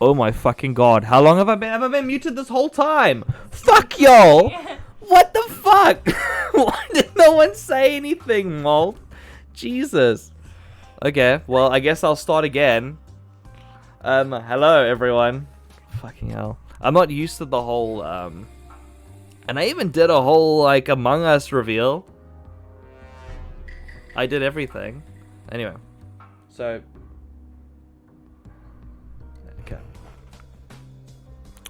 Oh my fucking god. How long have I been? Have I been muted this whole time? Fuck y'all. What the fuck? Why did no one say anything, Molt? Jesus. Okay, well, I guess I'll start again. Hello everyone. Fucking hell. I'm not used to the whole, and I even did a whole, like, Among Us reveal. I did everything. Anyway. So. Okay.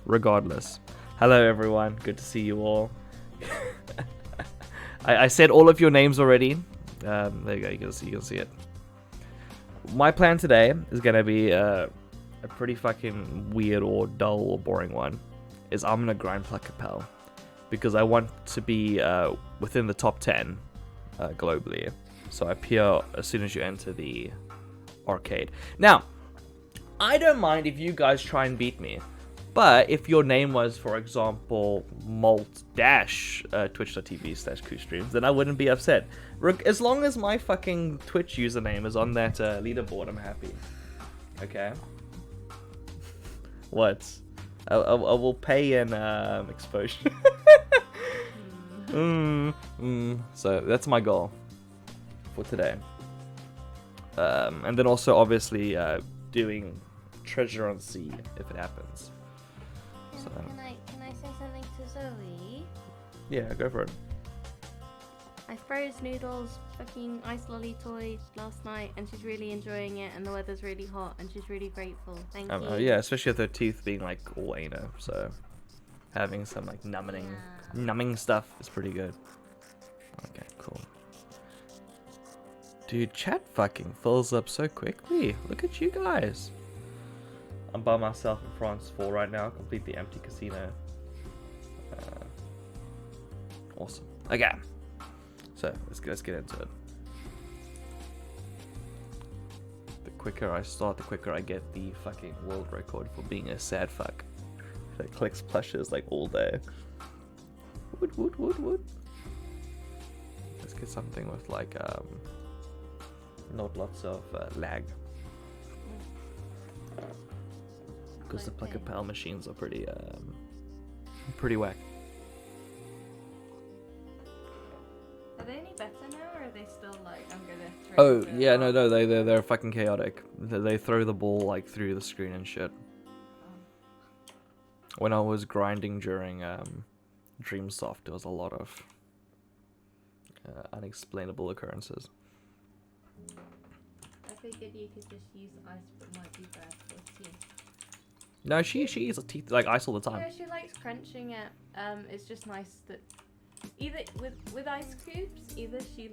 Regardless. Hello everyone. Good to see you all. I said all of your names already. There you go. You can see it. My plan today is gonna be a pretty fucking weird or dull or boring one. Is I'm gonna grind Pluck because I want to be within the top 10 globally. So I appear as soon as you enter the arcade. Now, I don't mind if you guys try and beat me. But if your name was, for example, Molt-twitch.tv/KooStreams, then I wouldn't be upset. As long as my fucking Twitch username is on that leaderboard, I'm happy. Okay? What? I will pay in exposure. So that's my goal for today. And then also, obviously, doing Treasure on Sea if it happens. So. Can I say something to Zoe? Yeah, go for it. I froze Noodles fucking ice lolly toy last night, and she's really enjoying it, and the weather's really hot, and she's really grateful. Thank you. Yeah, especially with her teeth being like all anal, so having some like numbing stuff is pretty good. Okay, cool. Dude, chat fucking fills up so quickly. Look at you guys. I'm by myself in France 4 right now, completely empty casino. Awesome. Okay. So, let's get into it. The quicker I start, the quicker I get the fucking world record for being a sad fuck that clicks plushes like all day. Wood. Let's get something with like, not lots of lag. Because the Pluck machines are pretty whack. Are they any better now, or are they still like, I'm gonna throw Oh yeah, no, they're fucking chaotic. They throw the ball like through the screen and shit. When I was grinding during Dreamsoft, there was a lot of unexplainable occurrences. I figured you could just use ice, but might be bad for teeth. No, she eats teeth like ice all the time. Yeah, she likes crunching it. It's just nice that either with ice cubes, either she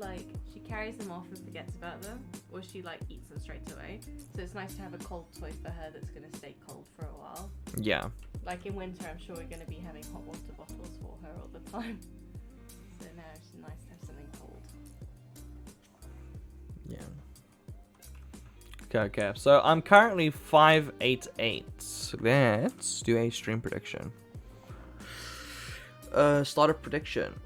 carries them off and forgets about them, or she like eats them straight away. So it's nice to have a cold toy for her that's gonna stay cold for a while. Yeah. Like in winter, I'm sure we're gonna be having hot water bottles for her all the time. So now it's nice to have something cold. Yeah. Okay. So I'm currently 588. Let's do a stream prediction. Start a prediction.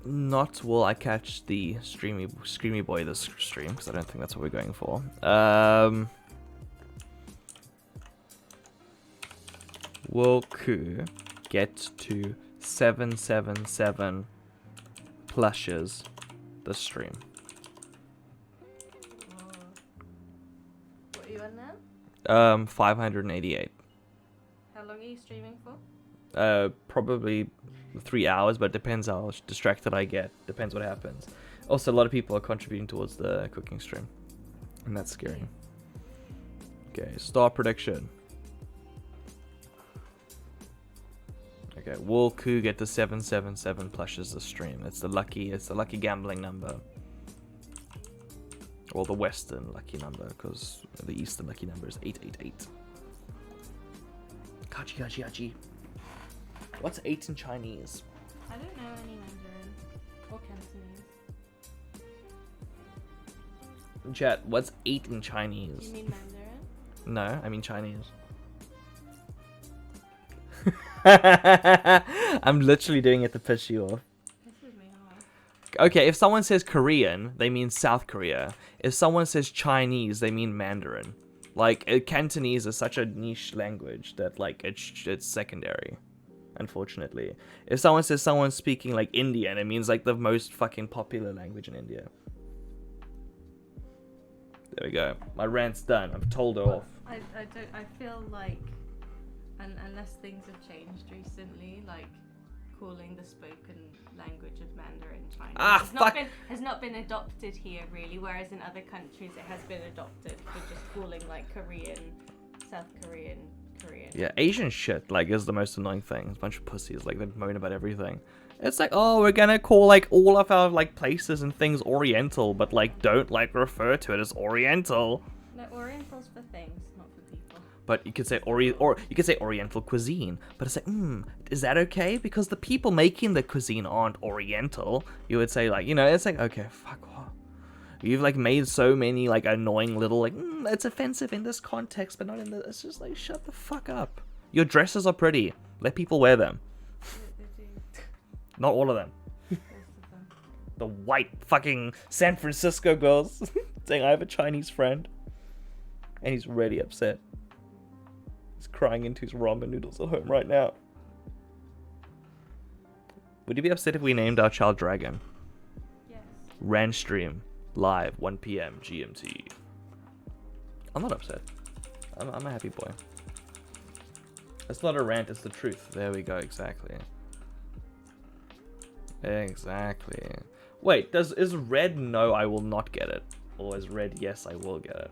Not will I catch the screamy boy this stream, because I don't think that's what we're going for. Will Koo get to 777 plushes this stream? What are you on now? 588. How long are you streaming for? Probably 3 hours, but it depends how distracted I get. Depends what happens. Also, a lot of people are contributing towards the cooking stream, and that's scary. Okay, star prediction. Okay, will Koo get to 777 plushes this stream? It's the lucky gambling number. Or the Western lucky number, because the Eastern lucky number is 888. Kachi. What's 8 in Chinese? I don't know any Mandarin or Cantonese. Chat, what's 8 in Chinese? Do you mean Mandarin? No, I mean Chinese. I'm literally doing it to piss you off. Pisses me off. okay, if someone says Korean, they mean South Korea. If someone says Chinese, they mean Mandarin. Like, Cantonese is such a niche language that, like, it's secondary, unfortunately. If someone says someone's speaking, like, Indian, it means, like, the most fucking popular language in India. There we go. My rant's done. I've told her off. I feel like, unless things have changed recently, like, calling the spoken language of Mandarin China has not been adopted here really, whereas in other countries it has been adopted for just calling like Korean, South Korean. Yeah, Asian shit like is the most annoying thing. It's a bunch of pussies, like they moan about everything. It's like, oh, we're gonna call like all of our like places and things Oriental, but like don't like refer to it as Oriental. No, Oriental's for things, not for people. But you could say Oriental cuisine. But it's like, is that okay? Because the people making the cuisine aren't Oriental. You would say like, it's like, okay, fuck off. You've like made so many like annoying little like, it's offensive in this context, but not in the. It's just like, shut the fuck up. Your dresses are pretty. Let people wear them. They do. Not all of them. Most of them. The white fucking San Francisco girls saying I have a Chinese friend, and he's really upset. He's crying into his ramen noodles at home right now. Would you be upset if we named our child Dragon? Yes. Ran stream live 1 p.m. GMT. I'm not upset. I'm a happy boy. It's not a rant, it's the truth. There we go, exactly. Exactly. Wait, is red no, I will not get it? Or is red yes, I will get it?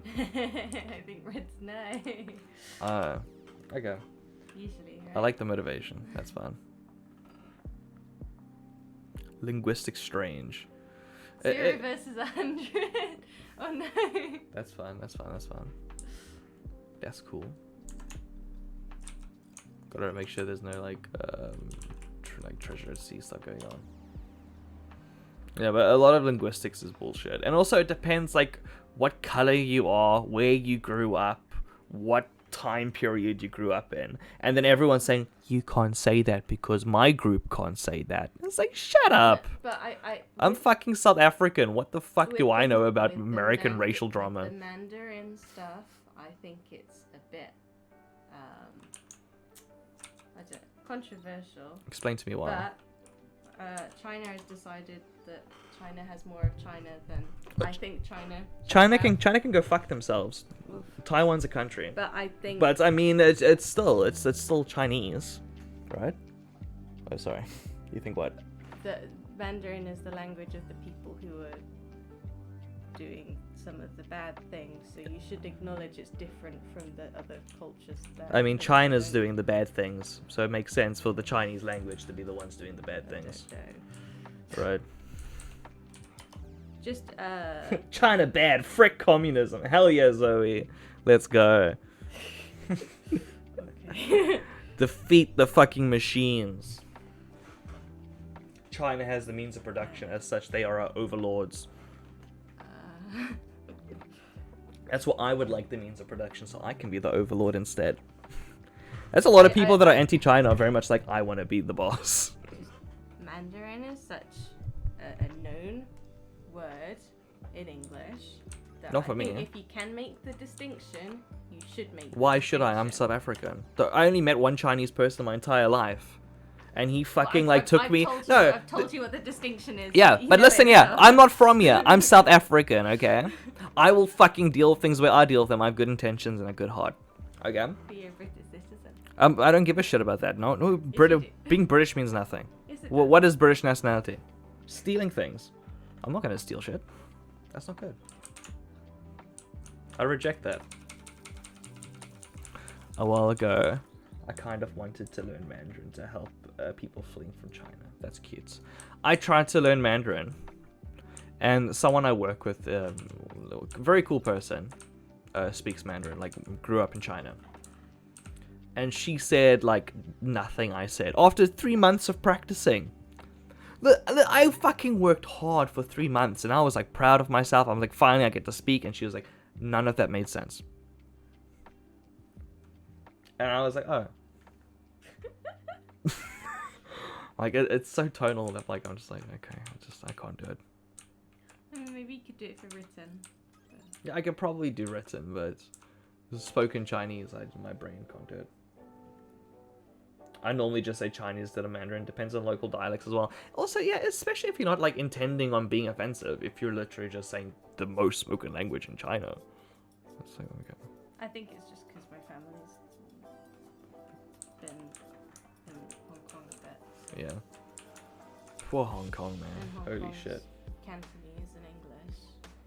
I think red's no. Okay. Usually, right? I like the motivation. That's fun. Linguistic strange. 0 versus 100. Oh no. That's fun. That's cool. Gotta make sure there's no like treasure at sea stuff going on. Yeah, but a lot of linguistics is bullshit. And also it depends like what color you are, where you grew up, what time period you grew up in. And then everyone's saying, you can't say that because my group can't say that. It's like, shut up. But I'm fucking South African. What the fuck do I know about American racial drama? The Mandarin stuff, I think it's a bit, controversial. Explain to me why. But China has decided that China has more of China than I think China. China can go fuck themselves. Oof. Taiwan's a country. But I think. But I mean, it's still Chinese, right? Oh, sorry. You think what? The Mandarin is the language of the people who are doing some of the bad things, so you should acknowledge it's different from the other cultures. I mean, China's doing the bad things, so it makes sense for the Chinese language to be the ones doing the bad things. Right. Just China bad, frick communism. Hell yeah, Zoe. Let's go. Okay. Defeat the fucking machines. China has the means of production, as such they are our overlords. That's what I would like, the means of production, so I can be the overlord instead. There's a lot of people that are anti-China are very much like, I want to be the boss. Mandarin is such a known word in English that Not for I me. think if you can make the distinction, you should make the Why should I? I'm distinction. South African. I only met one Chinese person in my entire life. And he fucking Well, took me. I've told you what the distinction is. Yeah, You but know listen, it yeah, now. I'm not from here. I'm South African, okay? I will fucking deal with things where I deal with them. I have good intentions and a good heart. Okay? Be a British citizen. I don't give a shit about that. No, you do. being British means nothing. Yes, it Well, does. what is British nationality? Stealing things. I'm not gonna steal shit. That's not good. I reject that. A while ago, I kind of wanted to learn Mandarin to help people fleeing from China. That's cute. I tried to learn Mandarin, and someone I work with, very cool person, speaks Mandarin, like grew up in China. And she said like nothing I said. After 3 months of practicing. I fucking worked hard for 3 months, and I was like proud of myself. I'm like, finally I get to speak, and she was like, none of that made sense. And I was like, oh. Like it's so tonal that like I'm just like okay, I can't do it. I mean, maybe you could do it for written. Yeah, I could probably do written, but spoken Chinese, my brain can't do it. I normally just say Chinese instead of Mandarin. Depends on local dialects as well. Also, yeah, especially if you're not like intending on being offensive. If you're literally just saying the most spoken language in China. It's like, okay. I think it's just because my family's been in Hong Kong a bit. So. Yeah. Poor Hong Kong, man. And Hong Holy Kong's shit. Cantonese and English,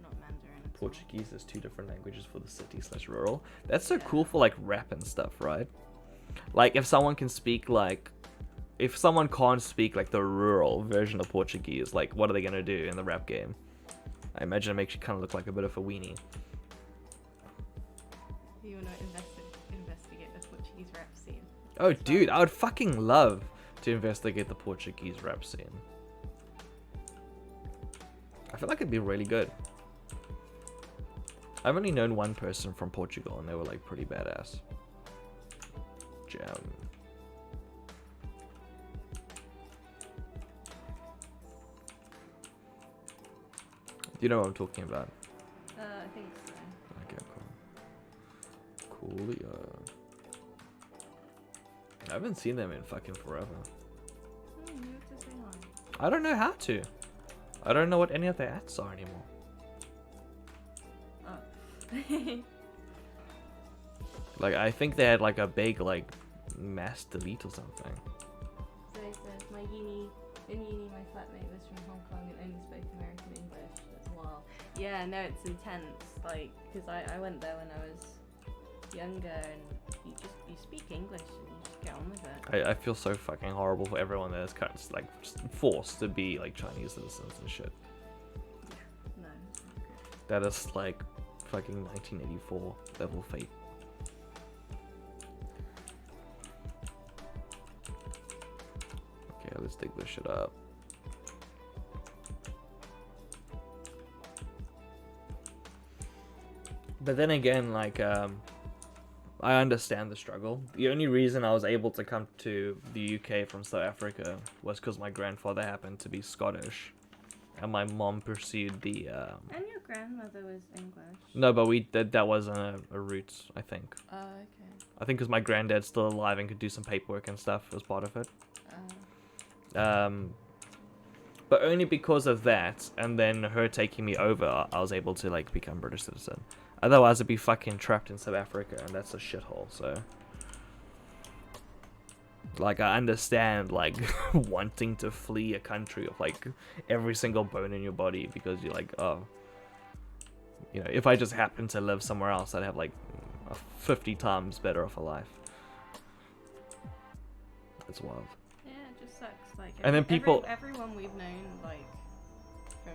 not Mandarin. At Portuguese is 2 different languages for the city/rural. That's so cool for like rap and stuff, right? Like if someone can speak like, if someone can't speak like the rural version of Portuguese, like what are they gonna do in the rap game? I imagine it makes you kind of look like a bit of a weenie. You want to investigate the Portuguese rap scene? Oh, dude, I would fucking love to investigate the Portuguese rap scene. I feel like it'd be really good. I've only known one person from Portugal, and they were like pretty badass. Jam. Do you know what I'm talking about? I think so. Okay, cool. Coolio. I haven't seen them in fucking forever. You have to say hi. I don't know how to. I don't know what any of their ads are anymore. Oh. Like, I think they had like a big like mass delete or something. So it says, in uni, my flatmate was from Hong Kong and only spoke American English. That's wild. Yeah, no, it's intense. Like, because I went there when I was younger, and you speak English and you just get on with it. I feel so fucking horrible for everyone that is kind of like just forced to be like Chinese citizens and shit. Yeah, no. That is like fucking 1984 level fate. Okay, let's dig this shit up. But then again, like, I understand the struggle. The only reason I was able to come to the UK from South Africa was because my grandfather happened to be Scottish, and my mom pursued the. And your grandmother was English. No, but that wasn't a route, I think. Oh, okay. I think because my granddad's still alive and could do some paperwork and stuff as part of it. But only because of that, and then her taking me over, I was able to like become British citizen. Otherwise, I'd be fucking trapped in South Africa, and that's a shithole. So, like, I understand like wanting to flee a country of like every single bone in your body because you're like, oh, you know, if I just happened to live somewhere else, I'd have like a 50 times better of a life. It's wild. Yeah, it just sucks. Like, and then people, everyone we've known, like, from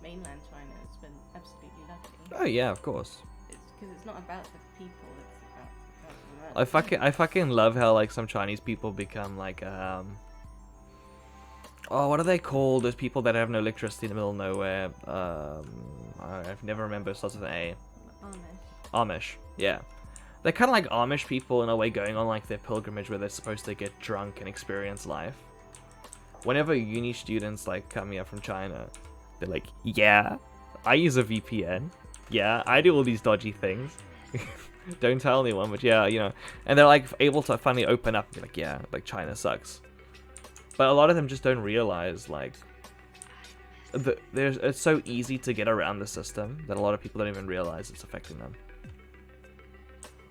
mainland China, has been absolutely lovely. Oh yeah, of course. It's because it's not about the people; it's about the government. I fucking love how like some Chinese people become like oh, what are they called? Those people that have no electricity in the middle of nowhere. I've never remember. It starts with an A. Amish. Yeah. They're kind of like Amish people in a way, going on like their pilgrimage where they're supposed to get drunk and experience life. Whenever uni students like come here from China, they're like, yeah, I use a VPN. Yeah, I do all these dodgy things. Don't tell anyone, but yeah, you know. And they're like able to finally open up and be like, yeah, like China sucks. But a lot of them just don't realize like it's so easy to get around the system that a lot of people don't even realize it's affecting them.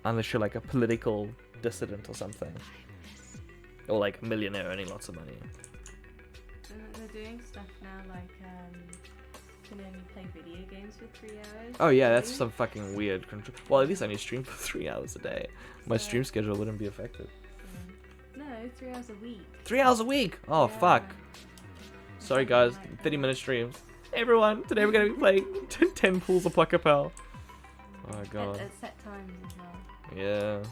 Unless you're like a political dissident or something. Or like a millionaire earning lots of money. And they're doing stuff now like you can only play video games for 3 hours. Oh yeah, that's some fucking weird control. Well, at least I only stream for 3 hours a day. My stream schedule wouldn't be affected. No, 3 hours a week. 3 hours a week? Oh, yeah. Fuck. Sorry guys, 30-minute streams. Hey everyone, today we're going to be playing 10 pools of Pluck. Oh god. At set times as well. Yeah.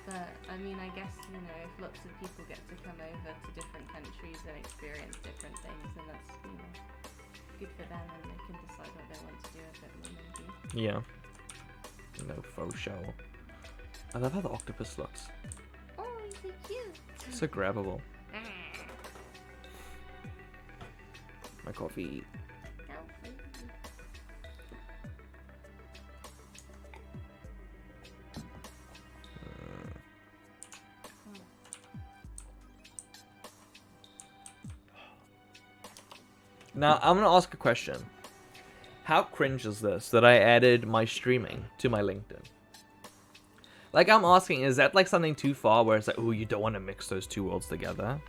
But, I mean, I guess, you know, if lots of people get to come over to different countries and experience different things, then that's, you know, good for them, and they can decide what they want to do with it more, maybe. Yeah. No faux show. I love how the octopus looks. Oh, he's so cute. So grabbable. my coffee. Now, I'm gonna ask a question. How cringe is this that I added my streaming to my LinkedIn? Like, I'm asking, is that like something too far where it's like, oh, you don't want to mix those two worlds together?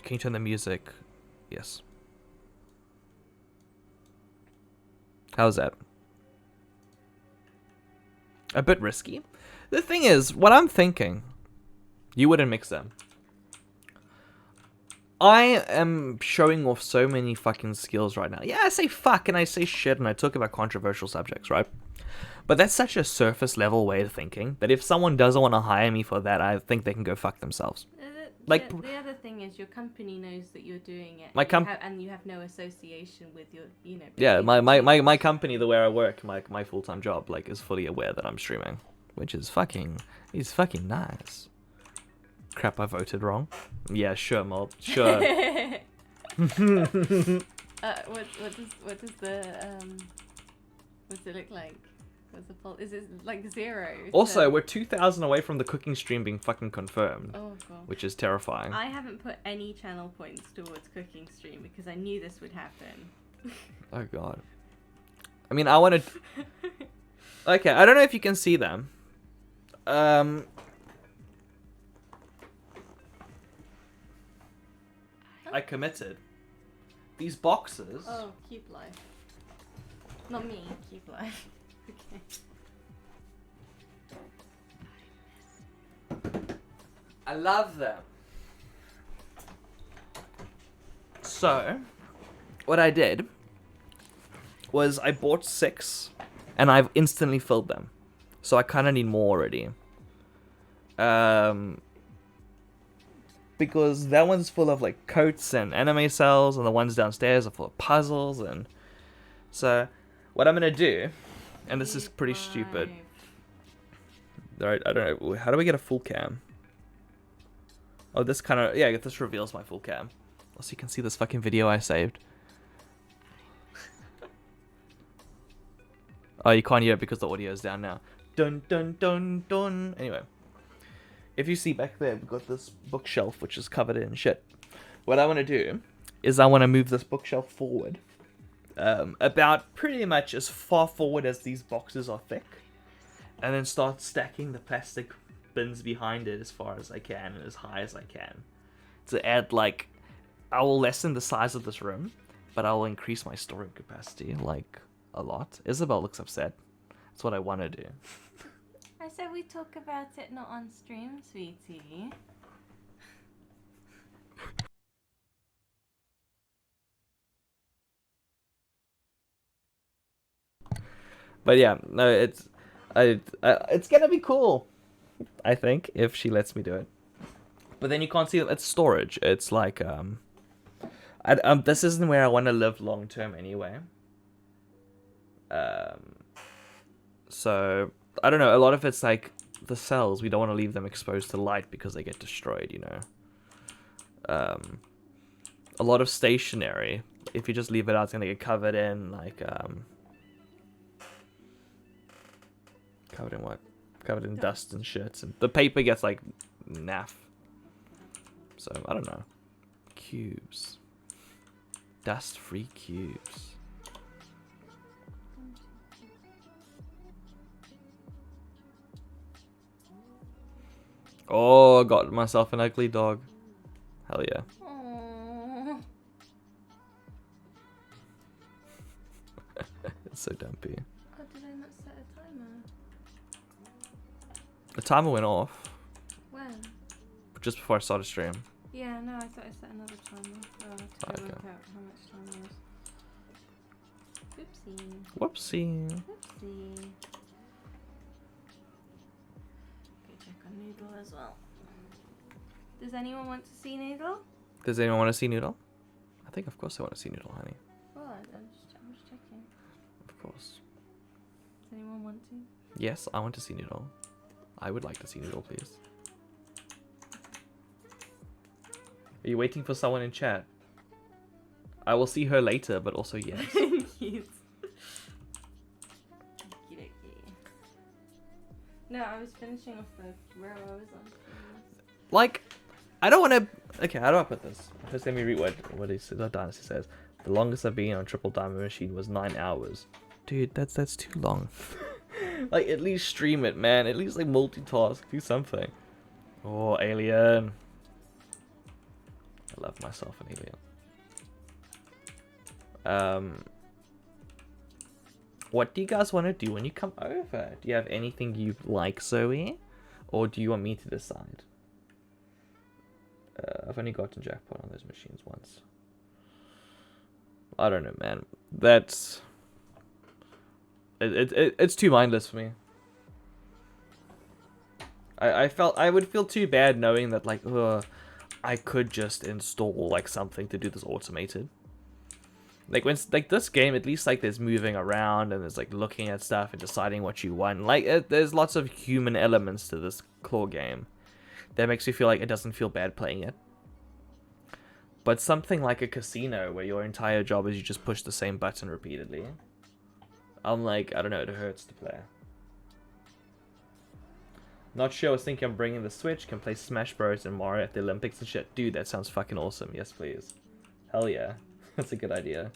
Can you turn the music? Yes. How's that? A bit risky? The thing is, what I'm thinking, you wouldn't mix them. I am showing off so many fucking skills right now. Yeah, I say fuck and I say shit and I talk about controversial subjects, right? But that's such a surface level way of thinking that if someone doesn't want to hire me for that, I think they can go fuck themselves. Like the other thing is your company knows that you're doing it. And you have no association with your, you know. Yeah, my company, the way I work, my full-time job, like, is fully aware that I'm streaming, which is fucking nice. Crap, I voted wrong. Yeah, sure, mob. Sure. What does what's it look like? What's the poll? Is it like 0? Also, we're 2,000 away from the cooking stream being fucking confirmed. Oh god. Which is terrifying. I haven't put any channel points towards cooking stream because I knew this would happen. Oh god. I mean, I want to. Okay, I don't know if you can see them. I committed. These boxes. Oh, keep life. Not me, keep life. Okay. I love them. So, what I did was I bought 6 and I've instantly filled them. So I kind of need more already. Because that one's full of like coats and anime cells, and the ones downstairs are full of puzzles. And so what I'm gonna do, and this is pretty stupid. Alright, I don't know, how do we get a full cam? Oh, this kind of, yeah, this reveals my full cam. Also, you can see this fucking video I saved. Oh, you can't hear it because the audio is down now. Dun dun dun dun. Anyway. If you see back there, we've got this bookshelf which is covered in shit. What I want to do is I want to move this bookshelf forward. About pretty much as far forward as these boxes are thick. And then start stacking the plastic bins behind it as far as I can and as high as I can. To add, like, I will lessen the size of this room, but I will increase my storage capacity, like, a lot. Isabel looks upset. That's what I want to do. I said we talk about it not on stream, sweetie. But yeah, no, it's gonna be cool, I think, if she lets me do it. But then you can't see it's storage. It's like this isn't where I want to live long term anyway. So I don't know. A lot of it's like the cells. We don't want to leave them exposed to light because they get destroyed. You know. A lot of stationery. If you just leave it out, it's gonna get covered in like covered in what? Covered in dust and shit, and the paper gets like naff. So I don't know. Cubes. Dust-free cubes. Oh, I got myself an ugly dog. Hell yeah. Aww. It's so dumpy. Oh, did I not set a timer? The timer went off When? just before I started stream. Yeah, no, I thought I set another timer. Oh, to Okay. work out how much time was. Oopsie. Whoopsie. Oopsie. Okay, check on Noodle as well. Does anyone want to see Noodle? Does anyone want to see Noodle? I think, of course, I want to see Noodle, honey. Oh, I'm just checking. Of course. Does anyone want to? Yes, I want to see Noodle. I would like to see Noodle, please. Are you waiting for someone in chat? I will see her later, but also yes. Cute. Okey-dokey. No, I was finishing off where I was on. Like, I don't want to. Okay, how do I put this? First, let me read what Dynasty says. The longest I've been on Triple Diamond Machine was 9 hours. Dude, that's too long. Like, at least stream it, man. At least like multitask, do something. Oh, Alien. I love myself an Alien. What do you guys want to do when you come over? Do you have anything you like, Zoe? Or do you want me to decide? I've only gotten jackpot on those machines once. I don't know, man. That's... It's too mindless for me. I would feel too bad knowing that, like, I could just install, like, something to do this automated. Like, when, like, this game, at least, like, there's moving around and there's, like, looking at stuff and deciding what you want. Like, there's lots of human elements to this claw game that makes you feel like it doesn't feel bad playing it. But something like a casino where your entire job is you just push the same button repeatedly. I'm like, I don't know, it hurts to play. Not sure, I was thinking I'm bringing the Switch, can play Smash Bros. And Mario at the Olympics and shit. Dude, that sounds fucking awesome. Yes, please. Hell yeah. That's a good idea.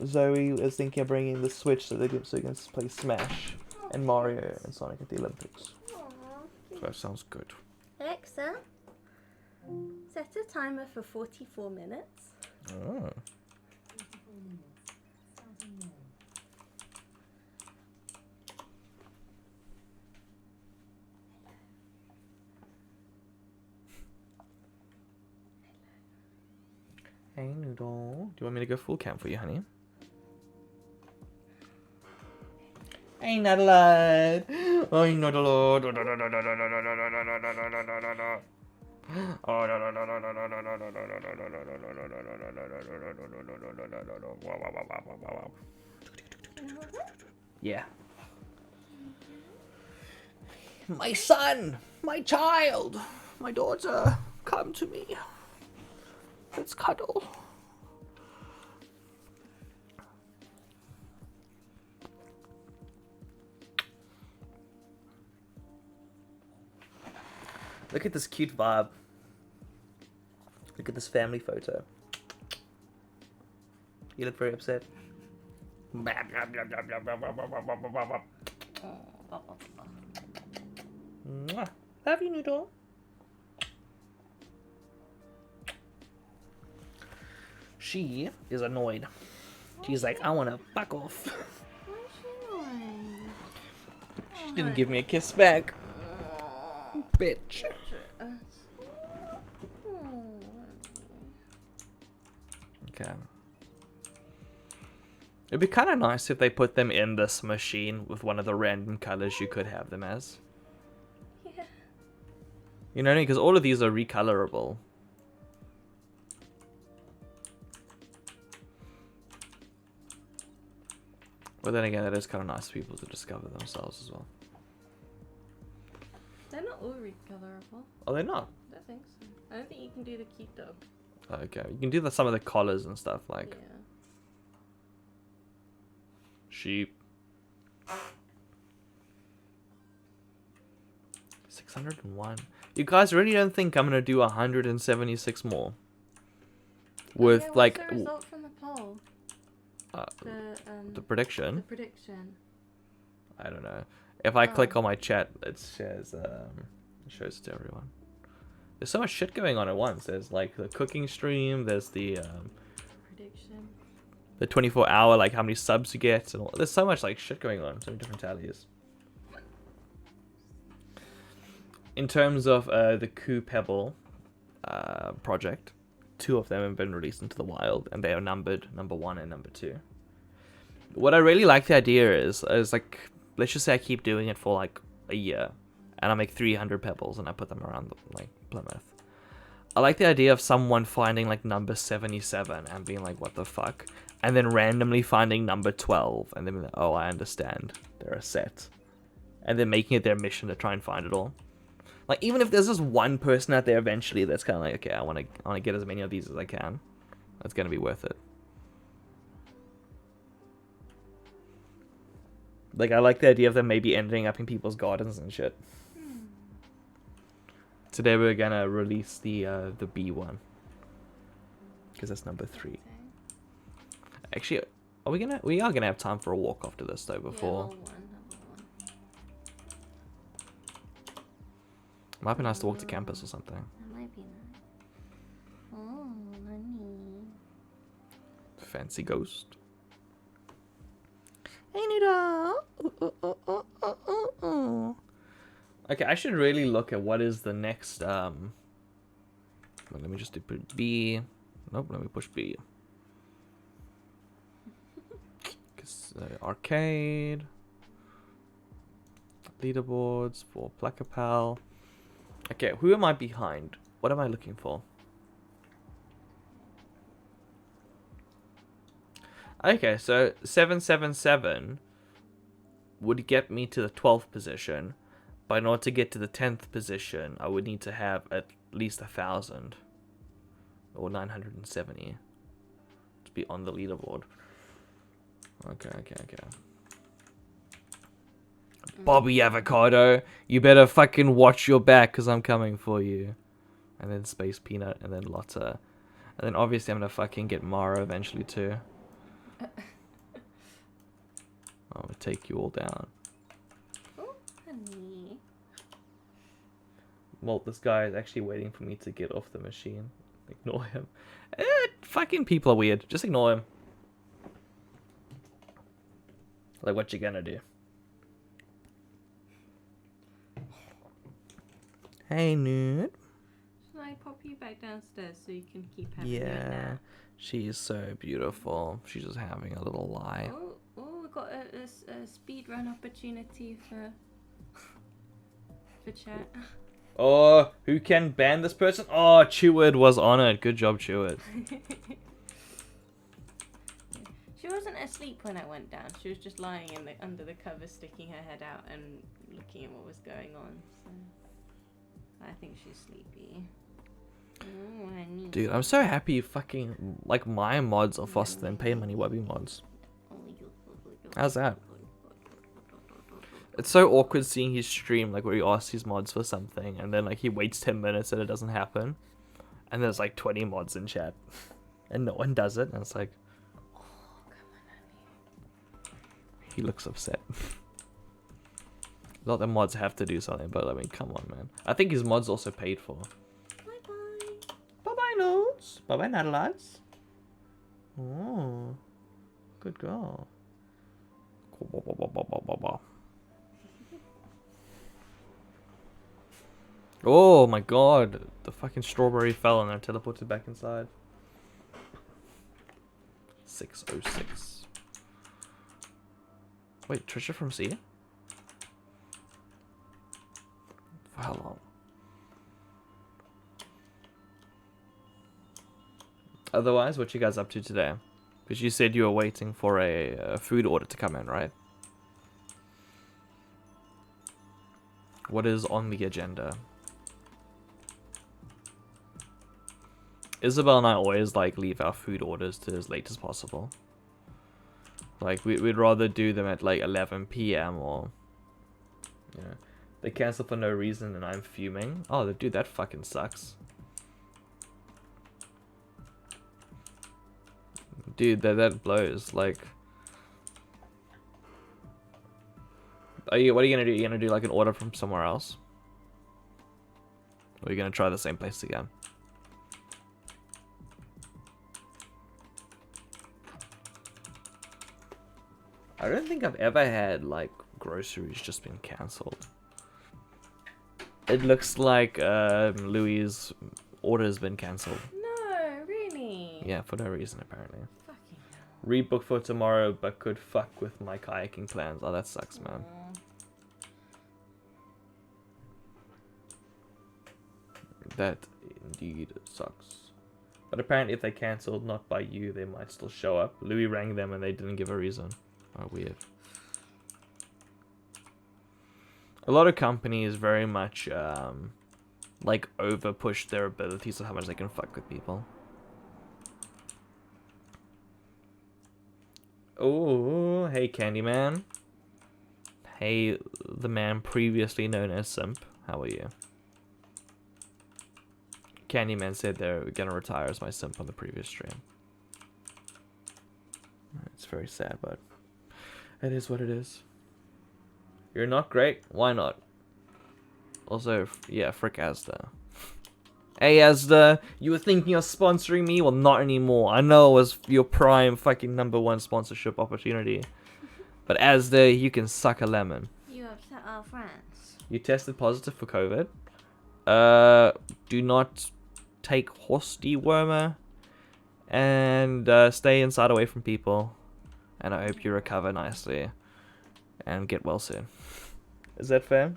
Zoe is thinking of bringing the Switch so you can play Smash and Mario and Sonic at the Olympics. So that sounds good. Alexa, set a timer for 44 minutes. Oh. Hey, Noodle. Do you want me to go full cam for you, honey? Hey, Noodle. Oh, Noodle. Yeah. My son, my child, my daughter, come to me. Let's cuddle. Look at this cute vibe. Look at this family photo. You look very upset. Love you, Noodle. She is annoyed. She's like, I want to fuck off. Why is she annoying? She didn't give me a kiss back. Bitch. Okay. It'd be kind of nice if they put them in this machine with one of the random colors you could have them as. Yeah. You know what I mean? Because all of these are recolorable. But then again, it is kind of nice for people to discover themselves as well. They're not all recolorable. Oh, they're not? I don't think so. I don't think you can do the cute dog. Okay, you can do some of the collars and stuff, like... Yeah. Sheep. 601. You guys really don't think I'm gonna do 176 more? With, yeah, like... what's the result from the poll? The prediction? The prediction. I don't know. If I click on my chat, it shows it to everyone. There's so much shit going on at once. There's like the cooking stream, there's the prediction. The 24-hour, like how many subs you get, and all. There's so much like shit going on, so many different tallies. In terms of the Coup Pebble project, 2 of them have been released into the wild, and they are numbered number 1 and number 2. What I really like the idea is like, let's just say I keep doing it for like a year, and I make 300 pebbles, and I put them around like Plymouth. I like the idea of someone finding like number 77 and being like, what the fuck? And then randomly finding number 12, and then being like, oh, I understand. They're a set. And then making it their mission to try and find it all. Like, even if there's just one person out there eventually that's kind of like, okay, I want to get as many of these as I can. That's gonna be worth it. Like, I like the idea of them maybe ending up in people's gardens and shit. Today we're gonna release the bee one, because that's number 3. Actually, we are gonna have time for a walk after this though. Before. Yeah, number one. Might be nice to walk to campus or something. That might be nice. Oh, honey. Fancy ghost. Hey, Noodle. Okay, I should really look at what is the next. Let me just do B. Nope, let me push B. Arcade. Leaderboards for Pluck. Okay, who am I behind? What am I looking for? Okay, so 777 would get me to the 12th position. But in order to get to the 10th position, I would need to have at least 1,000 or 970 to be on the leaderboard. Okay. Bobby Avocado, you better fucking watch your back, because I'm coming for you. And then Space Peanut, and then Lotta. And then obviously I'm going to fucking get Mara eventually too. I'm going to take you all down. Oh, honey. Well, this guy is actually waiting for me to get off the machine. Ignore him. Fucking people are weird. Just ignore him. Like, what you gonna do? Hey, Nude. Should I pop you back downstairs so you can keep having your nap? She is so beautiful. She's just having a little lie. Oh, we got a speed run opportunity for chat. Oh, who can ban this person? Oh, Cheward was on it. Good job, Cheward. She wasn't asleep when I went down. She was just lying under the covers, sticking her head out and looking at what was going on. So I think she's sleepy. Oh, honey. Dude, I'm so happy you fucking like my mods are faster than pay money Webby mods. How's that? It's so awkward seeing his stream, like where he asks his mods for something and then like he waits 10 minutes and it doesn't happen. And there's like 20 mods in chat. And no one does it. And it's like, Oh, come on, honey. he looks upset. Not that mods have to do something, but I mean, come on, man. I think his mod's also paid for. Bye-bye. Bye-bye, notes. Bye-bye, Natalites. Oh, good girl. Oh my god, the fucking strawberry fell and I teleported back inside. 606. Wait, treasure from sea? For how long? Otherwise, what you guys up to today? Because you said you were waiting for a food order to come in, right? What is on the agenda? Isabel and I always like leave our food orders to as late as possible. Like we'd rather do them at like 11 p.m. or they cancel for no reason and I'm fuming. Oh, dude, that fucking sucks. Dude, that blows. Like, what are you gonna do? You gonna do like an order from somewhere else, or are you gonna try the same place again? I don't think I've ever had like groceries just been cancelled. It looks like Louis' order has been cancelled. No, really? Yeah, for no reason apparently. Fucking hell. Rebook for tomorrow, but could fuck with my kayaking plans. Oh, that sucks, man. That indeed sucks. But apparently if they cancelled, not by you, they might still show up. Louis rang them and they didn't give a reason. Oh, weird. A lot of companies very much like over push their abilities of how much they can fuck with people. Oh, hey Candyman. Hey, the man previously known as Simp. How are you? Candyman said they're gonna retire as my Simp on the previous stream. It's very sad, but it is what it is. You're not great? Why not? Also, yeah, frick Asda. Hey Asda, you were thinking of sponsoring me? Well, not anymore. I know it was your prime fucking #1 sponsorship opportunity. But Asda, you can suck a lemon. You upset our friends. You tested positive for COVID. Do not take horse dewormer. And stay inside away from people. And I hope you recover nicely. And get well soon. Is that fair?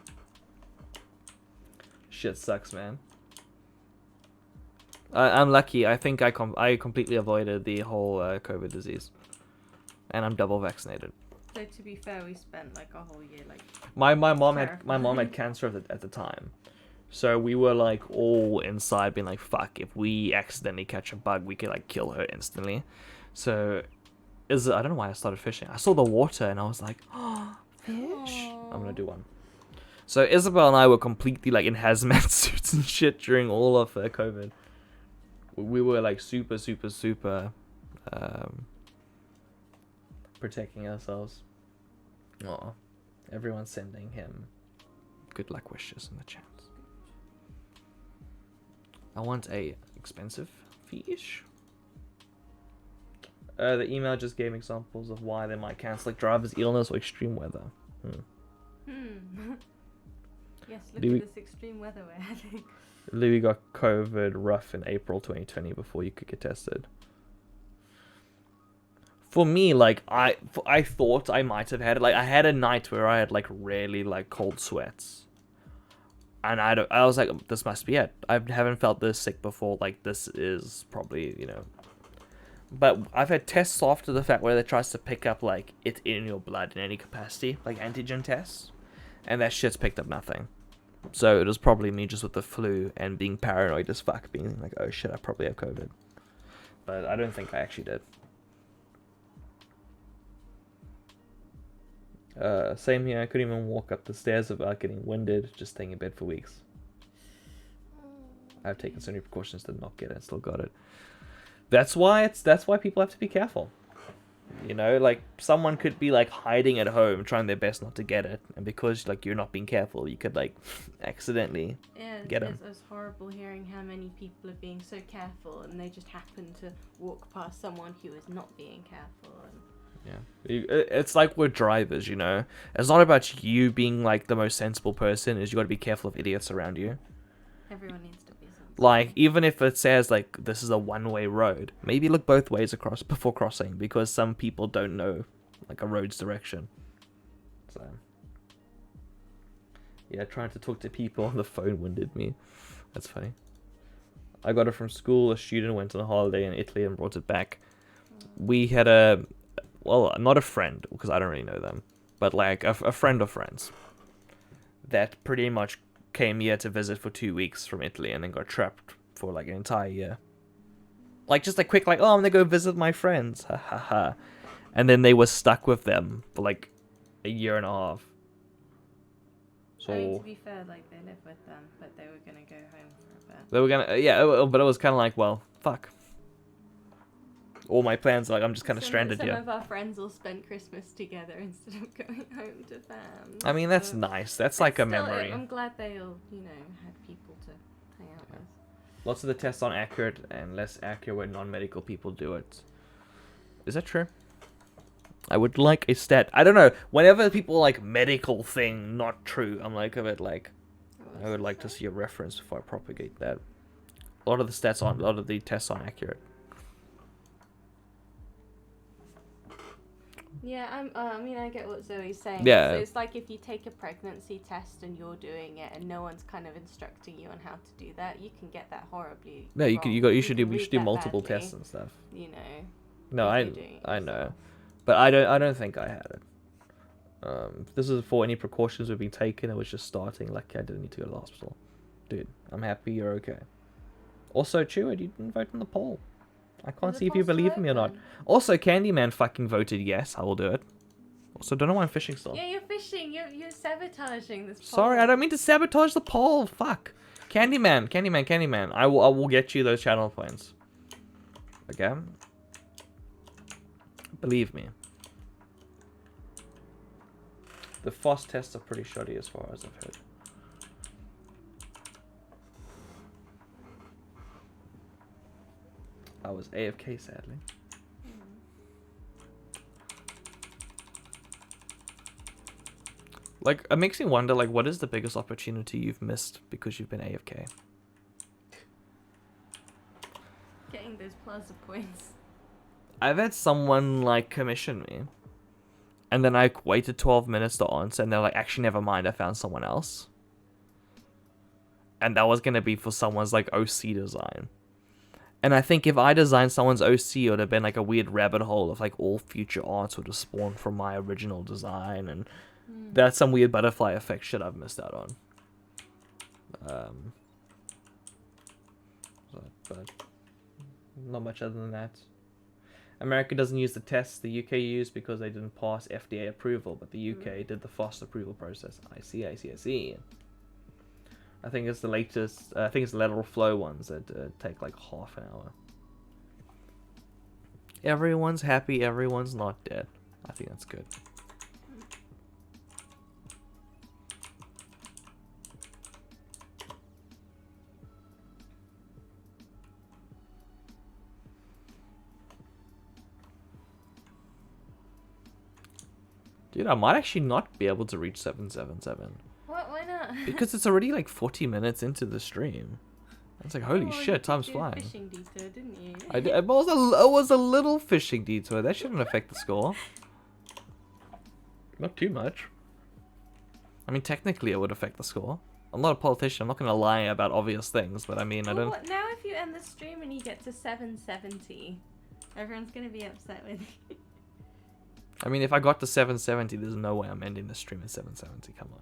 Shit sucks, man. I'm lucky. I think I completely avoided the whole COVID disease. And I'm double vaccinated. So to be fair, we spent like a whole year like... My mom had cancer at the time. So we were like all inside being like, fuck, if we accidentally catch a bug, we could like kill her instantly. So I don't know why I started fishing. I saw the water and I was like, oh, fish. Aww. I'm gonna do one. So Isabel and I were completely like in hazmat suits and shit during all of COVID. We were like super protecting ourselves. Aw. Everyone's sending him good luck wishes in the chat. I want a expensive fish. The email just gave examples of why they might cancel, like driver's illness or extreme weather. Yes, look at this extreme weather we're having. Louis got COVID rough in April 2020 before you could get tested. For me, like, I thought I might have had it. Like, I had a night where I had, like, really, like, cold sweats. And I was like, this must be it. I haven't felt this sick before. Like, this is probably, you know. But I've had tests after the fact where they tries to pick up, like, it in your blood in any capacity. Like, antigen tests. And that shit's picked up nothing. So it was probably me just with the flu and being paranoid as fuck. Being like, oh shit, I probably have COVID. But I don't think I actually did. Same here. I couldn't even walk up the stairs without getting winded, just staying in bed for weeks. I've taken so many precautions to not get it, still got it. That's why people have to be careful. You know, like someone could be like hiding at home, trying their best not to get it, and because like you're not being careful, you could like accidentally get them. It was horrible hearing how many people are being so careful, and they just happen to walk past someone who is not being careful. And... Yeah, it's like with drivers, you know. It's not about you being like the most sensible person. Is you got to be careful of idiots around you. Everyone needs to be sensible. Like even if it says like this is a one-way road, maybe look both ways across before crossing, because some people don't know like a road's direction. So yeah, trying to talk to people on the phone winded me. That's funny. I got it from school. A student went on a holiday in Italy and brought it back. We had well, not a friend, because I don't really know them, but like a friend of friends that pretty much came here to visit for 2 weeks from Italy and then got trapped for like an entire year. Like just a quick like, oh, I'm gonna go visit my friends, ha ha ha, and then they were stuck with them for like a year and a half. So I mean, to be fair, like they live with them, but they were gonna go home for a bit. they were gonna, yeah, but it was kind of like, well, fuck. All my plans, like, I'm just kind of stranded here. Some of our friends will spend Christmas together instead of going home to fam. I mean, that's nice. That's like a memory. I'm glad they all, you know, had people to hang out with. Lots of the tests aren't accurate and less accurate when non-medical people do it. Is that true? I would like a stat. I don't know. Whenever people like medical thing not true, I'm like a bit like, I would like to see a reference before I propagate that. A lot of the tests aren't accurate. Yeah, I mean, I get what Zoe's saying. Yeah. So it's like if you take a pregnancy test and you're doing it, and no one's kind of instructing you on how to do that, you can get that horribly. No, you wrong. you should can do multiple badly, tests and stuff. You know. No, I know, yourself. but I don't think I had it. This is for any precautions were being taken. It was just starting. Lucky I didn't need to go to the hospital. Dude, I'm happy you're okay. Also, Cheward, you didn't vote in the poll. I can't Is see the if you poll still believe me or not. open? Also, Candyman fucking voted yes. I will do it. Also, don't know why I'm fishing still. Yeah, you're fishing. You're sabotaging this poll. Sorry, I don't mean to sabotage the poll. Fuck. Candyman. I will get you those channel points. Okay? Believe me. The FOSS tests are pretty shoddy as far as I've heard. I was AFK, sadly. Like, it makes me wonder, like, what is the biggest opportunity you've missed because you've been AFK? Getting those plaza points. I've had someone, like, commission me. And then I waited 12 minutes to answer, and they're like, actually, never mind, I found someone else. And that was going to be for someone's, like, OC design. And I think if I designed someone's OC, it would have been, like, a weird rabbit hole of, like, all future arts would have spawned from my original design, and that's some weird butterfly effect shit I've missed out on. But not much other than that. America doesn't use the tests the UK used because they didn't pass FDA approval, but the UK did the fast approval process. I see. I think it's the latest, I think it's the lateral flow ones that take like half an hour. Everyone's happy, everyone's not dead. I think that's good. Dude, I might actually not be able to reach 777. What? Why not? Because it's already like 40 minutes into the stream. It's like, holy shit, time's flying. Fishing detour, didn't you? I did, it was a little fishing detour. That shouldn't affect the score. Not too much. I mean, technically it would affect the score. I'm not a politician. I'm not going to lie about obvious things, but I mean, I don't... What, now if you end the stream and you get to 770, everyone's going to be upset with you. I mean, if I got to 770, there's no way I'm ending the stream at 770. Come on.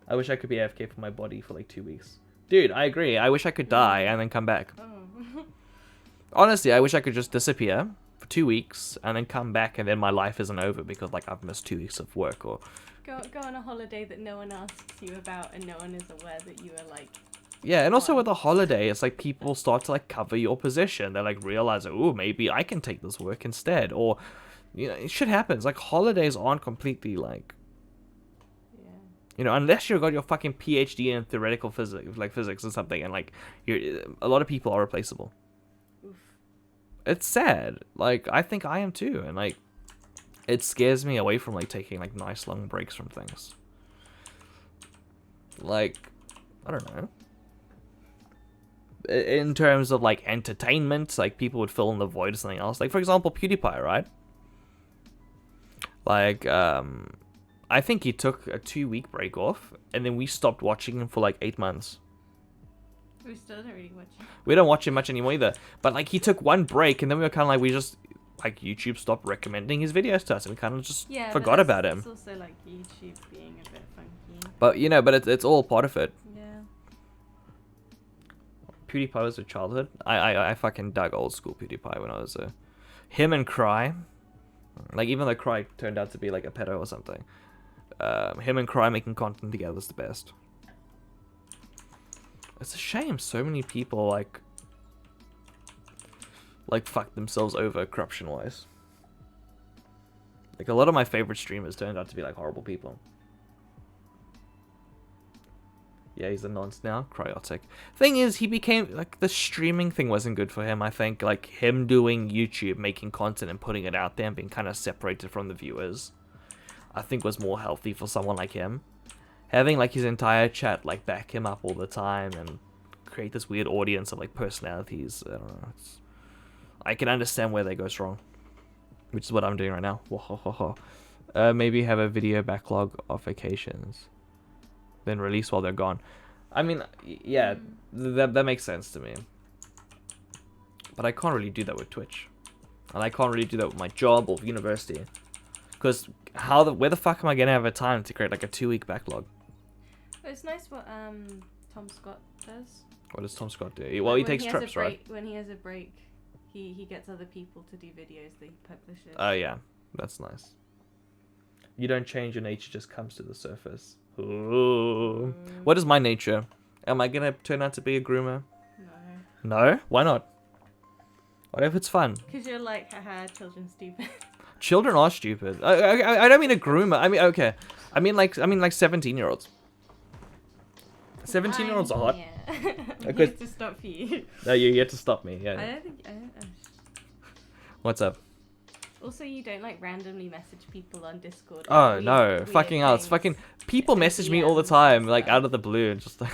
I wish I could be AFK for my body for like 2 weeks. Dude, I agree. I wish I could die and then come back. Oh. Honestly, I wish I could just disappear for 2 weeks and then come back and then my life isn't over because like I've missed 2 weeks of work or... Go on a holiday that no one asks you about and no one is aware that you are like... Yeah, and also with a holiday, it's like people start to like cover your position. They like realize, oh, maybe I can take this work instead. Or, you know, shit happens. Like holidays aren't completely like... You know, unless you've got your fucking PhD in theoretical physics, like physics or something, and like, a lot of people are replaceable. Oof. It's sad. Like, I think I am too, and like, it scares me away from like taking like nice long breaks from things. Like, I don't know. In terms of like entertainment, like people would fill in the void or something else. Like for example, PewDiePie, right? Like, I think he took a 2-week break off, and then we stopped watching him for like 8 months. We still don't really watch him. We don't watch him much anymore either. But like he took one break, and then we were kind of like, we just, like YouTube stopped recommending his videos to us, and we kind of just forgot about him. It's also like YouTube being a bit funky. But you know, but it's all part of it. Yeah. PewDiePie was a childhood. I fucking dug old school PewDiePie when I was him and Cry. Like even though Cry turned out to be like a pedo or something. Him and Cry making content together was the best. It's a shame so many people like fuck themselves over corruption wise. Like a lot of my favorite streamers turned out to be like horrible people. Yeah, he's a nonce now. Cryotic. Thing is, he became like the streaming thing wasn't good for him. I think like him doing YouTube, making content and putting it out there and being kind of separated from the viewers, I think was more healthy for someone like him. Having like his entire chat like back him up all the time and create this weird audience of like personalities. I don't know. I can understand where they go wrong, which is what I'm doing right now. Maybe have a video backlog of vacations, then release while they're gone. I mean, yeah, that makes sense to me. But I can't really do that with Twitch, and I can't really do that with my job or university. Because where the fuck am I gonna have a time to create like a 2-week backlog? But it's nice what Tom Scott does. What does Tom Scott do? Well, he takes trips, right? When he has a break, he gets other people to do videos that he publishes. Oh, yeah. That's nice. You don't change, your nature just comes to the surface. Ooh. What is my nature? Am I going to turn out to be a groomer? No. No? Why not? What if it's fun? Because you're like, haha, children stupid. Children are stupid. I don't mean a groomer. I mean, okay. I mean like 17-year-olds. 17-year-olds are hot. Yeah. I Okay. have to stop you. No, you get to stop me. Yeah. I don't think. What's up? Also, you don't like randomly message people on Discord. Oh Weird- no, weird fucking hell. It's things. fucking people It's message me DMs all the and time, like stuff. out of the blue, and just like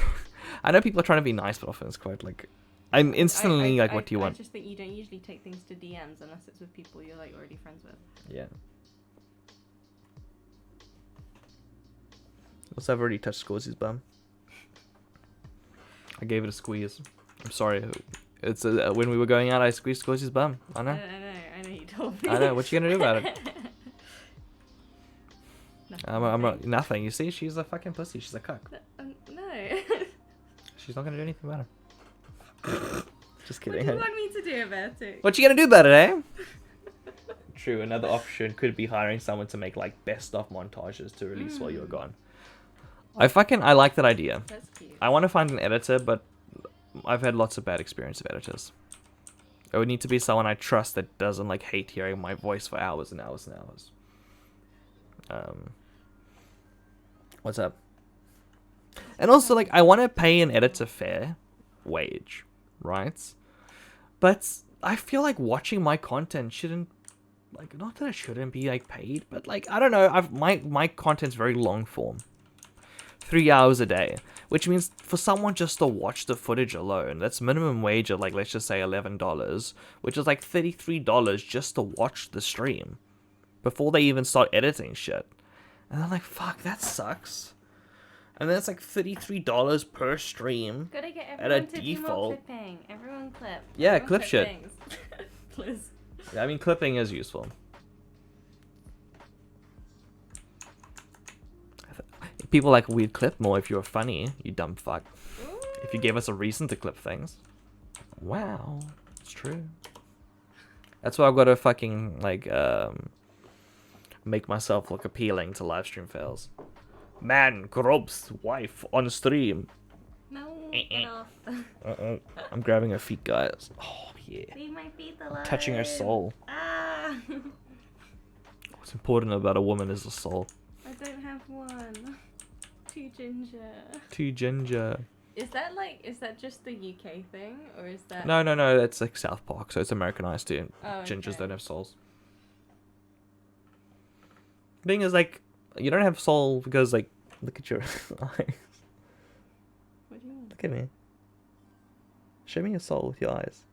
I know people are trying to be nice, but often it's quite like I'm instantly like, what do you want? I just think you don't usually take things to DMs unless it's with people you're like already friends with. Yeah. Also, I've already touched Scorzy's bum. I gave it a squeeze. I'm sorry. It's when we were going out, I squeezed Scorzy's bum. I know. I know you told me. I know. What you gonna do about it? Nothing. I'm not nothing. You see, she's a fucking pussy. She's a cuck. No. She's not gonna do anything about it. Just What kidding. do you want me to do about it? What you gonna do about it, eh? True. Another option could be hiring someone to make like best of montages to release while you're gone. I like that idea. That's cute. I want to find an editor, but I've had lots of bad experience with editors. It would need to be someone I trust that doesn't like hate hearing my voice for hours and hours and hours. What's up? And also, like, I want to pay an editor fair wage, right? But I feel like watching my content shouldn't, like, not that it shouldn't be like paid, but like, I don't know. My content's very long form. 3 hours a day, which means for someone just to watch the footage alone, that's minimum wage of like, let's just say $11, which is like $33 just to watch the stream before they even start editing shit. And I'm like, fuck, that sucks. And then it's like $33 per stream. Gotta get at a everyone to default. do more clipping. Everyone clip. Yeah, Everyone clip shit. things. Please. I mean, clipping is useful. People like, we'd clip more if you were funny, you dumb fuck. Ooh. If you gave us a reason to clip things. Wow, it's true. That's why I've got to fucking, like, make myself look appealing to live stream fails. Man grubs wife on stream. No, get off. I'm grabbing her feet, guys. Oh, yeah. Leave my feet alone. Touching her soul. Ah. What's important about a woman is the soul. I don't have one. Too ginger. Too ginger. Is that just the UK thing, or is that? No, that's like South Park, so it's Americanized too. Oh, Gingers okay. don't have souls. Thing is, like, you don't have soul because, like, look at your eyes. What do you mean? Look at me. Show me your soul with your eyes.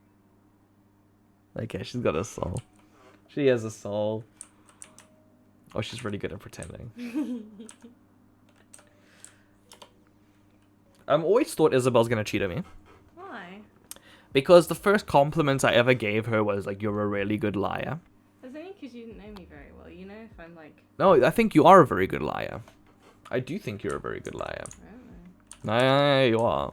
Okay, she's got a soul. She has a soul. Oh, she's really good at pretending. Always thought Isabel's gonna cheat on me. Why? Because the first compliment I ever gave her was, like, you're a really good liar. It's only because you didn't know me very well. You know, if I'm like, No, I think you are a very good liar. I do think you're a very good liar. I don't know. No, you are.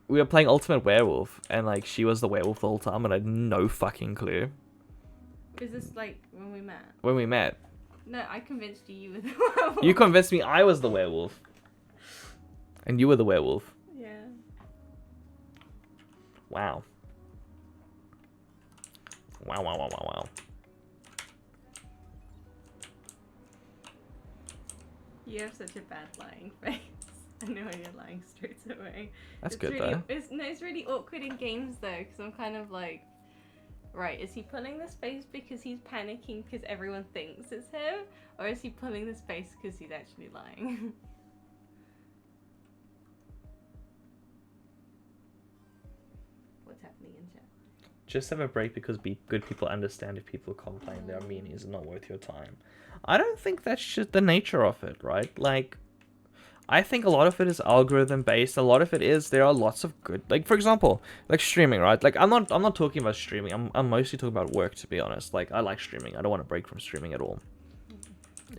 We were playing Ultimate Werewolf, and, like, she was the werewolf the whole time, and I had no fucking clue. Is this like when we met? When we met, No, I convinced you were the werewolf. you convinced me I was the werewolf. And you were the werewolf. Yeah. Wow. Wow. You have such a bad lying face. I know you're lying straight away. That's It's good, really, though. It's really awkward in games though, because I'm kind of like, right, is he pulling this face because he's panicking because everyone thinks it's him? Or is he pulling this face because he's actually lying? What's happening in chat? Just have a break because good people understand if people complain their meanies are not worth your time. I don't think that's just the nature of it, right? Like, I think a lot of it is algorithm based. A lot of it is there are lots of good, like, for example, like streaming, right? Like, I'm not talking about streaming. I'm mostly talking about work, to be honest. Like, I like streaming. I don't want to break from streaming at all.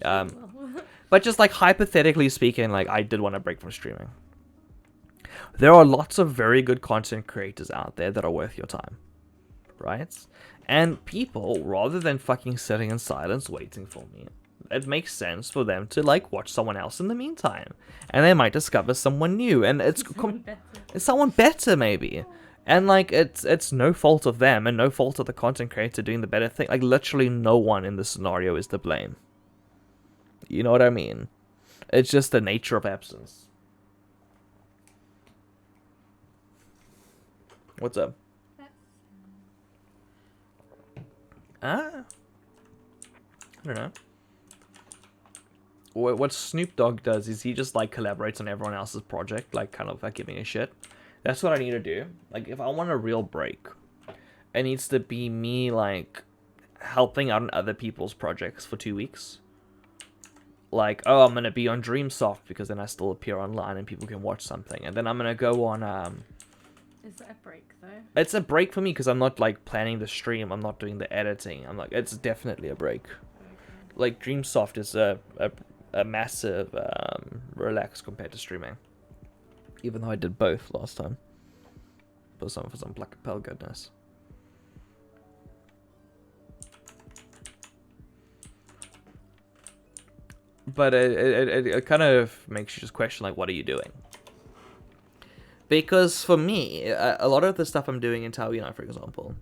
But just like hypothetically speaking, like, I did want to break from streaming. There are lots of very good content creators out there that are worth your time, right? And people, rather than fucking sitting in silence waiting for me, it makes sense for them to like watch someone else in the meantime, and they might discover someone new, and it's someone better maybe. And like it's no fault of them and no fault of the content creator doing the better thing. Like literally no one in this scenario is to blame. You know what I mean? It's just the nature of absence. What's up? I don't know. What Snoop Dogg does is he just like collaborates on everyone else's project, like kind of like giving a shit. That's what I need to do. Like if I want a real break, it needs to be me like helping out on other people's projects for 2 weeks. Like, oh, I'm gonna be on Dreamsoft because then I still appear online and people can watch something, and then I'm gonna go on. Is that a break though? It's a break for me because I'm not like planning the stream. I'm not doing the editing. I'm like, it's definitely a break. Okay. Like Dreamsoft is a massive relax compared to streaming. Even though I did both last time. For some Pluck goodness. But it kind of makes you just question, like, what are you doing? Because for me, a lot of the stuff I'm doing in Tawina, for example,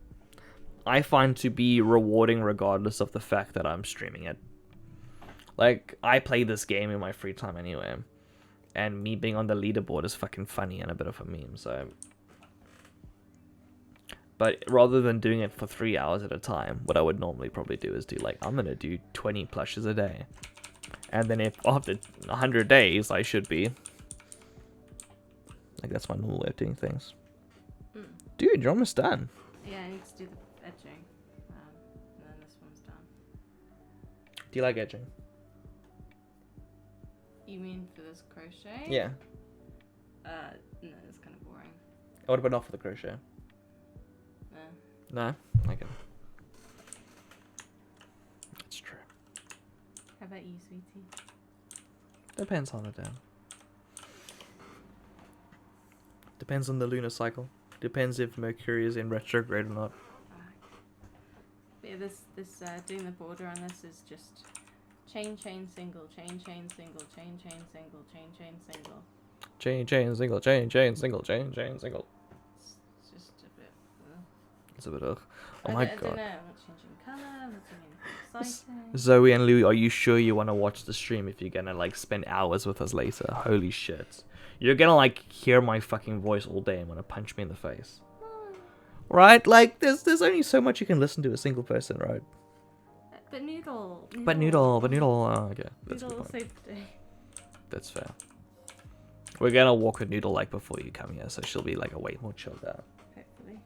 I find to be rewarding regardless of the fact that I'm streaming it. Like, I play this game in my free time anyway. And me being on the leaderboard is fucking funny and a bit of a meme, so... But rather than doing it for 3 hours at a time, what I would normally probably do is do, like, I'm gonna do 20 plushes a day. And then if after 100 days, I should be... Like, that's my normal way of doing things. Mm. Dude, you're almost done. Yeah, I need to do the edging. And then this one's done. Do you like edging? You mean for this crochet? Yeah. No, it's kind of boring. What about not for the crochet? No? Okay. That's true. How about you, sweetie? Depends on the day. Depends on the lunar cycle. Depends if Mercury is in retrograde or not. But yeah, this doing the border on this is just chain, single, chain, single, chain, single, chain, single. Chain, single, chain, single, chain, single. It's just a bit... It's a bit of... Oh I my don't god. know, I'm not changing colour, I'm not doing anything exciting. Zoe and Louie, are you sure you want to watch the stream if you're gonna like spend hours with us later? Holy shit. You're gonna like hear my fucking voice all day and wanna punch me in the face. Right? Like, there's only so much you can listen to a single person, right? But Noodle. Oh, okay. That's Noodle will good. save the day. That's fair. We're gonna walk with Noodle like before you come here, so she'll be like a way more chilled out. Hopefully.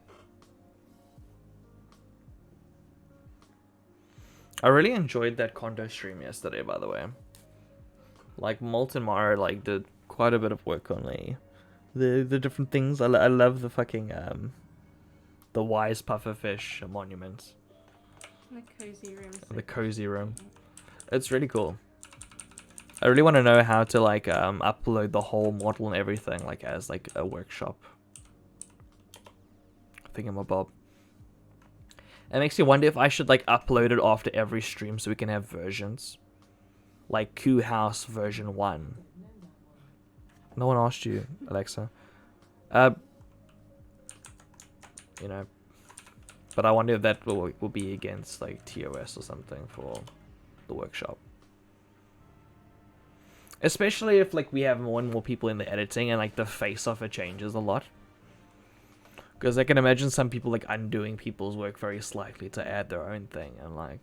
I really enjoyed that condo stream yesterday, by the way. Like, Molten Mara like did quite a bit of work on the different things. I love the fucking the wise pufferfish monument. The cozy room. The cozy room. It's really cool. I really want to know how to like upload the whole model and everything like as like a workshop thingamabob. It makes me wonder if I should like upload it after every stream so we can have versions. Like Coup House version 1. No one asked you, Alexa. You know, but I wonder if that will be against like TOS or something for the workshop. Especially if like we have more and more people in the editing and like the face of it changes a lot. Because I can imagine some people like undoing people's work very slightly to add their own thing and like...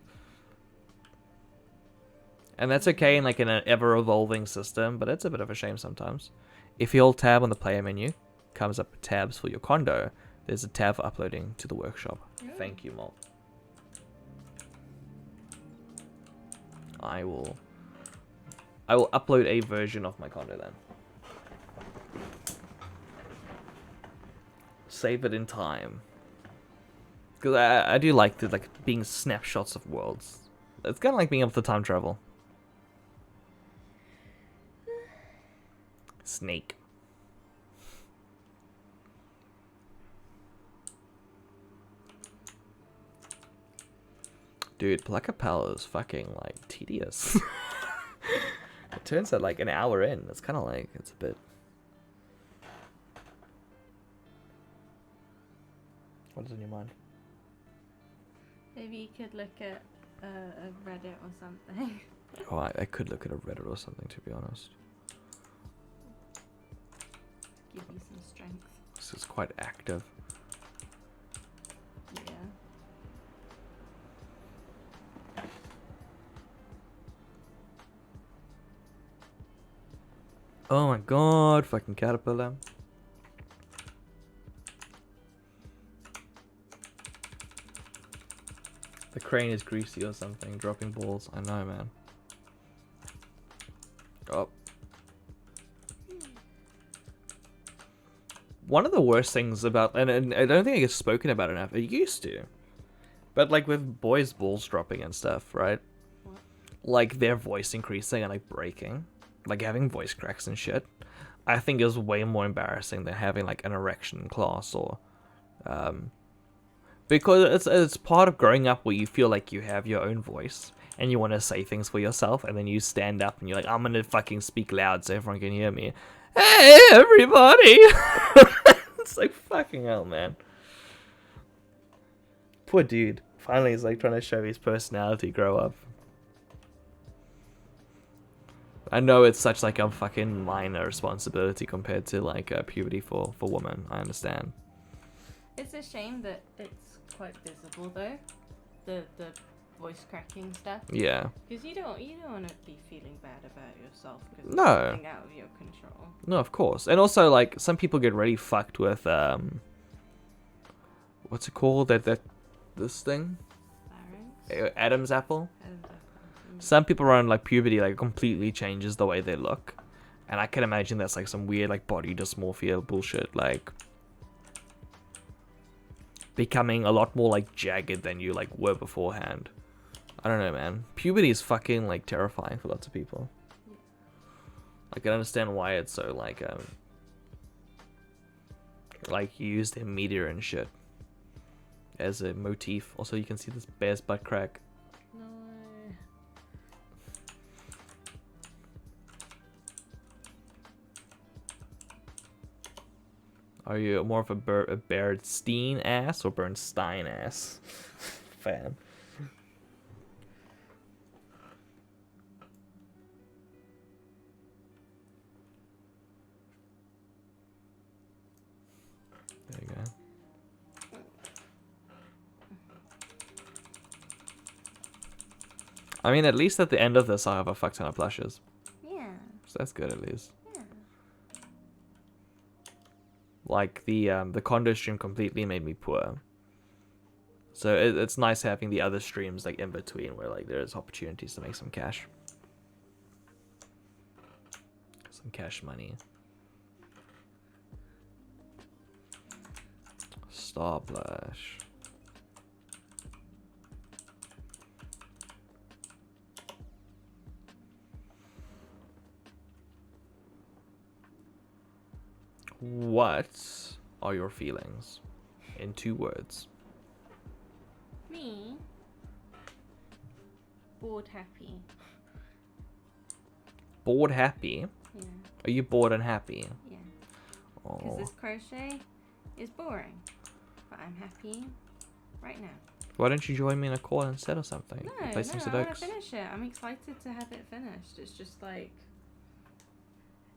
And that's okay in like in an ever-evolving system, but it's a bit of a shame sometimes. If you hold tab on the player menu, comes up with tabs for your condo, there's a tab for uploading to the workshop. Yeah. Thank you, Mol. I will upload a version of my condo then. Save it in time. Because I do like the being snapshots of worlds. It's kind of like being able to time travel. Snake. Dude, Pluck is fucking, like, tedious. It turns out, like, an hour in. It's kind of like, it's a bit... What's in your mind? Maybe you could look at a Reddit or something. Oh, I could look at a Reddit or something, to be honest. Give you some strength. This is quite active. Yeah. Oh my god, fucking caterpillar. The crane is greasy or something, dropping balls. I know, man. Oh. One of the worst things about, and I don't think it gets spoken about enough, it used to. But like with boys' balls dropping and stuff, right? What? Like their voice increasing and like breaking. Like having voice cracks and shit. I think is way more embarrassing than having like an erection in class or... because it's part of growing up where you feel like you have your own voice and you want to say things for yourself, and then you stand up and you're like, I'm gonna fucking speak loud so everyone can hear me. Hey, everybody! It's like, fucking hell, man. Poor dude. Finally, he's like trying to show his personality grow up. I know it's such like a fucking minor responsibility compared to like puberty for women. I understand. It's a shame that it's quite visible though, the voice cracking stuff. Yeah. Because you don't want to be feeling bad about yourself because No. it's something out of your control. No, of course. And also like some people get really fucked with what's it called? This thing? Larynx? Adam's apple. Adam's apple. Some people around like puberty like completely changes the way they look. And I can imagine that's like some weird like body dysmorphia bullshit, like becoming a lot more like jagged than you like were beforehand. I don't know, man. Puberty is fucking like terrifying for lots of people. Yeah. I can understand why it's so like used in media and shit as a motif. Also, you can see this bear's butt crack. No. Are you more of a Bernstein ass or Bernstein ass fan? There you go. I mean, at least at the end of this, I'll have a fuck ton of plushes. Yeah. So that's good, at least. Yeah. Like, the condo stream completely made me poor. So it's nice having the other streams, like, in between, where, like, there's opportunities to make some cash. Some cash money. Star Blush. What are your feelings in 2 words? Me? Bored happy. Bored happy? Yeah. Are you bored and happy? Yeah. Because Oh. this crochet is boring. But I'm happy right now. Why don't you join me in a call instead or something? No, Play some I want to Sudokus. finish it. I'm excited to have it finished. It's just like,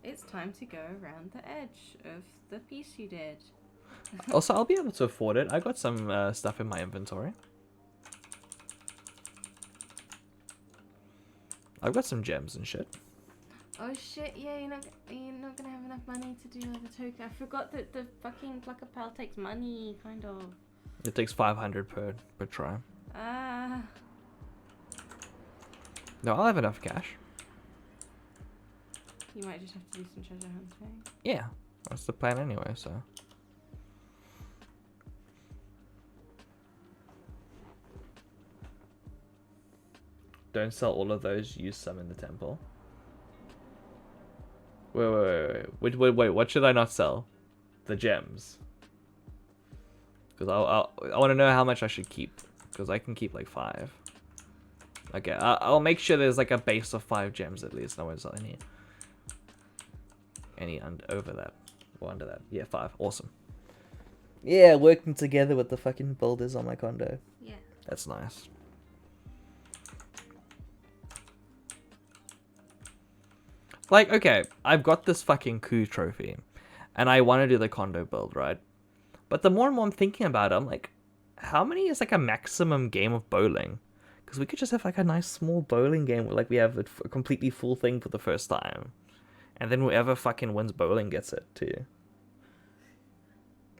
it's time to go around the edge of the piece you did. Also, I'll be able to afford it. I got some stuff in my inventory. I've got some gems and shit. Oh shit, yeah, you're not gonna have enough money to do the token. I forgot that the fucking Pluck takes money, kind of. It takes 500 per try. Ah. No, I'll have enough cash. You might just have to do some treasure hunting. Yeah, that's the plan anyway, so. Don't sell all of those, use some in the temple. Wait, what should I not sell? The gems. Because I want to know how much I should keep. Because I can keep like 5. Okay, I'll make sure there's like a base of 5 gems at least. No one's any over that or under that. Yeah, 5. Awesome. Yeah, working together with the fucking builders on my condo. Yeah. That's nice. Like, okay, I've got this fucking coup trophy, and I want to do the condo build, right? But the more and more I'm thinking about it, I'm like, how many is like a maximum game of bowling? Because we could just have like a nice small bowling game where like we have a completely full thing for the first time. And then whoever fucking wins bowling gets it too.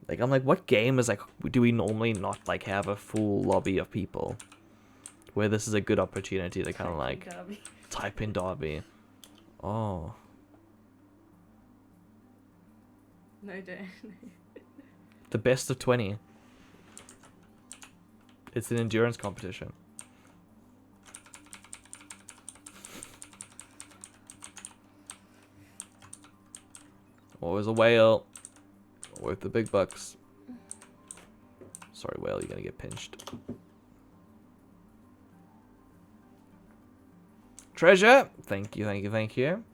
Like, I'm like, what game is like, do we normally not like have a full lobby of people? Where this is a good opportunity to kind of like type in Derby. Oh. No, don't. The best of 20. It's an endurance competition. Always a whale. Worth the big bucks. Sorry, whale, you're gonna get pinched. Treasure! Thank you, thank you, thank you.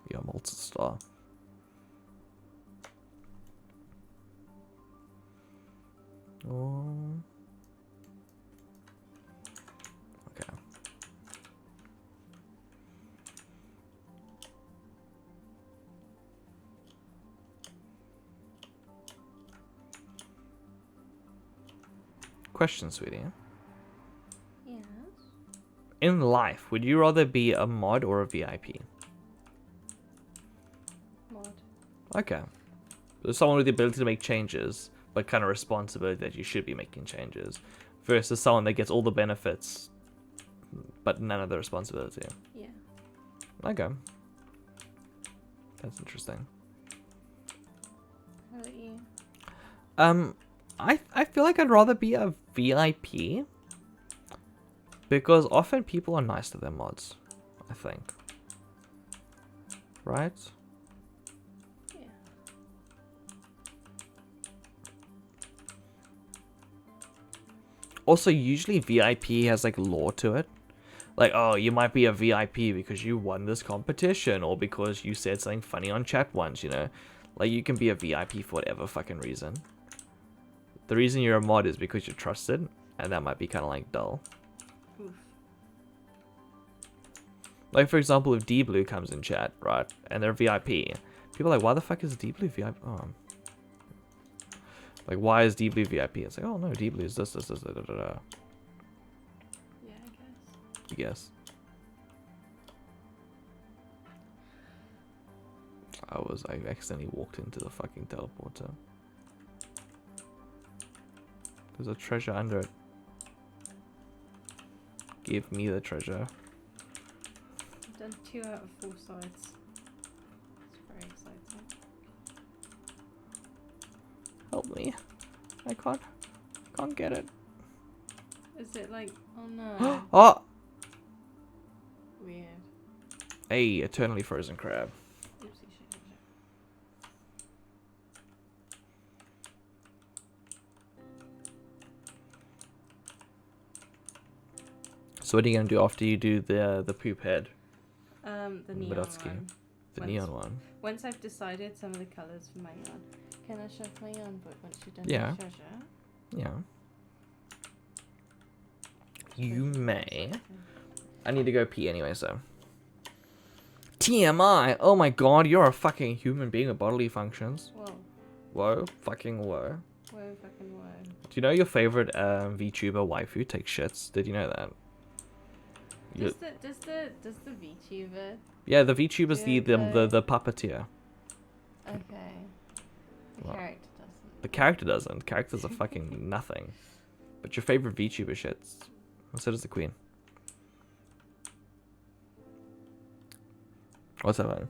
You're a multi-star. Oh. Okay. Question, sweetie. Yes. In life, would you rather be a mod or a VIP? Mod. Okay. So someone with the ability to make changes, but kind of responsibility that you should be making changes, versus someone that gets all the benefits, but none of the responsibility. Yeah. Okay. That's interesting. How about you? I feel like I'd rather be a VIP, because often people are nice to their mods, I think. Right? Yeah. Also, usually VIP has like lore to it. Like, oh, you might be a VIP because you won this competition, or because you said something funny on chat once, you know? Like, you can be a VIP for whatever fucking reason. The reason you're a mod is because you're trusted, and that might be kind of like dull. Oof. Like, for example, if D-Blue comes in chat, right, and they're VIP, people are like, why the fuck is D-Blue VIP? Oh. Like, why is D-Blue VIP? It's like, oh no, D-Blue is this, da, da, da. Yeah, I guess. I guess. I accidentally walked into the fucking teleporter. There's a treasure under it. Give me the treasure. I've done 2 out of 4 sides. It's very exciting. Help me. I can't get it. Is it like, oh no. Oh! Weird. Hey, eternally frozen crab. Oopsie shit. So what are you gonna do after you do the poop head? The neon Without one. The neon one. Once I've decided some of the colours for my yarn, can I show my yarn book once you've done Yeah. the treasure? Yeah. You may. I need to go pee anyway, so. TMI! Oh my god, you're a fucking human being with bodily functions. Whoa. Whoa, fucking whoa. Whoa, fucking whoa. Do you know your favorite VTuber waifu takes shits? Did you know that? Does the VTuber? Yeah, the VTuber's Yeah, the puppeteer. Okay. The Well, character doesn't. The character doesn't. Characters are fucking nothing. But your favorite VTuber shits. And so does the queen. What's that, man?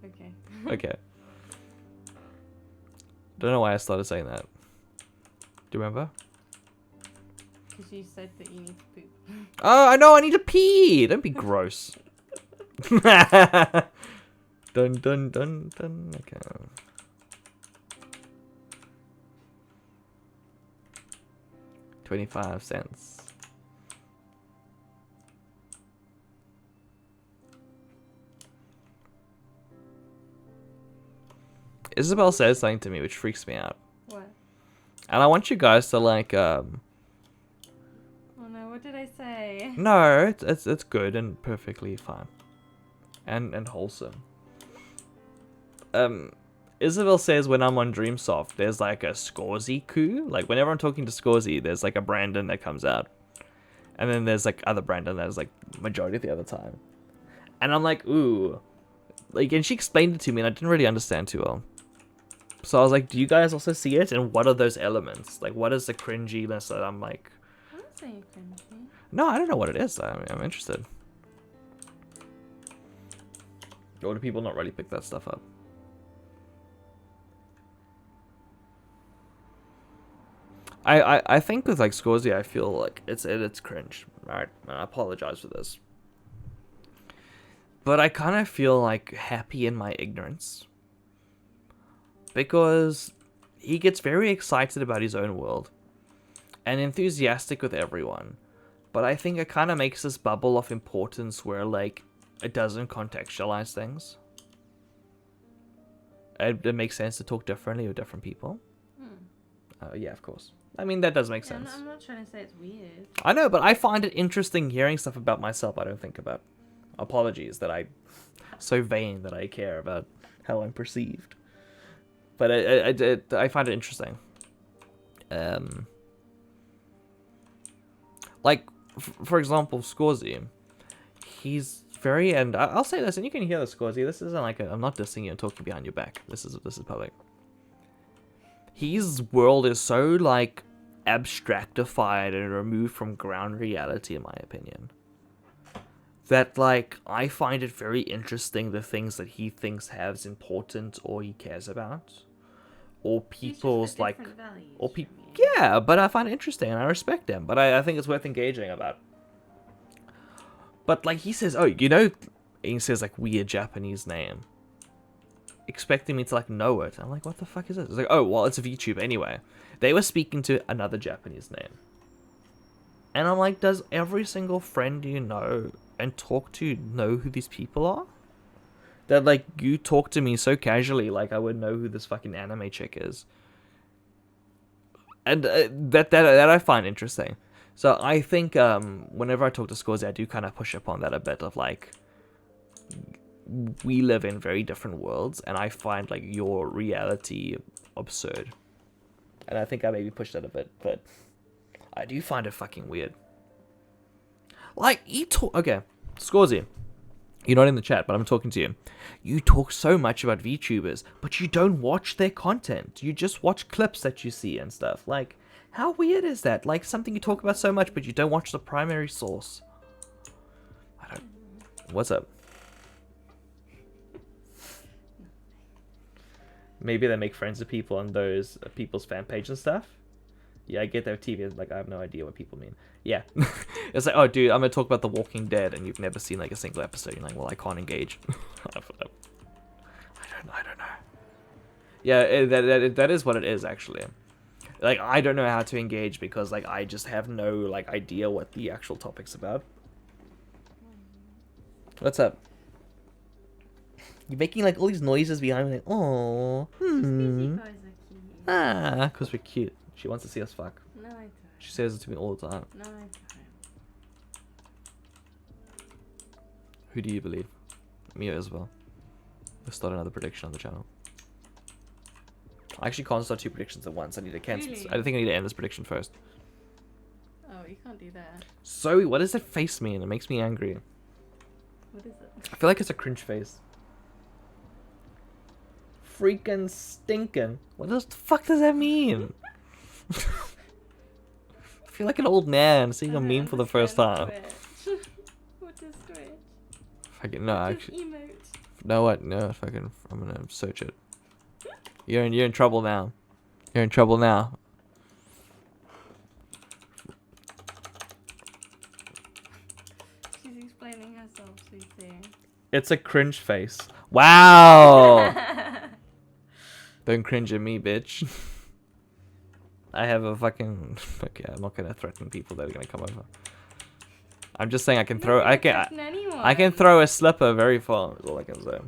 Okay. Okay. Don't know why I started saying that. Do you remember? Because you said that you need to poop. Oh, I know, I need to pee! Don't be gross. Dun dun dun dun. Okay. $0.25. Isabel says something to me which freaks me out. What? And I want you guys to like Oh no, what did I say? no, it's good and perfectly fine. And wholesome. Isabel says when I'm on Dreamsoft, there's like a Scorzy coup. Like whenever I'm talking to Scorzy, there's like a Brandon that comes out. And then there's like other Brandon that is like majority of the other time. And I'm like, ooh. Like, and she explained it to me and I didn't really understand too well. So I was like, do you guys also see it? And what are those elements? Like, what is the cringiness that I'm like... I'm not saying cringy. No, I don't know what it is. I mean, I'm interested. Or do people not really pick that stuff up? I think with like Scorzy, I feel like it's cringe. Alright, I apologize for this. But I kind of feel like happy in my ignorance. Because he gets very excited about his own world. And enthusiastic with everyone. But I think it kind of makes this bubble of importance where like it doesn't contextualize things. It makes sense to talk differently with different people. Yeah, of course. I mean, that does make sense. I'm not trying to say it's weird. I know, but I find it interesting hearing stuff about myself I don't think about. Apologies that I'm so vain that I care about how I'm perceived. But I find it interesting. Like, for example, Scorzy. He's very, and I'll say this, and you can hear the Scorzy. This isn't like I'm not dissing you and talking behind your back. This is public. His world is so like abstractified and removed from ground reality, in my opinion. That like I find it very interesting the things that he thinks has important or he cares about, or people's like, or people. Yeah, but I find it interesting and I respect him. But I think it's worth engaging about. But like he says, oh, you know, he says like weird Japanese name, expecting me to like know it. I'm like, what the fuck is this? It's like, oh, well, it's a VTuber anyway. They were speaking to another Japanese name. And I'm like, does every single friend you know and talk to know who these people are? That like you talk to me so casually like I would know who this fucking anime chick is. And that I find interesting. So I think whenever I talk to Scorzy, I do kind of push upon that a bit of like, we live in very different worlds, and I find like your reality absurd. And I think I maybe pushed that a bit, but I do find it fucking weird. Like, okay, Scorzy, you're not in the chat, but I'm talking to you. You talk so much about VTubers, but you don't watch their content. You just watch clips that you see and stuff. Like, how weird is that? Like, something you talk about so much, but you don't watch the primary source. What's up? Maybe they make friends with people on those people's fan page and stuff. Yeah, I get their TV. Like, I have no idea what people mean. Yeah. It's like, oh, dude, I'm going to talk about The Walking Dead, and you've never seen, like, a single episode. You're like, well, I can't engage. I don't know. Yeah, that is what it is, actually. Like, I don't know how to engage because, like, I just have no, like, idea what the actual topic's about. What's up? You're making, like, all these noises behind me, like, oh, ah, because we're cute. She wants to see us fuck. No, I don't. She says it to me all the time. No, I don't. Who do you believe? Me or Isabel? Let's start another prediction on the channel. I actually can't start 2 predictions at once. I need to cancel. Really? I think I need to end this prediction first. Oh, you can't do that. Zoe, what does that face mean? It makes me angry. What is it? I feel like it's a cringe face. Freaking stinking. What the fuck does that mean? I feel like an old man seeing a meme for the first time. What is Twitch? Fucking no, What is actually. emote? No, what? No, fucking. I'm gonna search it. You're in trouble now. You're in trouble now. She's explaining herself, Susie. It's a cringe face. Wow. Don't cringe at me, bitch. I have a fucking. Okay, I'm not gonna threaten people that are gonna come over. I'm just saying I can throw. I can throw a slipper very far. Is all I can say.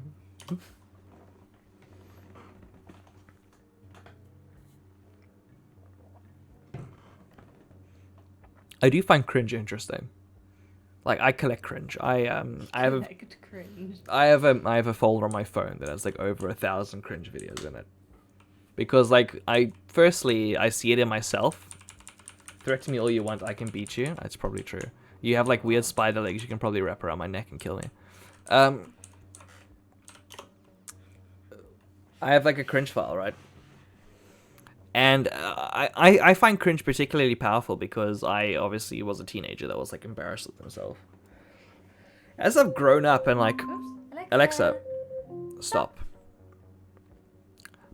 I do find cringe interesting. Like, I collect cringe. I have a Cringe. I have a folder on my phone that has like over 1,000 cringe videos in it. Because like I see it in myself. Threaten me all you want, I can beat you. That's probably true. You have like weird spider legs, you can probably wrap around my neck and kill me. I have like a cringe file, right? And I find cringe particularly powerful because I obviously was a teenager that was like embarrassed with himself. As I've grown up and like, Oops. Alexa, stop.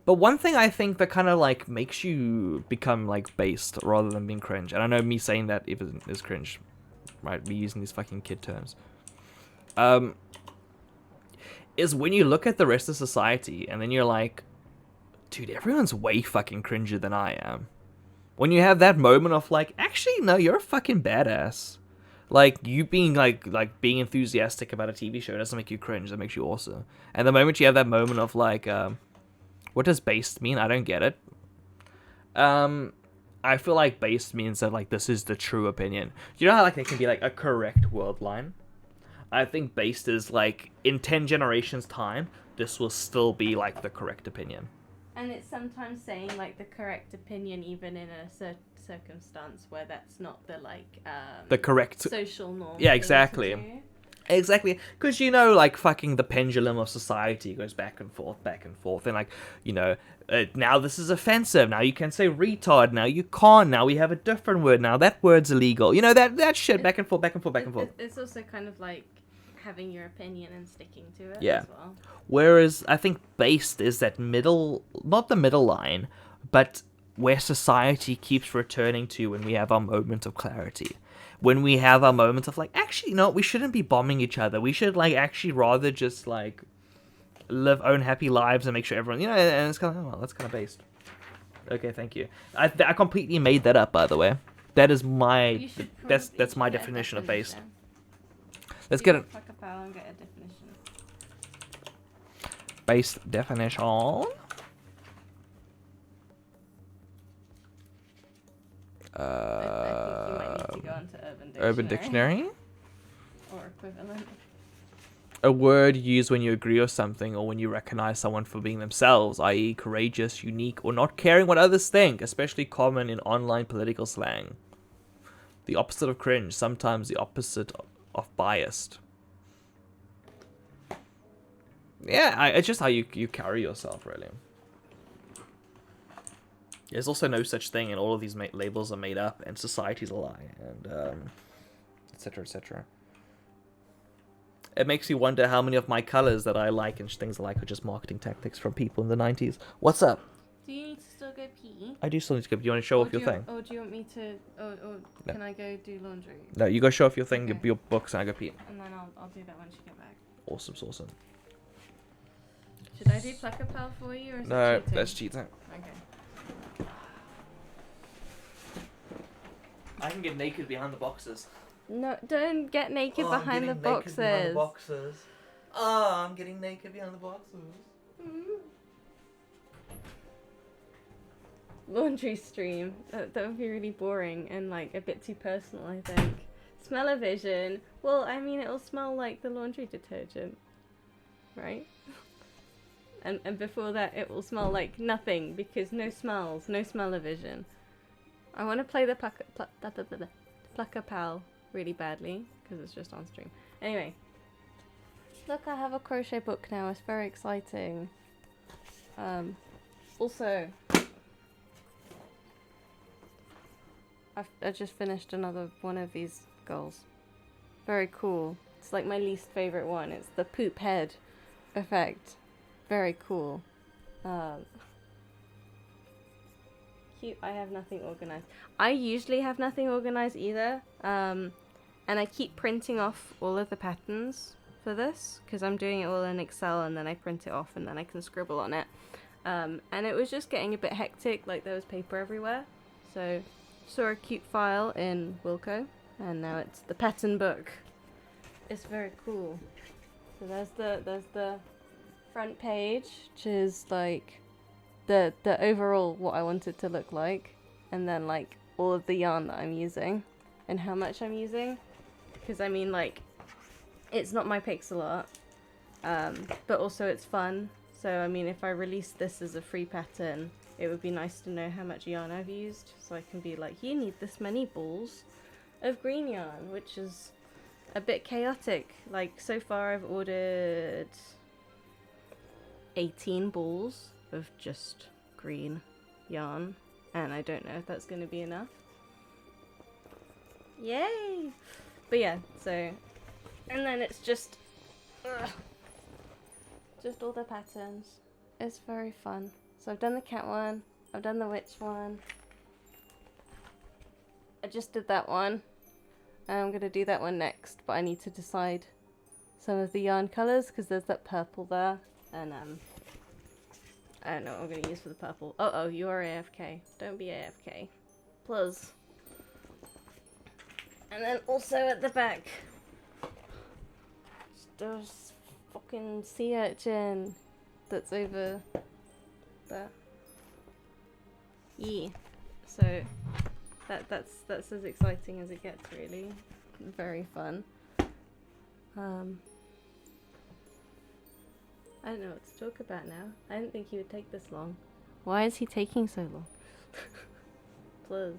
But one thing I think that kind of like makes you become like based rather than being cringe, and I know me saying that even is cringe, right? Me using these fucking kid terms. Is when you look at the rest of society and then you're like, dude, everyone's way fucking cringer than I am. When you have that moment of like, actually, no, you're a fucking badass. Like, you being like being enthusiastic about a TV show doesn't make you cringe, that makes you awesome. And the moment you have that moment of like, what does based mean? I don't get it. I feel like based means that like this is the true opinion. You know how like it can be like a correct word line? I think based is like in 10 generations time, this will still be like the correct opinion. And it's sometimes saying like the correct opinion even in a circumstance where that's not the like the correct social norm. Yeah, exactly. Exactly, because you know, like fucking the pendulum of society goes back and forth, and like, you know, now this is offensive. Now you can say retard. Now you can't. Now we have a different word. Now that word's illegal. You know that shit back and forth. It's also kind of like having your opinion and sticking to it. Yeah. As well. Whereas I think based is that middle, not the middle line, but where society keeps returning to when we have our moment of clarity. When we have our moment of like, actually, no, we shouldn't be bombing each other. We should like actually rather just like live own happy lives and make sure everyone, you know, and it's kind of, oh, well, that's kind of based. Okay, thank you. I completely made that up, by the way. That is my, that's my definition of based. Let's get it. Pluck a file and get a definition. Based definition. I think you might need to go onto Urban Dictionary. Or equivalent. A word used when you agree with something or when you recognize someone for being themselves, i.e. courageous, unique, or not caring what others think, especially common in online political slang. The opposite of cringe, sometimes the opposite of biased. Yeah, it's just how you carry yourself, really. There's also no such thing, and all of these labels are made up, and society's a lie, and etc., etc. It makes you wonder how many of my colors that I like and things I like are just marketing tactics from people in the 90s. What's up? Do you need to still go pee? I do still need to go. Do you want to show off your thing? Or do you want me to... Or No. Can I go do laundry? No, you go show off your thing, Okay. your books, and I go pee. And then I'll do that when she get back. Awesome, awesome. Should I do Pluck a Pal for you, or is No, it cheating? that's cheating. Okay. I can get naked behind the boxes. No, don't get naked behind the boxes. Oh, I'm getting naked behind the boxes. Laundry stream. That would be really boring and like a bit too personal, I think. Smell-o-vision. Well, I mean, it'll smell like the laundry detergent, right? And before that, it will smell like nothing because no smells, no smell-o-vision. I want to play the Pluck a Pal really badly because it's just on stream. Anyway, look, I have a crochet book now. It's very exciting. Also, I just finished another one of these goals. Very cool. It's like my least favorite one. It's the poop head effect. Very cool. Cute. I have nothing organized. I usually have nothing organized either. And I keep printing off all of the patterns for this because I'm doing it all in Excel, and then I print it off and then I can scribble on it. And it was just getting a bit hectic, like there was paper everywhere. So saw a cute file in Wilco, and now it's the pattern book. It's very cool. So there's the front page, which is like the overall what I want it to look like, and then like all of the yarn that I'm using. and how much I'm using. Because I mean, like, it's not my pixel art, but also it's fun. So I mean, if I release this as a free pattern, it would be nice to know how much yarn I've used, so I can be like, you need this many balls of green yarn, which is a bit chaotic. Like, so far I've ordered 18 balls of just green yarn, and I don't know if that's going to be enough. Yay! But yeah, so, and then it's just all the patterns. It's very fun. So I've done the cat one, I've done the witch one, I just did that one, and I'm going to do that one next, but I need to decide some of the yarn colours, because there's that purple there, and I don't know what I'm going to use for the purple. Oh, you are AFK. Don't be AFK. Plus. And then also at the back, there's fucking sea urchin that's over there. Yeah. So that's as exciting as it gets, really. Very fun. I don't know what to talk about now. I didn't think he would take this long. Why is he taking so long? Plus.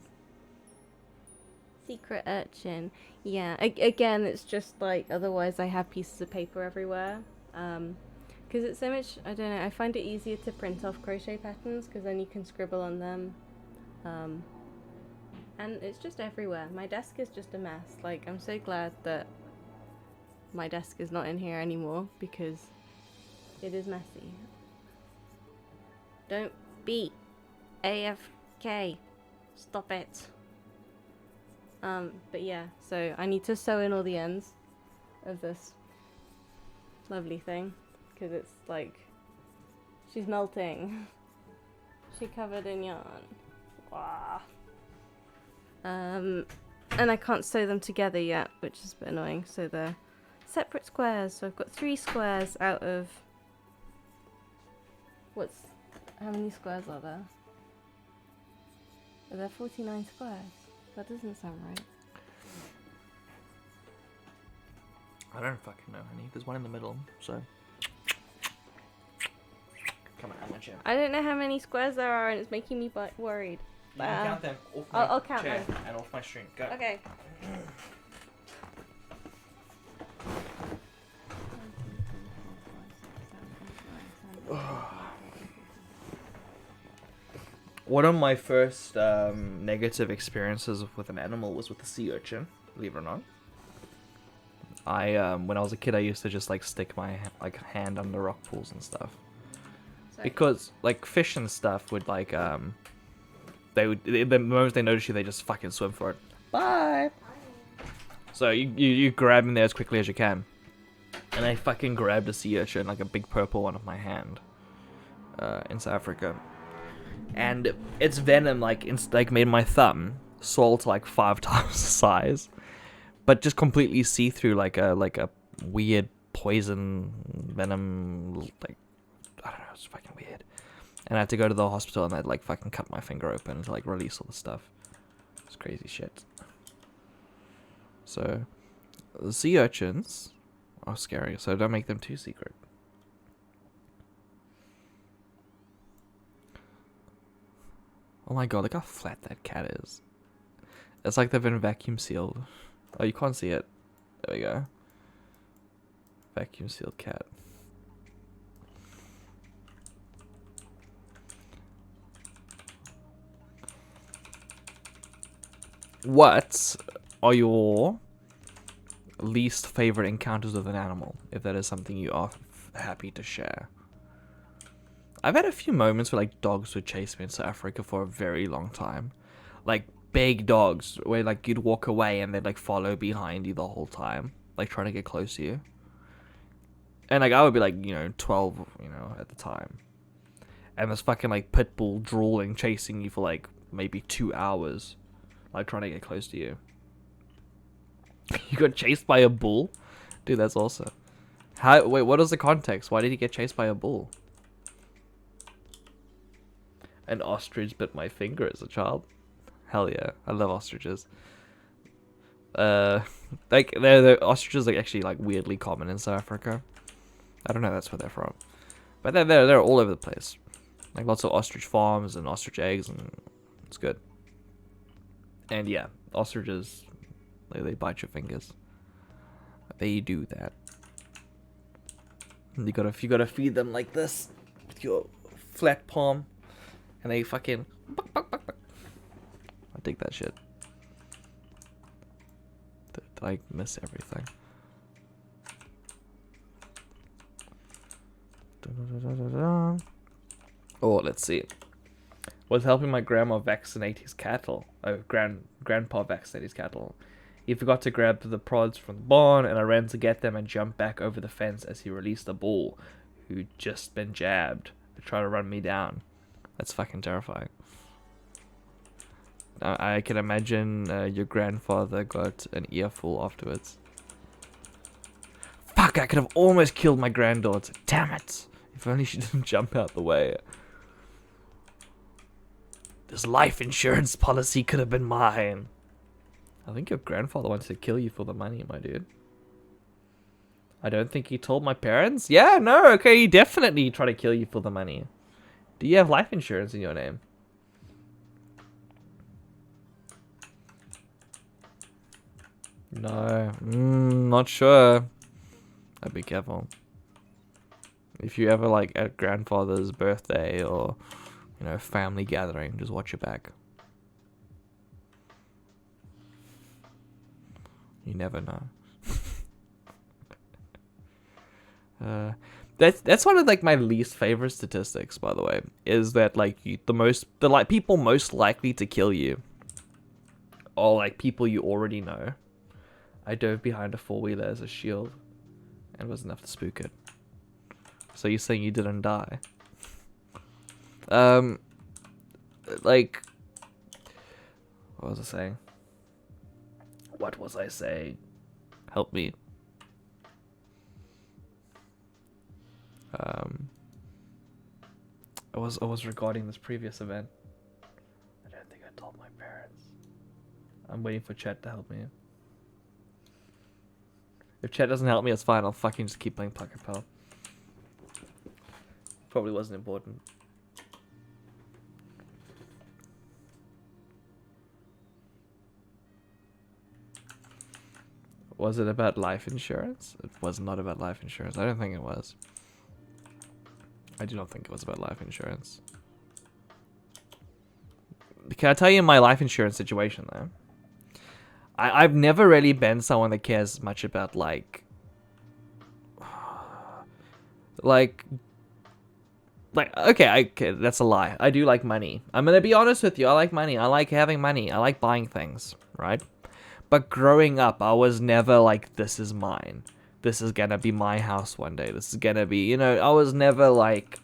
Secret urchin. Yeah, again, it's just like, otherwise I have pieces of paper everywhere. Because it's so much, I don't know, I find it easier to print off crochet patterns, because then you can scribble on them. And it's just everywhere. My desk is just a mess. Like, I'm so glad that my desk is not in here anymore, because it is messy. Don't be AFK. Stop it. But yeah, so I need to sew in all the ends of this lovely thing, because it's like, she's melting. She covered in yarn. Wow. And I can't sew them together yet, which is a bit annoying, so they're separate squares. So I've got 3 squares out of, how many squares are there? Are there 49 squares? That doesn't sound right. I don't fucking know, honey. There's one in the middle, so. Come on, I'm gonna I don't know how many squares there are, and it's making me worried. You can count them off my I'll count chair them. and off my string. Go. Okay. One of my first negative experiences with an animal was with the sea urchin, believe it or not. When I was a kid, I used to just like stick my hand under rock pools and stuff. Sorry. Because like fish and stuff would like the moment they notice you, they just fucking swim for it. Bye. So you grab him there as quickly as you can, and I fucking grabbed a sea urchin, like a big purple one, of my hand in South Africa. And its venom made my thumb swell to like 5 times the size, but just completely see through, like a weird poison venom. Like, I don't know, it's fucking weird. And I had to go to the hospital, and they'd like fucking cut my finger open to like release all the stuff. It's crazy shit. So the sea urchins are scary, so don't make them too secret. Oh my god, look how flat that cat is. It's like they've been vacuum sealed. Oh, you can't see it. There we go. Vacuum sealed cat. What are your least favorite encounters with an animal, if that is something you are happy to share? I've had a few moments where like dogs would chase me in South Africa for a very long time. Like big dogs where like you'd walk away and they'd like follow behind you the whole time, like trying to get close to you. And like I would be like, 12, at the time. And this fucking like pit bull drooling chasing you for like maybe 2 hours, like trying to get close to you. You got chased by a bull? Dude, that's awesome. Wait, what is the context? Why did he get chased by a bull? An ostrich bit my finger as a child. Hell yeah, I love ostriches. Like the ostriches are actually like weirdly common in South Africa. I don't know if that's where they're from, but they're all over the place. Like lots of ostrich farms and ostrich eggs, and it's good. And yeah, ostriches, they bite your fingers. They do that. And you gotta feed them like this with your flat palm, and they fucking. I dig that shit. Did I miss everything? Oh, let's see. Was helping my grandma vaccinate his cattle. Oh, grandpa vaccinate his cattle. He forgot to grab the prods from the barn, and I ran to get them and jumped back over the fence as he released a bull who'd just been jabbed to try to run me down. That's fucking terrifying. I can imagine your grandfather got an earful afterwards. Fuck, I could have almost killed my granddaughter. Damn it. If only she didn't jump out the way. This life insurance policy could have been mine. I think your grandfather wanted to kill you for the money, my dude. I don't think he told my parents. Yeah, no, okay, he definitely tried to kill you for the money. Do you have life insurance in your name? No, not sure. I'd be careful. If you ever like at grandfather's birthday or, you know, family gathering, just watch your back. You never know. That's one of like my least favorite statistics, by the way, is that like the people most likely to kill you are like people you already know. I dove behind a 4-wheeler as a shield and was enough to spook it. So you're saying you didn't die? Like, what was I saying? What was I saying? Help me. I was regarding this previous event. I don't think I told my parents. I'm waiting for chat to help me. If chat doesn't help me, it's fine. I'll fucking just keep playing Pluck. Probably wasn't important. Was it about life insurance? It was not about life insurance. I don't think it was. I do not think it was about life insurance. Can I tell you my life insurance situation, though? I've never really been someone that cares much about, like, okay, that's a lie. I do like money. I'm gonna be honest with you. I like money. I like having money. I like buying things, right? But growing up, I was never like, this is mine. This is gonna be my house one day. This is gonna be, you know, I was never like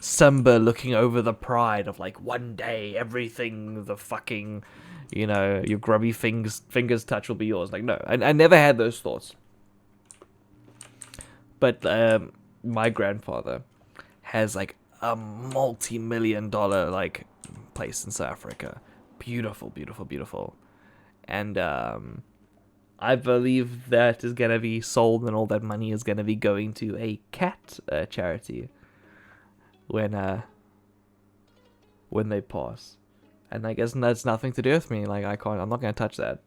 Simba looking over the pride of like, one day everything the fucking, you know, your grubby fingers touch will be yours. Like, no, I never had those thoughts. But my grandfather has like a multi-million-dollar like place in South Africa. Beautiful, beautiful, beautiful. And I believe that is gonna be sold, and all that money is gonna be going to a cat charity when they pass. And I guess that's nothing to do with me. Like, I'm not gonna touch that.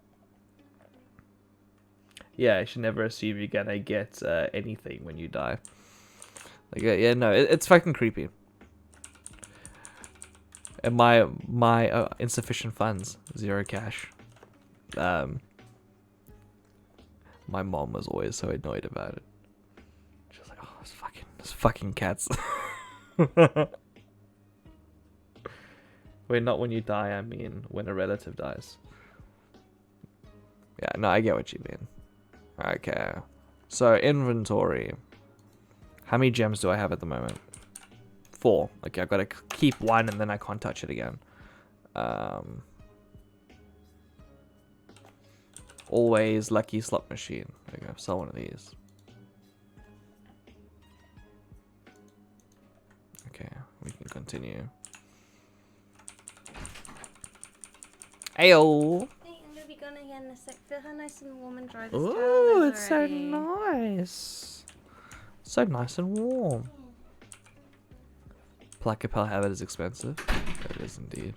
Yeah, I should never assume you're gonna get anything when you die. Like, yeah, no, it's fucking creepy. And my insufficient funds, 0 cash. My mom was always so annoyed about it. She was like, "Oh, those fucking cats." Wait, not when you die. I mean, when a relative dies. Yeah, no, I get what you mean. Okay, so inventory. How many gems do I have at the moment? 4. Okay, I've got to keep 1 and then I can't touch it again. Always lucky slot machine. There we go. Sell one of these. Okay, we can continue. Ayo! Hey, I'm gonna be going again in a sec. Feel how nice and warm and dry this towel Ooh, is it's so already. nice. So nice and warm. Pluck habit is expensive. It is indeed.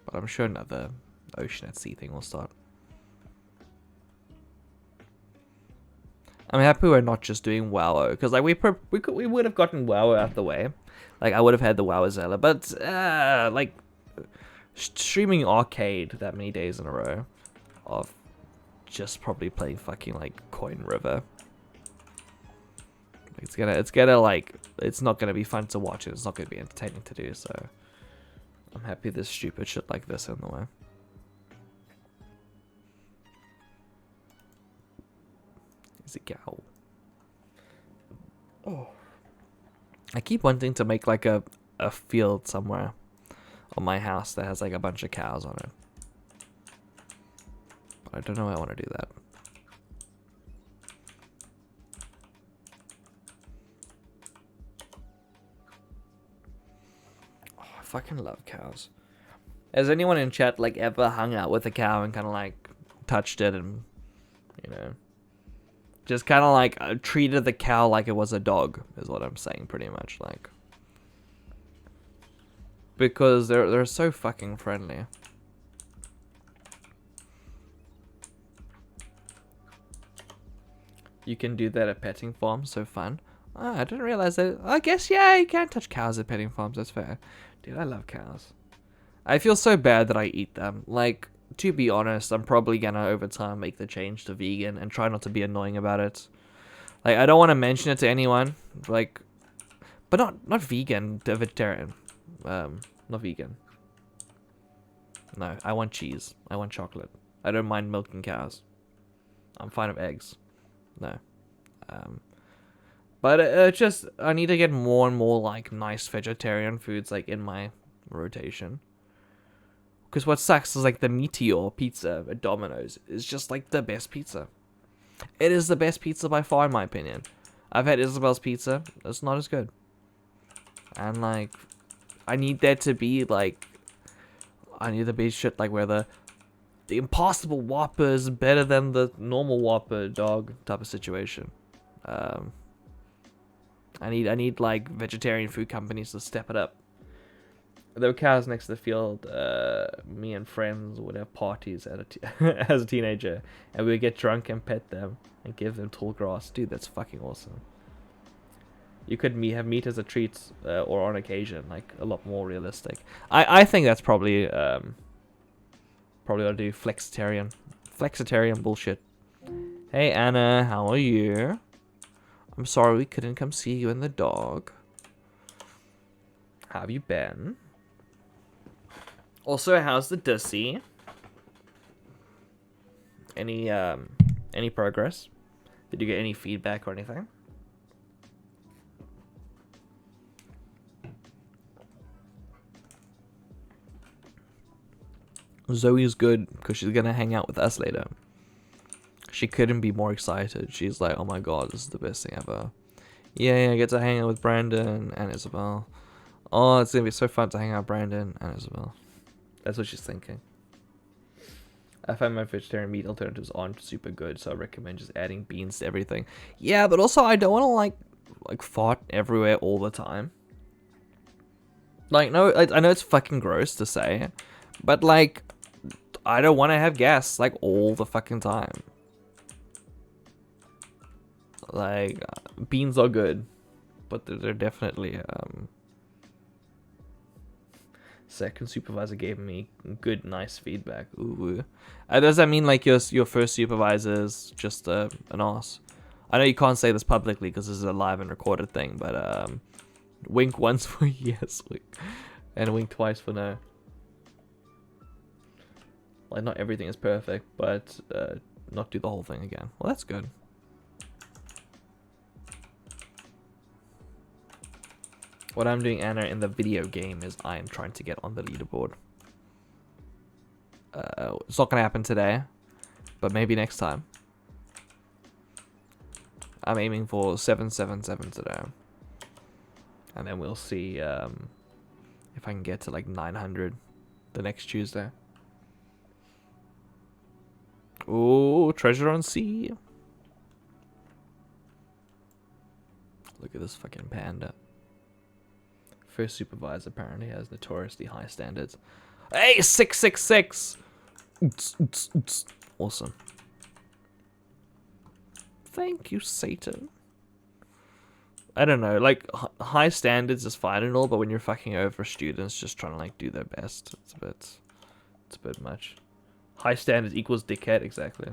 But I'm sure another ocean at sea thing will start. I'm happy we're not just doing WoW, because like we would have gotten WoW out the way. Like I would have had the WoW Zella, but like streaming arcade that many days in a row of just probably playing fucking like Coin River. It's gonna like, it's not gonna be fun to watch, and it's not gonna be entertaining to do. So I'm happy there's stupid shit like this in the way. Is it cow? Oh, I keep wanting to make like a field somewhere on my house that has like a bunch of cows on it, but I don't know how I want to do that. Oh, I fucking love cows. Has anyone in chat like ever hung out with a cow and kind of like touched it and, you know, just kind of like treated the cow like it was a dog, is what I'm saying, pretty much, like. Because they're so fucking friendly. You can do that at petting farms, so fun. Oh, I didn't realize that. I guess, yeah, you can touch cows at petting farms, that's fair. Dude, I love cows. I feel so bad that I eat them. Like, to be honest, I'm probably gonna over time make the change to vegan and try not to be annoying about it. Like, I don't want to mention it to anyone, like, but not vegan, vegetarian. Not vegan. No, I want cheese. I want chocolate. I don't mind milking cows. I'm fine with eggs. No. But just, I need to get more and more like nice vegetarian foods like in my rotation. Because what sucks is like the Meteor pizza at Domino's is just like the best pizza. It is the best pizza by far in my opinion. I've had Isabel's pizza. It's not as good. And like, I need there to be like, I need to be shit like where the Impossible Whopper is better than the normal Whopper dog type of situation. I need like vegetarian food companies to step it up. There were cows next to the field. Me and friends would have parties as a teenager, and we would get drunk and pet them and give them tall grass. Dude, that's fucking awesome. You could have meat as a treat, or on occasion, like a lot more realistic. I think that's probably ought to do flexitarian bullshit. Hey Anna, how are you? I'm sorry we couldn't come see you and the dog. How have you been? Also, how's the Dussy? Any progress? Did you get any feedback or anything? Zoe's good because she's gonna hang out with us later. She couldn't be more excited. She's like, oh my god, this is the best thing ever. Yeah, I get to hang out with Brandon and Isabel. Oh, it's gonna be so fun to hang out with Brandon and Isabel. That's what she's thinking. I find my vegetarian meat alternatives aren't super good, so I recommend just adding beans to everything. Yeah, but also I don't want to like fart everywhere all the time. Like, no, I know it's fucking gross to say, but like, I don't want to have gas like all the fucking time. Like, beans are good, but they're definitely second supervisor gave me good, nice feedback. Ooh. Does that mean like your first supervisor is just an ass? I know you can't say this publicly because this is a live and recorded thing, but wink once for yes, and wink twice for no. Like, not everything is perfect, but not do the whole thing again. Well, that's good. What I'm doing, Anna, in the video game is I am trying to get on the leaderboard. It's not going to happen today, but maybe next time. I'm aiming for 777 today. And then we'll see if I can get to like 900 the next Tuesday. Oh, treasure on sea. Look at this fucking panda. First supervisor apparently has notoriously high standards. Hey, 666! Awesome. Thank you, Satan. I don't know, like, high standards is fine and all, but when you're fucking over students just trying to, like, do their best, it's a bit much. High standards equals dickhead, exactly.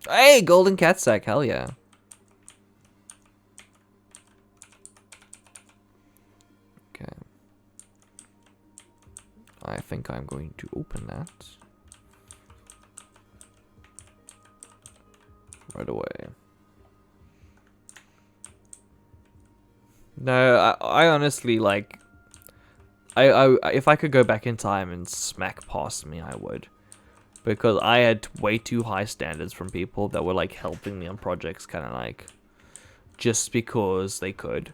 Hey, golden cat sack, hell yeah. Okay. I think I'm going to open that. Right away. No, I honestly, like... if I could go back in time and smack past me, I would. Because I had way too high standards from people that were, like, helping me on projects, kind of like... just because they could.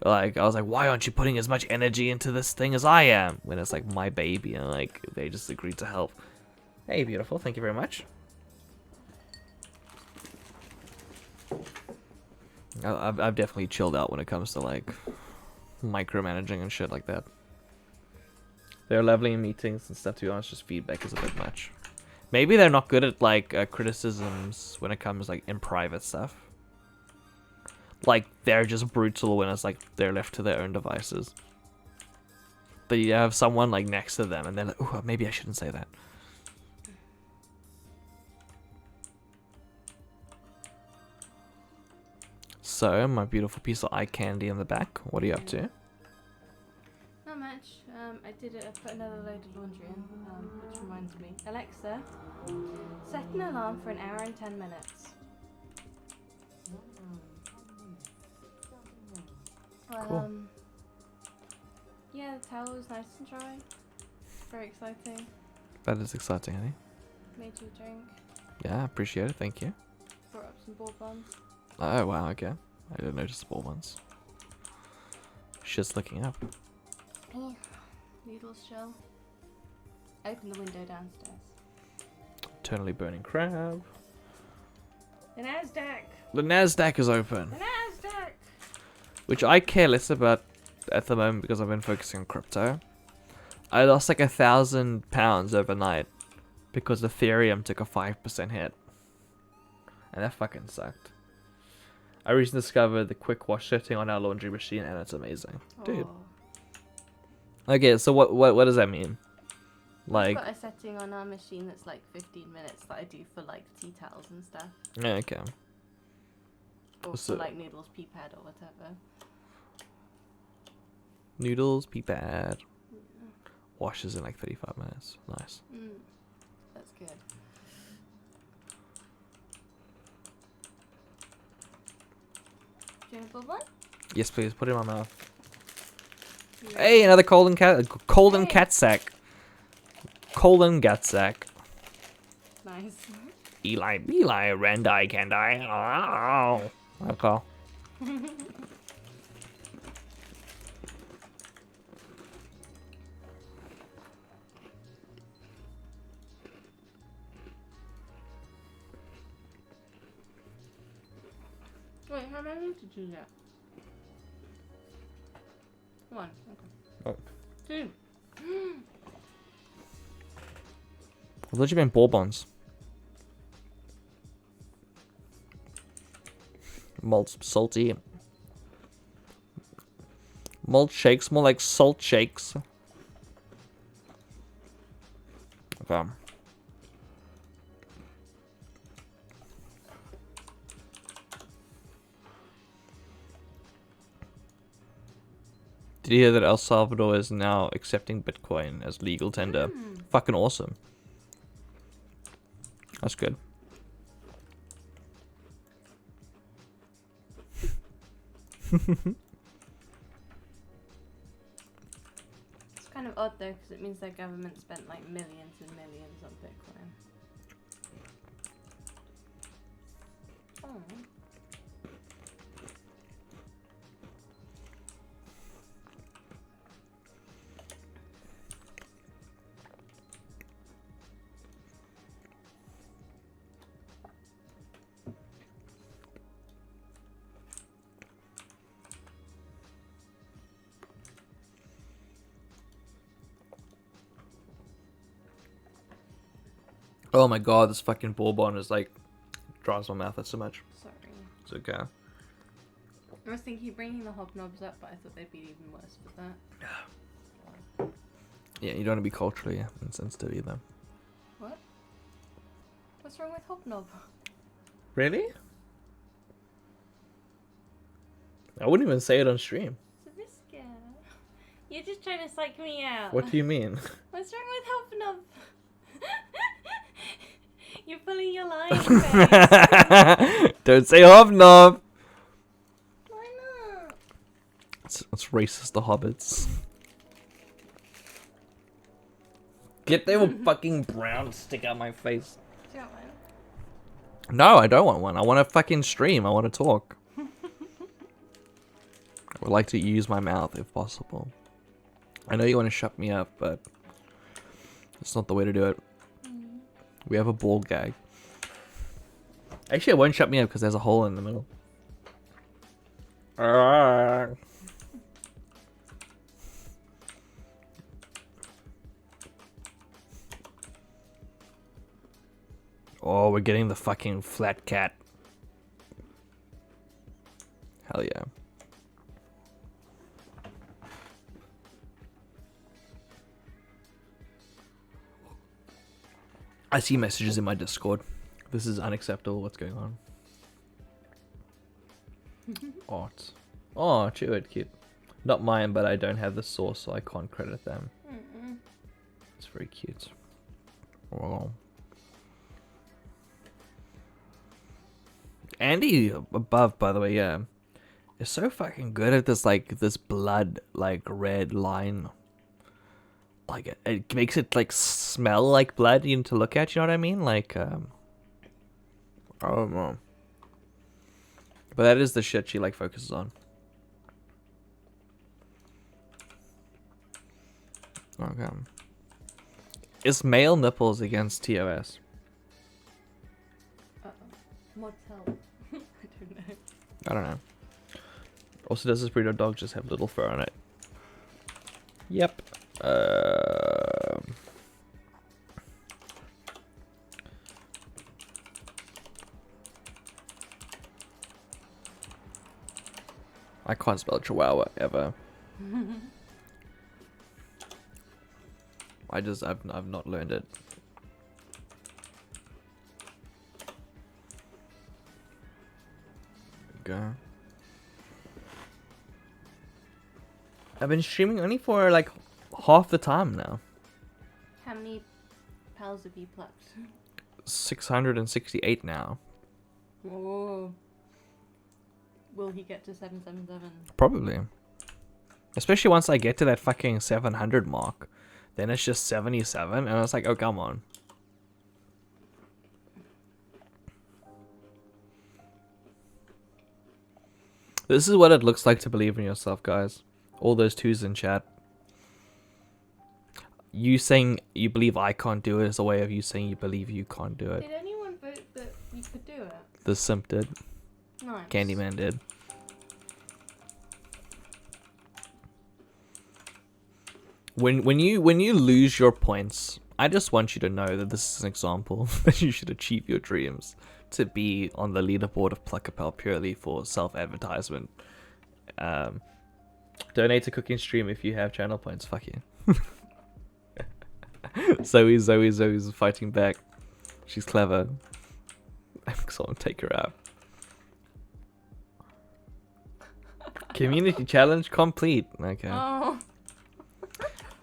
Like, I was like, why aren't you putting as much energy into this thing as I am? When it's, like, my baby, and, like, they just agreed to help. Hey, beautiful, thank you very much. I've definitely chilled out when it comes to, like, micromanaging and shit like that. They're lovely in meetings and stuff, to be honest, just feedback is a bit much. Maybe they're not good at, like, criticisms when it comes, like, in private stuff. Like, they're just brutal when it's, like, they're left to their own devices. But you have someone, like, next to them, and they're like, ooh, maybe I shouldn't say that. So, my beautiful piece of eye candy in the back. What are you up to? Not much. I put another load of laundry in, which reminds me. Alexa, set an alarm for 1 hour and 10 minutes. Cool. Yeah, the towel was nice and dry. Very exciting. That is exciting, honey. Made you a drink. Yeah, appreciate it, thank you. Brought up some ball buns. Oh, wow, okay. I didn't notice the ball ones. Shit's looking up. Yeah. Noodles shell. Open the window downstairs. Eternally burning crab. The NASDAQ! The NASDAQ is open. The NASDAQ! Which I care less about at the moment because I've been focusing on crypto. I lost like £1,000 overnight because Ethereum took a 5% hit. And that fucking sucked. I recently discovered the quick wash setting on our laundry machine and it's amazing. Dude. Okay, so what does that mean? Like, I've got a setting on our machine that's like 15 minutes that I do for like tea towels and stuff. yeah, okay. Or So, for like noodles, pea pad or whatever. Noodles, pea pad. Yeah. Washes in like 35 minutes. Nice. That's good. Do you want a bubble one? Yes, please. Put it in my mouth. Yeah. Hey, another golden cat Hey. cat sack. Golden cat sack. Nice. Eli, Randai, Candai. Oh. Okay. Wait, how many did you get? 1. Okay. Oh. 2. I thought you meant bourbons. Malt salty. Malt shakes, more like salt shakes. Okay. Did you hear that El Salvador is now accepting Bitcoin as legal tender? Fucking awesome. That's good. It's kind of odd though, because it means their government spent like millions and millions on Bitcoin. Oh. Oh my god, this fucking bourbon is like dries my mouth. That's so much. Sorry. It's okay. I was thinking of bringing the hobnobs up, but I thought they'd be even worse with that. Yeah, you don't want to be culturally insensitive either. What? What's wrong with hobnob? Really? I wouldn't even say it on stream. Saviska. You're just trying to psych me out. What do you mean? What's wrong with hobnob? You're pulling your lion face. Don't say hobnob. Why not? It's racist, the hobbits. Get their fucking brown stick out my face. Do you want one? No, I don't want one. I want to fucking stream. I want to talk. I would like to use my mouth if possible. I know you want to shut me up, but it's not the way to do it. We have a ball gag. Actually, it won't shut me up because there's a hole in the middle. Oh, we're getting the fucking flat cat. Hell yeah. I see messages in my Discord. This is unacceptable. What's going on? Art. Oh, chew it, cute. Not mine, but I don't have the source, so I can't credit them. It's very cute. Wow. Andy above, by the way, yeah, is so fucking good at this, like, this blood, like, red line. Like, it makes it, like, smell like blood even to look at, you know what I mean? Like, I don't know. But that is the shit she, like, focuses on. Okay. Is male nipples against TOS? Motel. I don't know. I don't know. Also, does this breed of dog just have little fur on it? Yep. I can't spell Chihuahua ever. I've not learned it. Go. I've been streaming only for like half the time now. How many pals have you plucked? 668 now. Whoa. Will he get to 777? Probably. Especially once I get to that fucking 700 mark. Then it's just 77 and I was like, oh, come on. This is what it looks like to believe in yourself, guys. All those twos in chat. You saying you believe I can't do it is a way of you saying you believe you can't do it. Did anyone vote that you could do it? The simp did. Nice. Candyman did. When you lose your points, I just want you to know that this is an example that you should achieve your dreams to be on the leaderboard of Pluck purely for self-advertisement. Donate to Cooking Stream if you have channel points. Fuck you. Zoe's fighting back. She's clever. Someone take her out. Community challenge complete. Okay. Oh.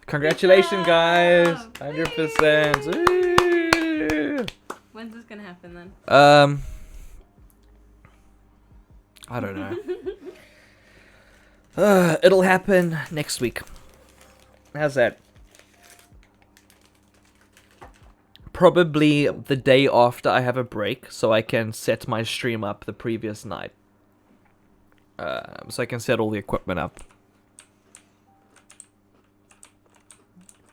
Congratulations, guys. 100%. When's this gonna happen then? I don't know. It'll happen next week. How's that? Probably the day after I have a break, so I can set my stream up the previous night. So I can set all the equipment up.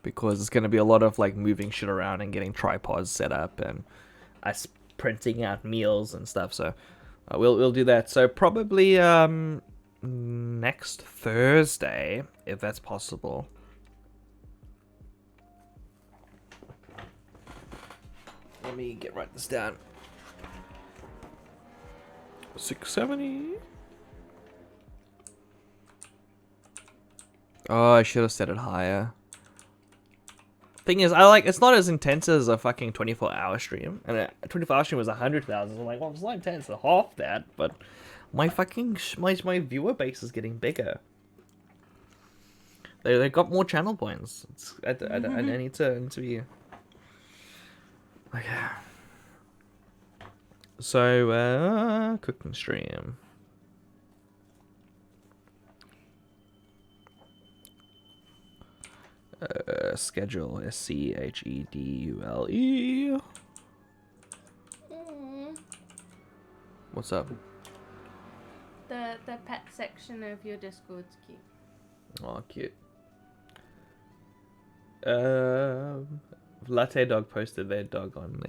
Because it's going to be a lot of like moving shit around and getting tripods set up and us printing out meals and stuff. So we'll do that. So probably next Thursday, if that's possible. let me write this down. 670. Oh, I should have set it higher. Thing is, it's not as intense as a fucking 24-hour stream, and a 24-hour stream was 100,000. I'm like, well, it's not intense, it's half that, but my fucking my viewer base is getting bigger. They got more channel points. I need to be okay. So cooking stream. Schedule schedule. What's up? The pet section of your Discord's cute. Oh, cute. Latte Dog posted their dog on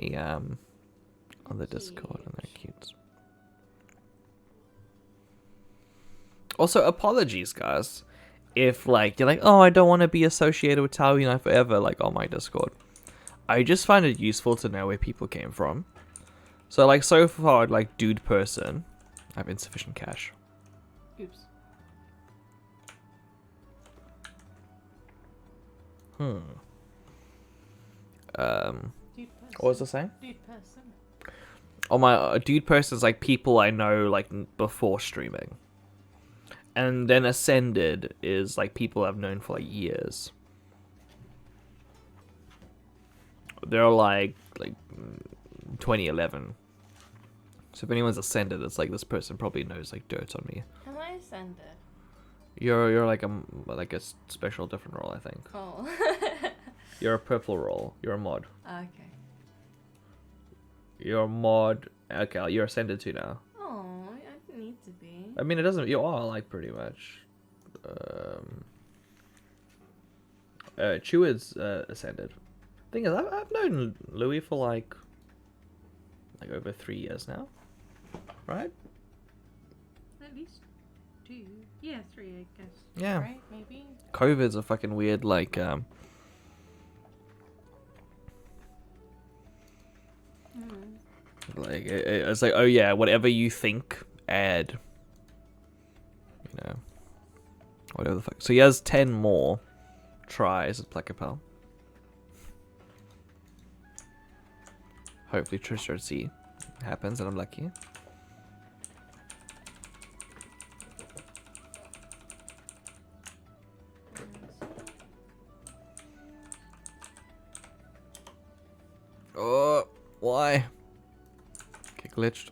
the Discord, and they're cute. Also, apologies, guys. If like you're like, oh, I don't want to be associated with Tao Unite forever, like on my Discord. I just find it useful to know where people came from. So like so far, like dude person, I have insufficient cash. Oops. Dude person. What was I saying? Dude person. Oh, my dude person is like people I know like before streaming. And then Ascended is like people I've known for like years. They're like 2011. So if anyone's Ascended, it's like this person probably knows like dirt on me. Am I Ascended? You're like a special different role, I think. Oh. You're a purple role. You're a mod. Okay. You're a mod. Okay, you're Ascended too now. Oh, I didn't need to be. I mean, it doesn't. You are like pretty much. Cheward's Ascended. Thing is, I've known Louis for like over 3 years now, right? At least 2. Yeah, 3, I guess. Yeah. Right, maybe. COVID's a fucking weird like it's like, oh yeah, whatever you think, add. You know, whatever the fuck. So he has 10 more tries at Pluck. Hopefully Trisha C happens and I'm lucky. Oh, why? Get glitched.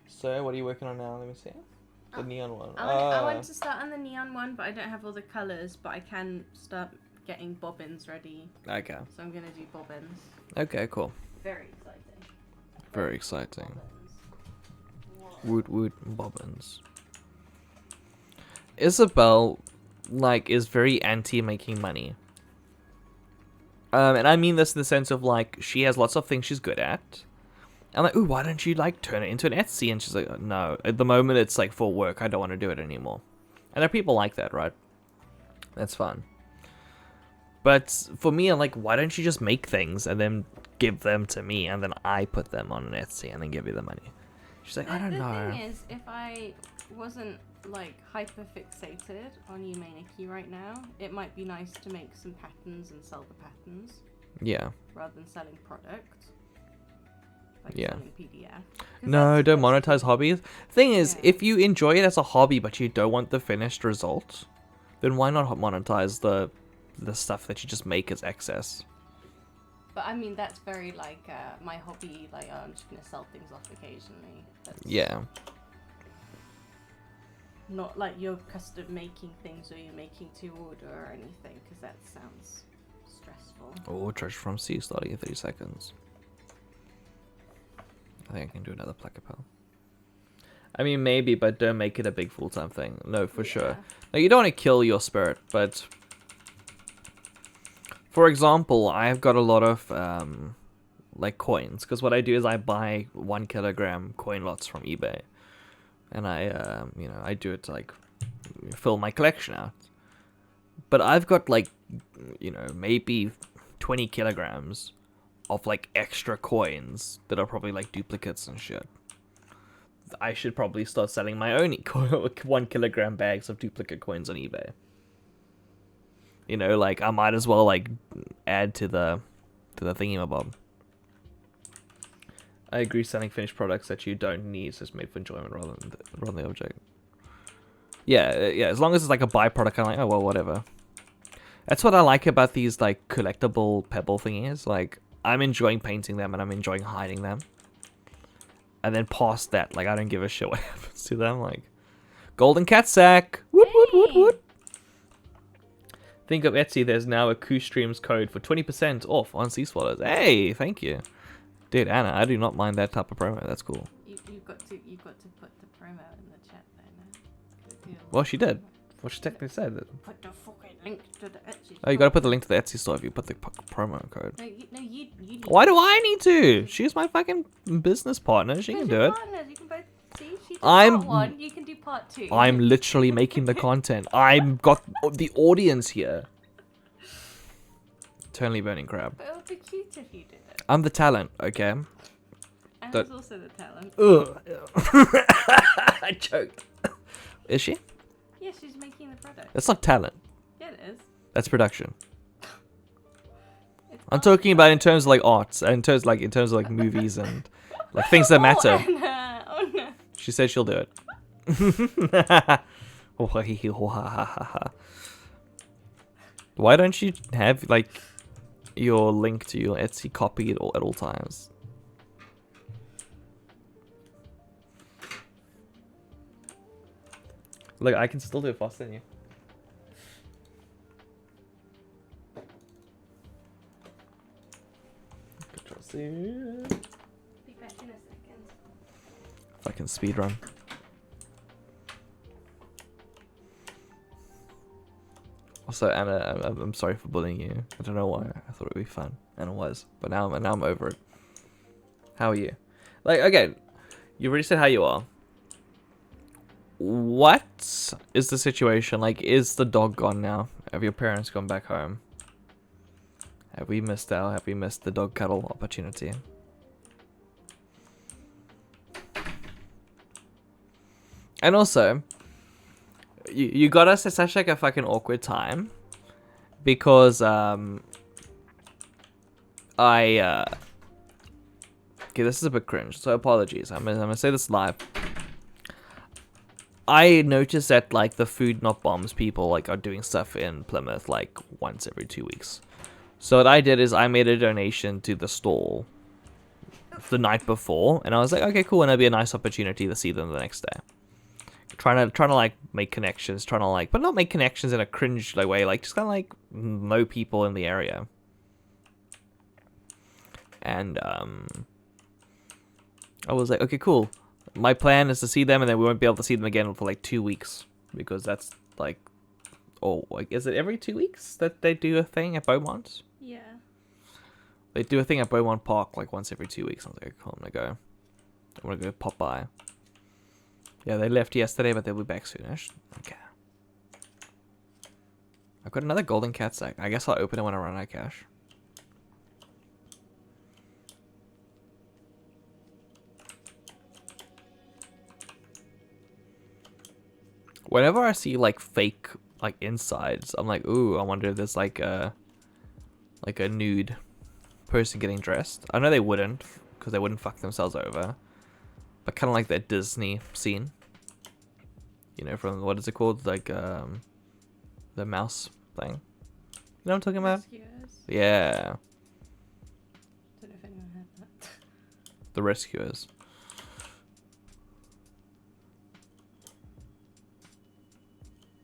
So, what are you working on now? Let me see. The neon one. I want to start on the neon one, but I don't have all the colours, but I can start getting bobbins ready. Okay. So I'm going to do bobbins. Okay, cool. Very exciting. Very exciting. Bobbins. Woot bobbins. Isabel, like, is very anti making money. And I mean this in the sense of, like, she has lots of things she's good at. I'm like, ooh, why don't you, like, turn it into an Etsy? And she's like, no, at the moment it's, like, for work. I don't want to do it anymore. And there are people like that, right? That's fun. But for me, I'm like, why don't you just make things and then give them to me, and then I put them on an Etsy and then give you the money? She's like, I don't know. The thing is, if I wasn't, like, hyper fixated on Yume right now, it might be nice to make some patterns and sell the patterns. Yeah. Rather than selling product. Like yeah. selling PDF. No, don't monetize hobbies. Thing is, if you enjoy it as a hobby but you don't want the finished result, then why not monetize the stuff that you just make as excess? But I mean, that's very like my hobby. Like, I'm just gonna sell things off occasionally. That's yeah. Not like you're custom making things or you're making to order or anything, because that sounds stressful. Oh, treasure from sea starting in 30 seconds. I think I can do another Pluckapel. I mean, maybe, but don't make it a big full-time thing. No, for sure. Now, you don't want to kill your spirit, but... For example, I've got a lot of, like coins, because what I do is I buy 1 kilogram coin lots from eBay, and I you know, I do it to like fill my collection out. But I've got like, you know, maybe 20 kilograms of like extra coins that are probably like duplicates and shit. I should probably start selling my own 1 kilogram bags of duplicate coins on eBay. You know, like I might as well like add to the thingamabob. I agree, selling finished products that you don't need is just made for enjoyment rather than the object. Yeah, yeah. As long as it's like a byproduct, I'm like, oh well, whatever. That's what I like about these like collectible pebble thingies. Like I'm enjoying painting them and I'm enjoying hiding them. And then past that, like I don't give a shit what happens to them. Like golden cat sack. Woot woot woot woot. Think of Etsy. There's now a Streams code for 20% off on sea swallows. Hey, thank you, dude. Anna, I do not mind that type of promo. That's cool. You've got to put the promo in the chat though. No? Well, she did. Well, she technically said that. Put the fucking link to the Etsy store. Oh, you gotta put the link to the Etsy store if you put the promo code. No, you Why do I need to? She's my fucking business partner. She can do it. Partners. You can both see. She did I'm- part 1. You can do part 2. I'm literally making the content. I'm got the audience here. Eternally burning crab. But it would be cute if you did it. I'm the talent, okay? And there's also the talent. Ugh. I choked. Is she? Yeah, she's making the product. That's not talent. Yeah, it is. That's production. It's I'm art. talking about in terms of like arts, in terms of like movies and like things that matter. Oh, Anna. Oh no. She said she'll do it. Why don't you have like your link to your Etsy copied at all times? Look, I can still do it faster than you. Control C. Be back in a second. Fucking speedrun. Also, Anna, I'm sorry for bullying you. I don't know why. I thought it would be fun, and it was. But now I'm over it. How are you? Like, again, you already said how you are. What is the situation? Like, is the dog gone now? Have your parents gone back home? Have we missed out? Have we missed the dog cuddle opportunity? And also, you got us at such like a fucking awkward time because okay, this is a bit cringe, so apologies. I'm gonna say this live. I noticed that like the Food Not Bombs people like are doing stuff in Plymouth like once every 2 weeks. So what I did is I made a donation to the stall the night before, and I was like, okay, cool, and it'll be a nice opportunity to see them the next day. Trying to like make connections, trying to like, but not make connections in a cringe like way, like just kind of like know people in the area. And I was like, okay, cool. My plan is to see them, and then we won't be able to see them again for like 2 weeks because that's like, oh, like, is it every 2 weeks that they do a thing at Beaumont? Yeah. They do a thing at Beaumont Park like once every 2 weeks. I was like, cool, I'm gonna go pop by. Yeah, they left yesterday, but they'll be back soonish. Okay. I've got another golden cat sack. I guess I'll open it when I run out of cash. Whenever I see like fake like insides, I'm like, ooh, I wonder if there's like a nude person getting dressed. I know they wouldn't, because they wouldn't fuck themselves over. But kind of like that Disney scene. You know, from, what is it called? Like, the mouse thing. You know what I'm talking about? Rescuers. Yeah. Don't know if anyone had that. The Rescuers.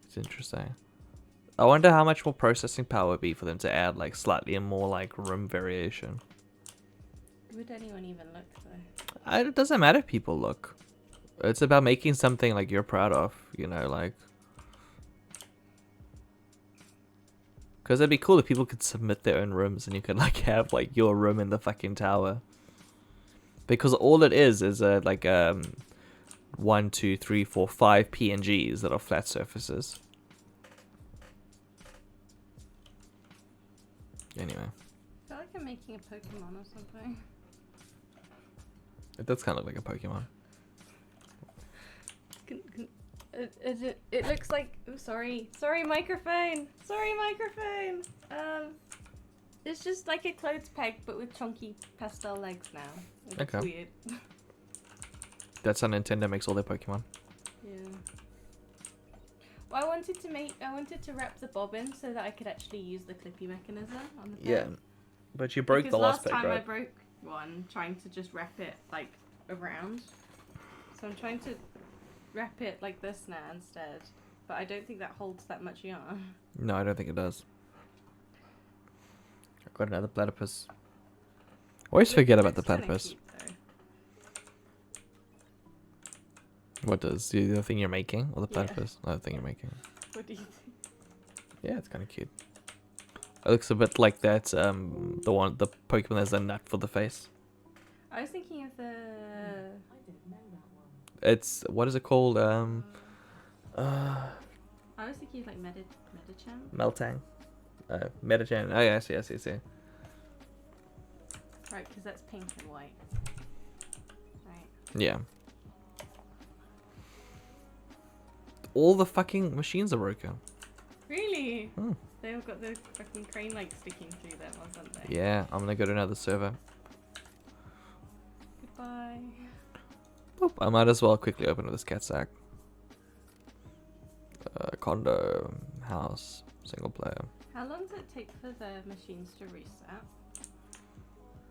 It's interesting. I wonder how much more processing power would be for them to add, like, slightly more, like, room variation. Would anyone even look, though? It doesn't matter if people look. It's about making something, like, you're proud of, you know, like... Because it'd be cool if people could submit their own rooms and you could like have like your room in the fucking tower. Because all it is like 1, 2, 3, 4, 5 PNGs that are flat surfaces. Anyway. I feel like I'm making a Pokemon or something. It does kind of look like a Pokemon. It looks like... Oh, sorry. Sorry, microphone. Sorry, microphone. It's just like a clothes peg, but with chunky pastel legs now. It's Okay. weird. That's how Nintendo makes all their Pokemon. Yeah. Well, I wanted to wrap the bobbin so that I could actually use the clippy mechanism on the peg. Yeah. But you broke Because the last peg, time right? I broke one trying to just wrap it like around. So I'm trying to wrap it like this now instead. But I don't think that holds that much yarn. No, I don't think it does. I've got another platypus. Always forget about the It's kinda platypus. cute, though. What does? The thing you're making? Or the Yeah. platypus? No, the thing you're making. What do you think? Yeah, it's kind of cute. It looks a bit like that, the Pokemon that has a nut for the face. I was thinking of the... It's, what is it called? I was thinking of like Medicham. Meltang. Metachan. Oh, yeah, I see. Right, because that's pink and white. Right. Yeah. All the fucking machines are broken. Really? Hmm. They all got the fucking crane like sticking through them or something. Yeah, I'm gonna go to another server. Goodbye. Boop. I might as well quickly open this cat sack. Condo, house, single player. How long does it take for the machines to reset?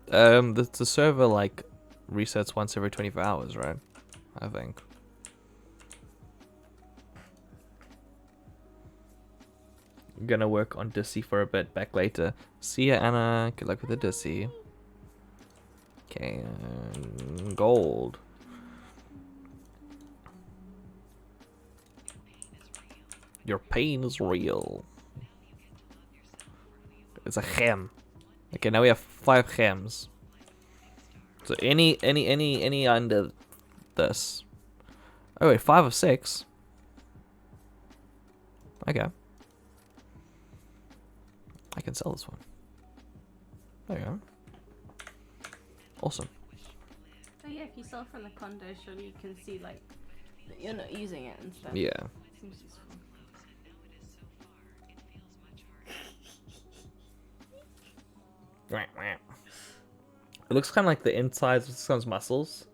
The server like resets once every 24 hours, right? I think. I'm gonna work on Dissy for a bit, back later. See ya, Anna. Good luck with the Dissy. Okay, gold. Your pain is real. It's a gem. Okay, now we have 5 gems. So any under this. Oh wait, 5 of 6. Okay. I can sell this one. There you go. Awesome. Oh yeah, if you sell from the condo, surely you can see like that you're not using it and stuff. Yeah. Seems useful. It looks kind of like the insides of someone's muscles.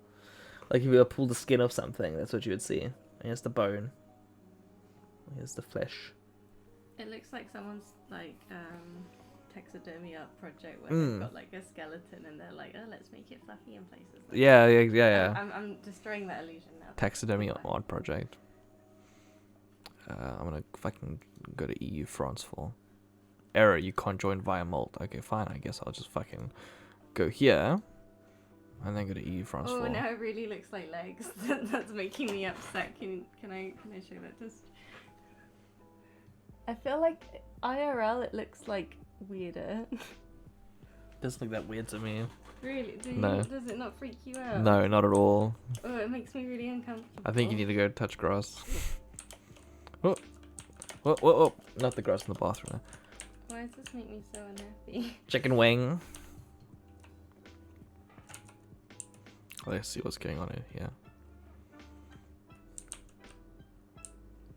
Like if you were to pull the skin off something, that's what you would see. And here's the bone. Here's the flesh. It looks like someone's like taxidermy art project where they've got like a skeleton and they're like, oh, let's make it fluffy in places. Like Yeah. I'm destroying that illusion now. Taxidermy art project. I'm gonna fucking go to EU France for. Error, you can't join via Malt. Okay, fine, I guess I'll just fucking go here. And then go to EU France Oh, for. now it really looks like legs. That's making me upset. Can I show that just? I feel like IRL it looks like weirder. Doesn't look that weird to me. Really? No. Does it not freak you out? No, not at all. Oh, it makes me really uncomfortable. I think you need to go touch grass. Oh, not the grass in the bathroom. Why does this make me so unhappy? Chicken wing. Let's see what's going on here.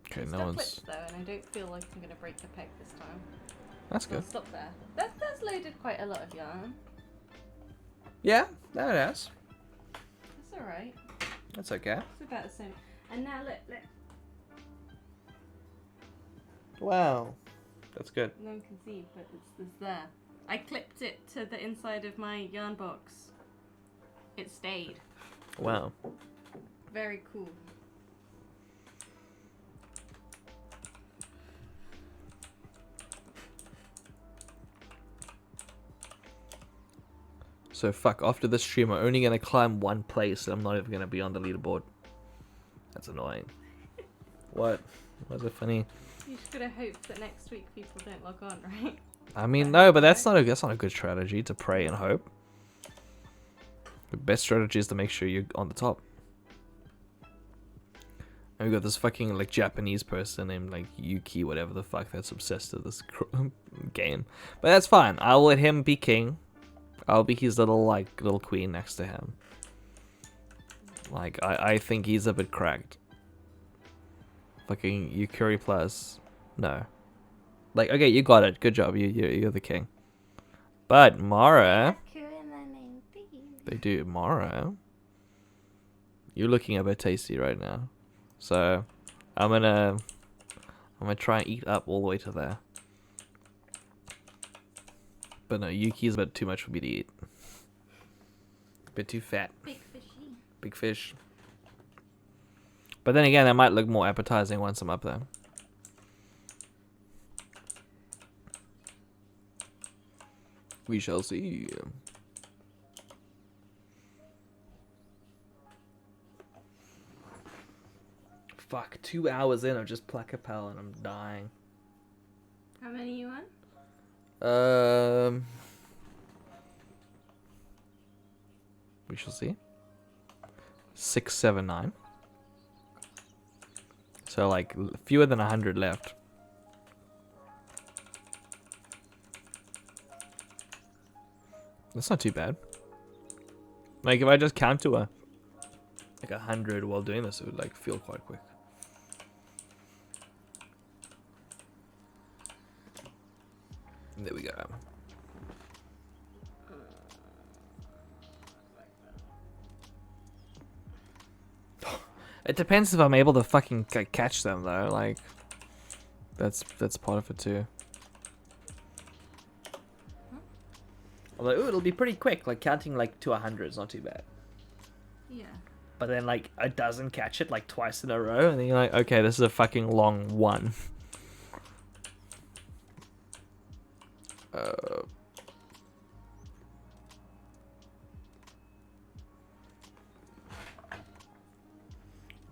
Okay, It's no still one's. clipped though, and I don't feel like I'm gonna break the peg this time. That's So I'll good. stop there. That's loaded quite a lot of yarn. Yeah, that it is. That's alright. That's okay. It's about the same. And now look. Wow, that's good. No one can see, but it's there. I clipped it to the inside of my yarn box. It stayed. Wow. Very cool. So fuck. After this stream, I'm only gonna climb one place, and I'm not even gonna be on the leaderboard. That's annoying. What? Was it funny? You just gotta hope that next week people don't log on, right? I mean, no, but that's not a good strategy to pray and hope. The best strategy is to make sure you're on the top. And we got this fucking like Japanese person named like Yuki, whatever the fuck, that's obsessed with this game. But that's fine. I'll let him be king. I'll be his little queen next to him. Like I think he's a bit cracked. Fucking Yukuri plus, no. Like okay, you got it. Good job. You're the king. But Mara, they do Mara. You're looking a bit tasty right now. So, I'm gonna try and eat up all the way to there. But no, Yuki's a bit too much for me to eat. A bit too fat. Big fishy. Big fish. But then again, that might look more appetizing once I'm up there. We shall see. Fuck, 2 hours in of just Pluck and I'm dying. How many you on? We shall see. 679. So like fewer than 100 left. That's not too bad. Like if I just count to 100 while doing this, it would like feel quite quick. There we go. It depends if I'm able to fucking catch them though. Like, that's part of it too. I'm like, ooh, it'll be pretty quick. Like counting like to 100 is not too bad. Yeah. But then like a dozen catch it like twice in a row, and then you're like, okay, this is a fucking long one.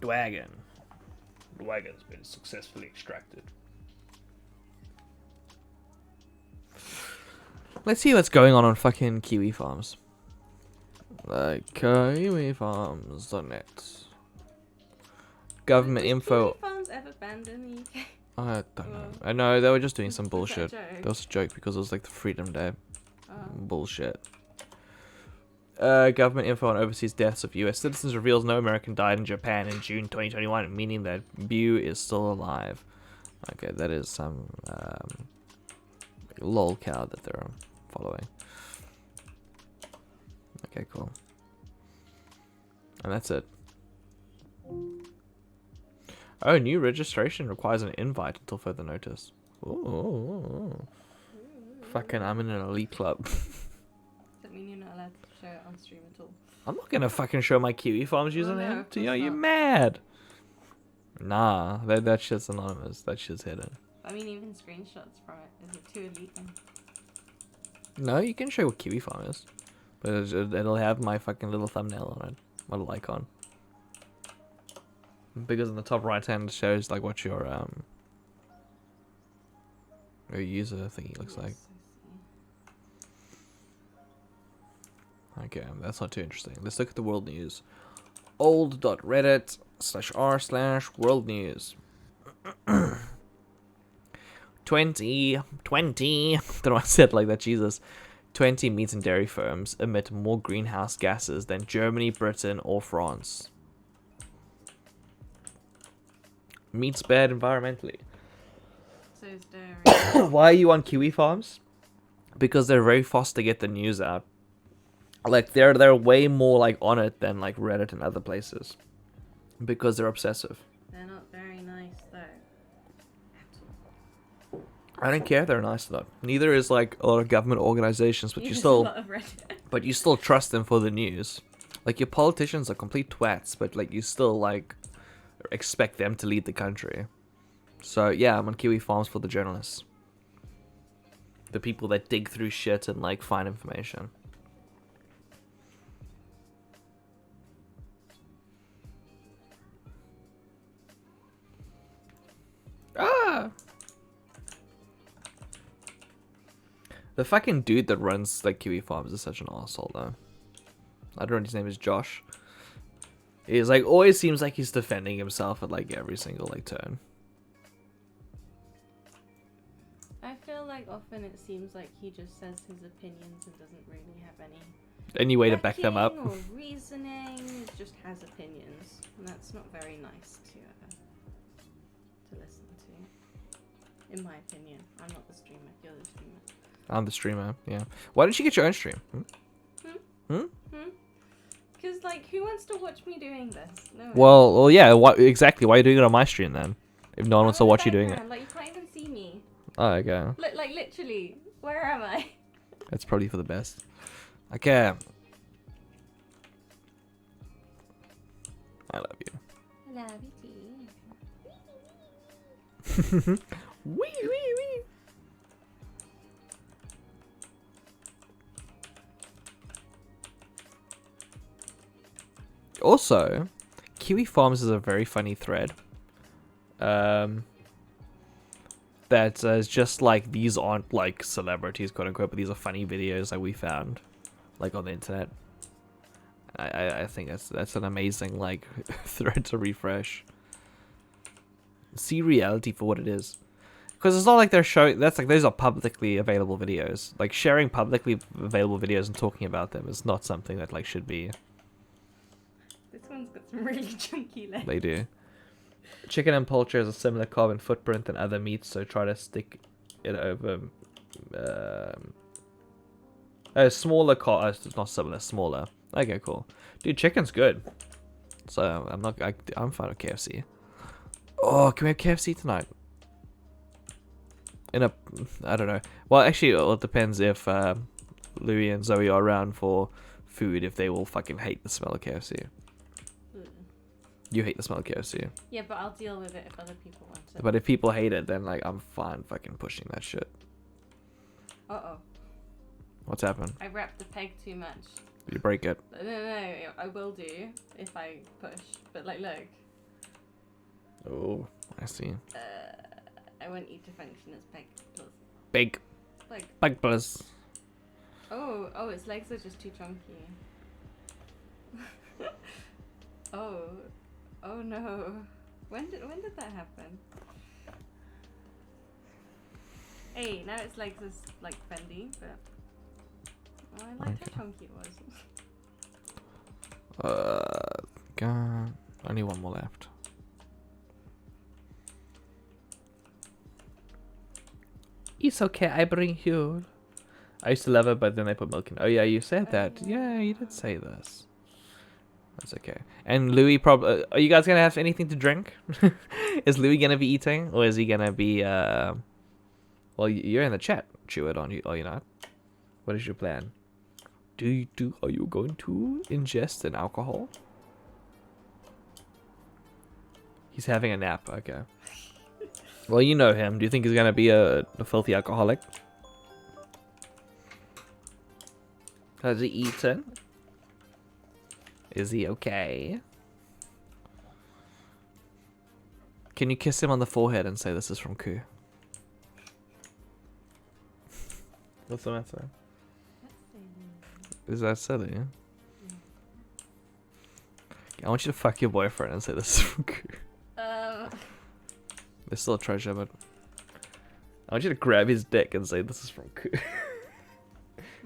Dwagon. Dwagon's been successfully extracted. Let's see what's going on fucking Kiwi Farms. Like kiwifarms.net. Government info. Kiwi farms ever banned in the UK? I don't know. I know they were just doing some Was bullshit. that a joke? That was a joke because it was like the Freedom Day. Oh. Bullshit. Government info on overseas deaths of US citizens reveals no American died in Japan in June 2021, meaning that Bu is still alive. Okay, that is some lol cow that they're following. Okay, cool. And that's it. Oh, new registration requires an invite until further notice. Ooh. Fucking, I'm in an elite club. Does that mean you're not allowed to show it on stream at all? I'm not gonna fucking show my Kiwi Farms Well, username no, to you. of Are you course mad? Nah, that shit's anonymous. That shit's hidden. I mean, even screenshots from it. Is it too elite then? No, you can show what Kiwi Farm is. But it'll have my fucking little thumbnail on it. My little icon. Because in the top right hand shows like what your user thingy looks like. Okay, that's not too interesting. Let's look at the world news. old.reddit/r/world news. 20. Don't know why I said like that, Jesus. 20 meat and dairy firms emit more greenhouse gases than Germany, Britain, or France. Meat's bad environmentally. So is dairy. Why are you on Kiwi Farms? Because they're very fast to get the news out. Like they're way more like on it than like Reddit and other places. Because they're obsessive. They're not very nice though. I don't care if they're nice or not. Neither is like a lot of government organizations, but you still A lot of Reddit. but you still trust them for the news. Like your politicians are complete twats, but like you still like expect them to lead the country. So yeah, I'm on Kiwi Farms for the journalists. The people that dig through shit and like find information. Ah! The fucking dude that runs like Kiwi Farms is such an asshole though. I don't know, his name is Josh. He's like always seems like he's defending himself at like every single like turn. I feel like often it seems like he just says his opinions and doesn't really have Any way to back them up. or reasoning. He just has opinions, and that's not very nice to listen to. In my opinion, I'm not the streamer. You're the streamer. I'm the streamer. Yeah. Why don't you get your own stream? Because like, who wants to watch me doing this? No one. Well, yeah. What exactly? Why are you doing it on my stream then? If no one wants to watch you doing it. Like, you can't even see me. Oh, okay. Like literally, where am I? That's probably for the best. Okay. I love you. I love you too. Wee wee wee. Also, Kiwi Farms is a very funny thread. That is just like, these aren't like celebrities, quote unquote, but these are funny videos that we found, like on the internet. I think that's an amazing like thread to refresh. See reality for what it is, because it's not like they're showing. That's like, those are publicly available videos. Like sharing publicly available videos and talking about them is not something that like should be. This one's got some really chunky legs. They do. Chicken and poultry has a similar carbon footprint than other meats, so try to stick it over a smaller it's not similar, smaller. Okay, cool. Dude, chicken's good. So I'm fine with KFC. Oh, can we have KFC tonight? I don't know. Well, actually, it depends if Louis and Zoe are around for food, if they will fucking hate the smell of KFC. You hate the smell of KFC. Yeah, but I'll deal with it if other people want it. But if people hate it, then like I'm fine fucking pushing that shit. Uh-oh. What's happened? I wrapped the peg too much. Did you break it? No, I will do if I push. But like, look. Oh, I see. I want you to function as peg plus. Peg plus. Oh, its legs are just too chunky. Oh no. When did that happen? Hey, now its legs is like bendy, but I like how chunky it was. God, only one more left. It's okay, I bring you. I used to love it, but then I put milk in. Oh yeah, you said that. Yeah, you did say this. That's okay. And Louis probably. Are you guys gonna have anything to drink? Is Louis gonna be eating, or is he gonna be? Well, you're in the chat. Chew it on you. Are you not? What is your plan? Are you going to ingest an alcohol? He's having a nap. Okay. Well, you know him. Do you think he's gonna be a filthy alcoholic? Has he eaten? Is he okay? Can you kiss him on the forehead and say this is from Ku? What's the matter? Is that silly? I want you to fuck your boyfriend and say this is from Ku. There's still a treasure, but I want you to grab his dick and say this is from Ku.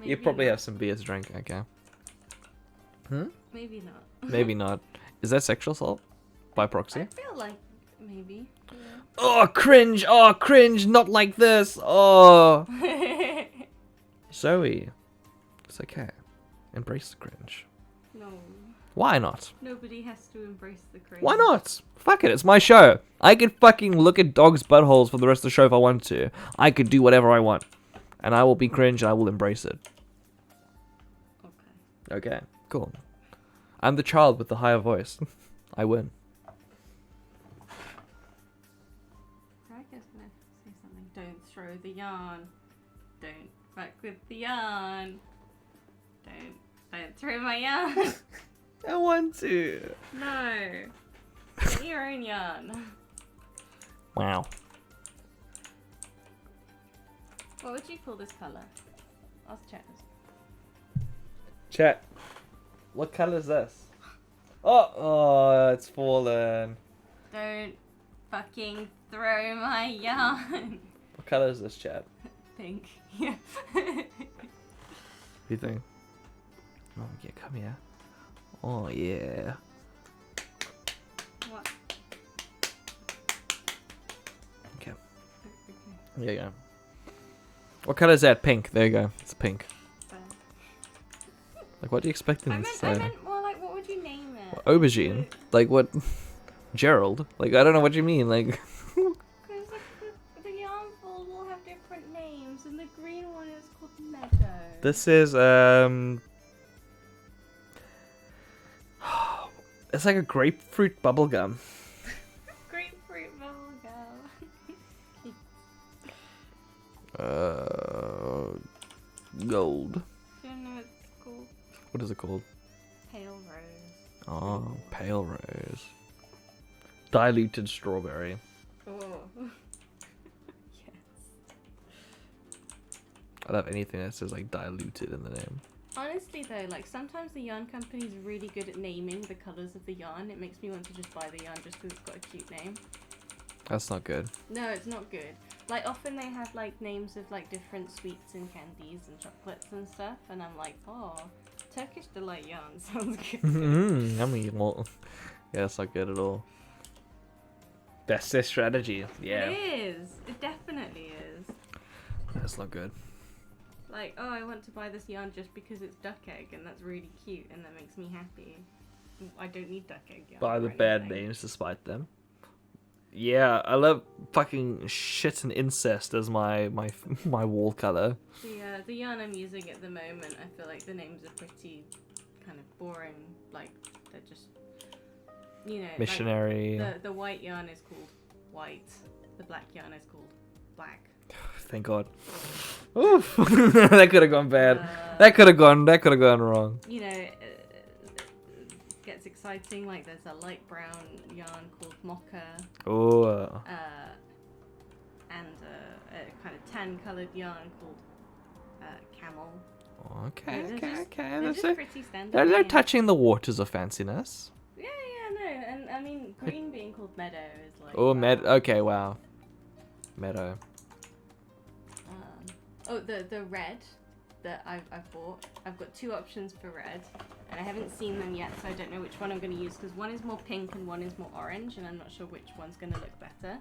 You probably have some beer to drink, okay? Maybe not. Maybe not. Is that sexual assault? By proxy? I feel like maybe. Yeah. Oh, cringe! Oh, cringe! Not like this! Oh! Zoe. It's okay. Embrace the cringe. No. Why not? Nobody has to embrace the cringe. Why not? Fuck it, it's my show. I could fucking look at dogs' buttholes for the rest of the show if I want to. I could do whatever I want. And I will be cringe and I will embrace it. Okay, cool. I'm the child with the higher voice. I win. I was gonna say something. Don't throw the yarn. Don't fuck with the yarn. Don't throw my yarn. I want to. No. Get your own yarn. Wow. What would you call this colour? Ask Chat. Chat. What color is this? Oh, it's fallen. Don't fucking throw my yarn. What color is this, chat? Pink. Yeah. What do you think? Oh, yeah, come here. Oh, yeah. What? Okay. Okay. There you go. What color is that? Pink. There you go. It's pink. Like, what do you expect I them to say? meant more like, what would you name it? What, aubergine? Like, what? Gerald? Like, I don't know what you mean. Like, Because the yarn balls all have different names, and the green one is called Meadow. this is, it's like a grapefruit bubblegum. Grapefruit bubblegum. Gold. Do you know what it's called? What is it called? Pale rose. Oh, pale rose. Diluted strawberry. Oh. Yes. I love anything that says like diluted in the name. Honestly though, like sometimes the yarn company's really good at naming the colours of the yarn. It makes me want to just buy the yarn just because it's got a cute name. That's not good. No, it's not good. Like often they have like names of like different sweets and candies and chocolates and stuff, and I'm like, oh, Turkish delight yarn sounds good. Yummy. Well, yeah, that's not good at all. That's their strategy. Yeah. It is. It definitely is. That's not good. Like, oh, I want to buy this yarn just because it's duck egg and that's really cute and that makes me happy. I don't need duck egg yarn. Buy the or bad anything. names despite them. Yeah, I love fucking shit and incest as my wall color. The yarn I'm using at the moment, I feel like the names are pretty kind of boring. Like, they're just, you know. Missionary. Like the white yarn is called white. The black yarn is called black. Thank God. Oof. That could have gone bad. That could have gone wrong. You know, it gets exciting. Like, there's a light brown yarn called mocha. Oh. And a kind of tan coloured yarn called camel. Okay. They're just That's pretty standard. they're names. touching the waters of fanciness. Yeah, no, and I mean, green being called meadow is like. Oh, wow. Okay, wow. Meadow. The red that I've bought. I've got two options for red, and I haven't seen them yet, so I don't know which one I'm going to use because one is more pink and one is more orange, and I'm not sure which one's going to look better.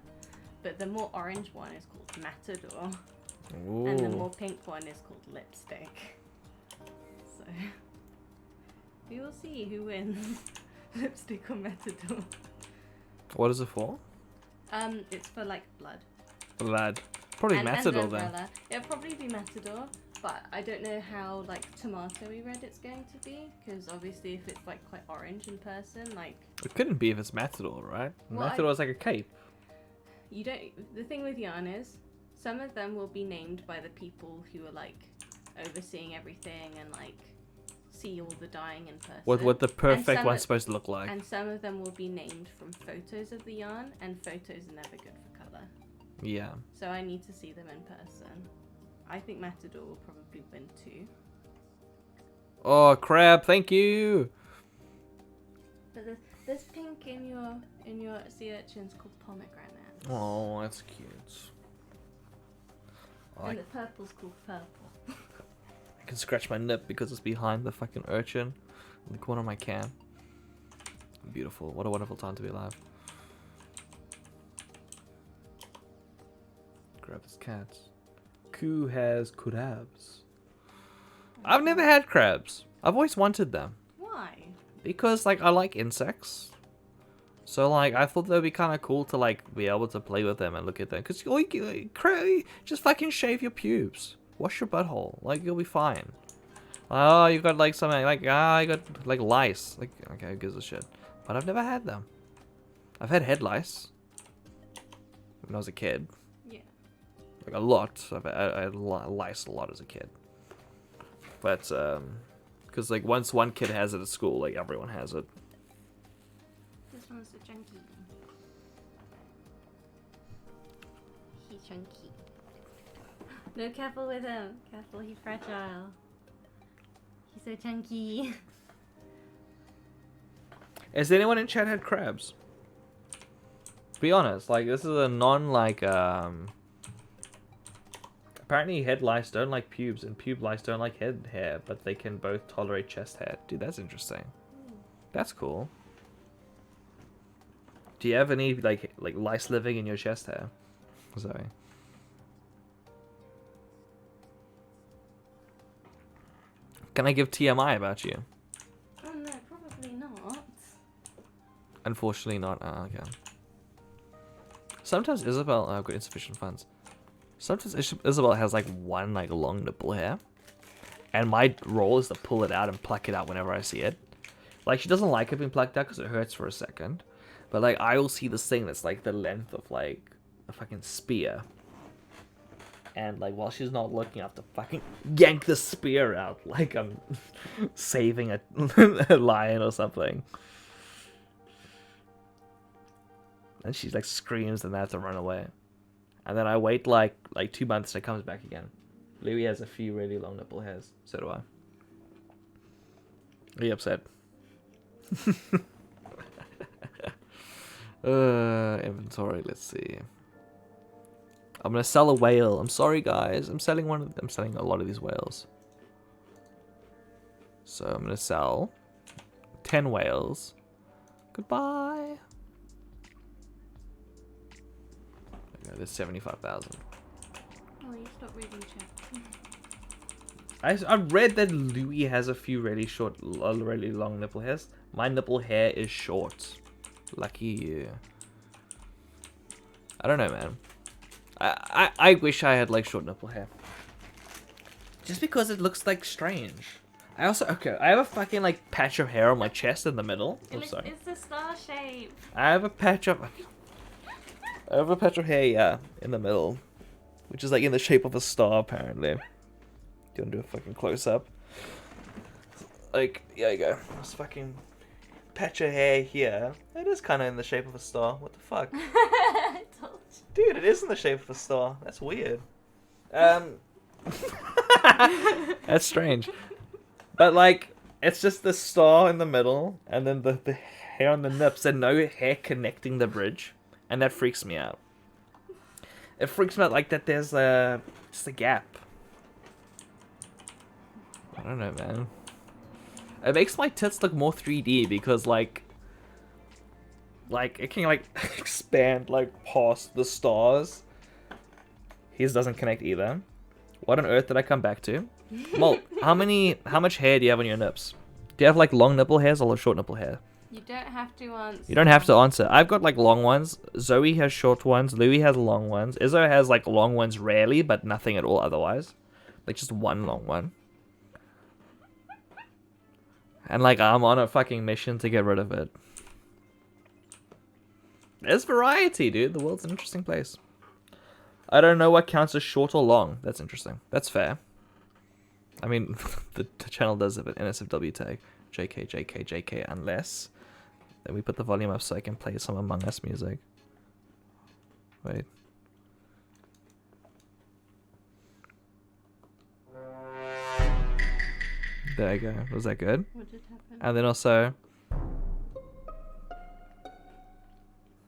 But the more orange one is called Matador, Ooh. and the more pink one is called Lipstick. So we will see who wins, Lipstick or Matador. What is it for? It's for like blood. Blood. Probably And Matador then. umbrella. It'll probably be Matador, but I don't know how like tomatoey red it's going to be because obviously if it's like quite orange in person, like It couldn't be if it's Matador, right? Well, Matador is like a cape. you don't. The thing with yarn is some of them will be named by the people who are like overseeing everything and like see all the dyeing in person. What the perfect some one's of- supposed to look like. And some of them will be named from photos of the yarn, and photos are never good for colour. Yeah. So I need to see them in person. I think Matador will probably win too. Oh crap! Thank you. But there's pink in your sea urchins called pomegranates. Oh, that's cute. And the purple's called purple. I can scratch my nip because it's behind the fucking urchin in the corner of my can. Beautiful. What a wonderful time to be alive. Grab this cat. Koo has crabs. I've never had crabs. I've always wanted them. Why? Because, like, I like insects. So, like, I thought that would be kind of cool to, like, be able to play with them and look at them. Because, just fucking shave your pubes. Wash your butthole. Like, you'll be fine. Oh, you got, like, something, like, you got, like, lice. Like, okay, who gives a shit? But I've never had them. I've had head lice. When I was a kid. Yeah. Like, a lot. I had lice a lot as a kid. But, because, like, once one kid has it at school, like, everyone has it. This one's a chunky. He's chunky. No, careful with him. Careful, he's fragile. He's so chunky. Has anyone in chat had crabs? Be honest, like this is a apparently head lice don't like pubes and pube lice don't like head hair, but they can both tolerate chest hair. Dude, that's interesting. That's cool. Do you have any like lice living in your chest hair? Sorry. Can I give TMI about you? Oh no, probably not. Unfortunately not. Okay. Sometimes Isabel, I've got insufficient funds. Sometimes Isabel has like one like long nipple hair, and my role is to pull it out and pluck it out whenever I see it. Like she doesn't like it being plucked out because it hurts for a second, but like I will see this thing that's like the length of like a fucking spear, and like while she's not looking, I have to fucking yank the spear out like I'm saving a, a lion or something. And she like screams and I have to run away. And then I wait like 2 months and it comes back again. Louis has a few really long nipple hairs. So do I. Are you upset? Inventory, let's see. I'm gonna sell a whale. I'm sorry guys. I'm selling a lot of these whales. So I'm gonna sell 10 whales. Goodbye. Okay, there's 75,000. Oh, you stopped reading chat. I read that Louis has a few really long nipple hairs. My nipple hair is short. Lucky you. I don't know, man. I wish I had like short nipple hair. Just because it looks like strange. I have a fucking like patch of hair on my chest in the middle. It's the star shape. I have a patch of hair, yeah, in the middle, which is like in the shape of a star apparently. Do you want to do a fucking close up? Like, yeah, you go. This fucking patch of hair here. It is kind of in the shape of a star. What the fuck? I told you. Dude, it is in the shape of a star. That's weird. That's strange. But like, it's just the star in the middle, and then the hair on the nips, and no hair connecting the bridge, and that freaks me out. It freaks me out like that. There's just a gap. I don't know, man. It makes my tits look more 3D because like it can like expand like past the stars. His doesn't connect either. What on earth did I come back to? Well, how much hair do you have on your nips? Do you have like long nipple hairs or short nipple hair? You don't have to answer. You don't have to answer. I've got like long ones. Zoe has short ones. Louis has long ones. Izzo has like long ones rarely, but nothing at all otherwise. Like just one long one. And like I'm on a fucking mission to get rid of it. There's variety, dude. The world's an interesting place. I don't know what counts as short or long. That's interesting. That's fair. I mean, the channel does have an NSFW tag. JK, JK, JK, unless. Then we put the volume up so I can play some Among Us music. Wait. There you go. Was that good? What just happened? And then also...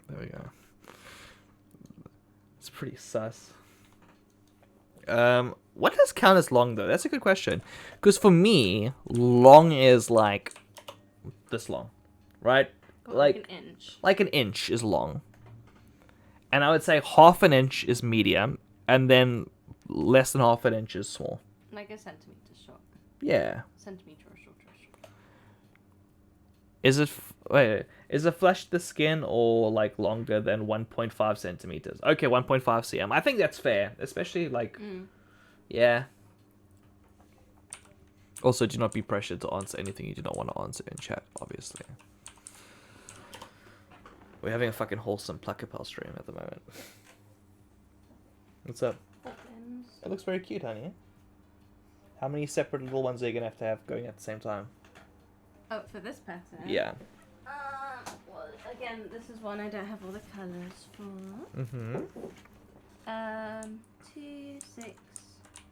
There we go. It's pretty sus. What does count as long though? That's a good question. Because for me, long is like this long, right? Like an inch. Like an inch is long. And I would say half an inch is medium, and then less than half an inch is small. Like a centimeter short. Yeah. Centimeter or shorter. Is it is it flesh to the skin or like longer than 1.5 centimeters? Okay, 1.5 cm. I think that's fair, especially like, yeah. Also, do not be pressured to answer anything you do not want to answer in chat, obviously. We're having a fucking wholesome Pluckapel stream at the moment. What's up? It looks very cute, honey. How many separate little ones are you gonna have going at the same time? Oh, for this pattern? Yeah. Well, again, this is one I don't have all the colours for. 2, 2, 6,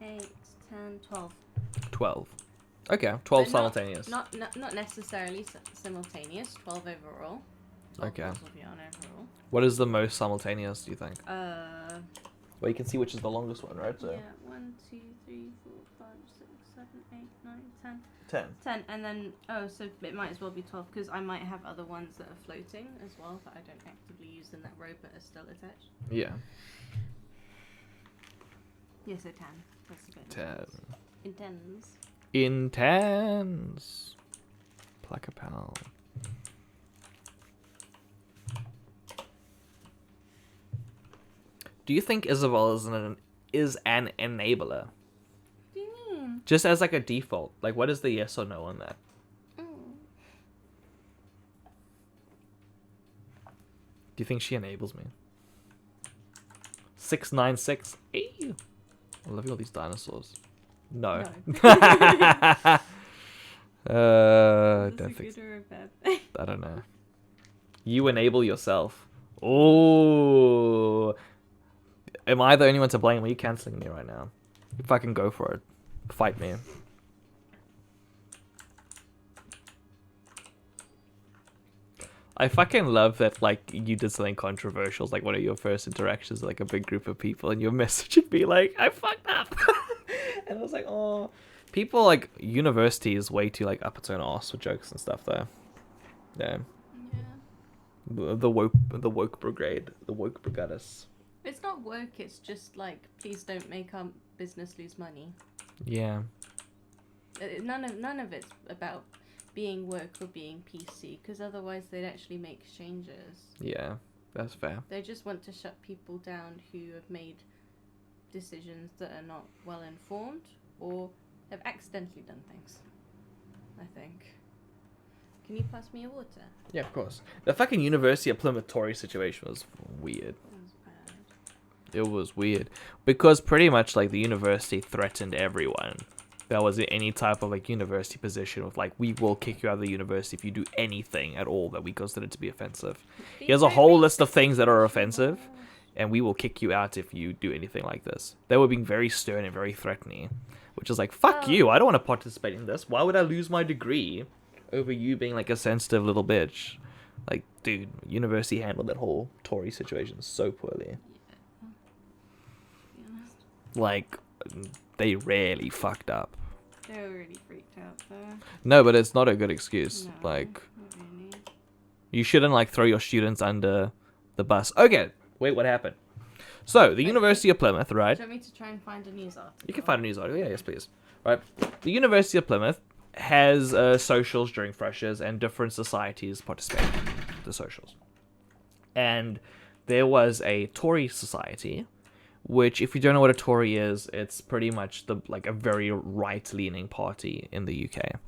8, 10, 12. 12. Okay, 12 But simultaneous. Not necessarily simultaneous. 12 overall. 12 Okay. balls will be on overall. What is the most simultaneous, do you think? Uh. Well, you can see which is the longest one, right? So Yeah. 1, 2, 3, 4, 5, 6, 7, 8, 9, 10. 10. 10, and then so it might as well be 12 because I might have other ones that are floating as well that I don't actively use in that row but are still attached. Yeah. Yeah, so 10. That's a bit 10. intense. Intense. Pluck a pal. Do you think Isabel is an enabler? What do you mean? Just as like a default. Like, what is the yes or no on that? Mm. Do you think she enables me? 696. Ew. I love all these dinosaurs. No. Don't think so. Or a bad thing? I don't know. You enable yourself. Oh. Am I the only one to blame? Are you cancelling me right now? Fucking go for it. Fight me. I fucking love that, like, you did something controversial. It's like one of your first interactions with, like, a big group of people, and your message would be like, I fucked up. And I was like, oh. People, like, university is way too, like, up its own arse with jokes and stuff, though. Yeah. Yeah. The woke brigade. The woke brigadis. It's not work, it's just like, please don't make our business lose money. Yeah. None of it's about being work or being PC, because otherwise they'd actually make changes. Yeah, that's fair. They just want to shut people down who have made decisions that are not well informed or have accidentally done things, I think. Can you pass me a water? Yeah, of course. The fucking University of Plymouth Tory situation was weird. That was bad. It was weird. Because pretty much, like, the university threatened everyone. There was any type of, like, university position with, like, we will kick you out of the university if you do anything at all that we consider to be offensive. Here's a whole list of things that are offensive, and we will kick you out if you do anything like this. They were being very stern and very threatening, which is like, fuck you, I don't want to participate in this. Why would I lose my degree over you being, like, a sensitive little bitch? Like, dude, university handled that whole Tory situation so poorly. Yeah. To be honest. Like, they really fucked up. They were really freaked out there. No, but it's not a good excuse. No, Like, not really. you shouldn't, like, throw your students under the bus. Okay, wait, what happened? So, the University of Plymouth, right? Do you want me to try and find a news article? You can find a news article. Yeah, yes, please. Right. The University of Plymouth has socials during freshers, and different societies participate in the socials. And there was a Tory society, which, if you don't know what a Tory is, it's pretty much a very right-leaning party in the UK,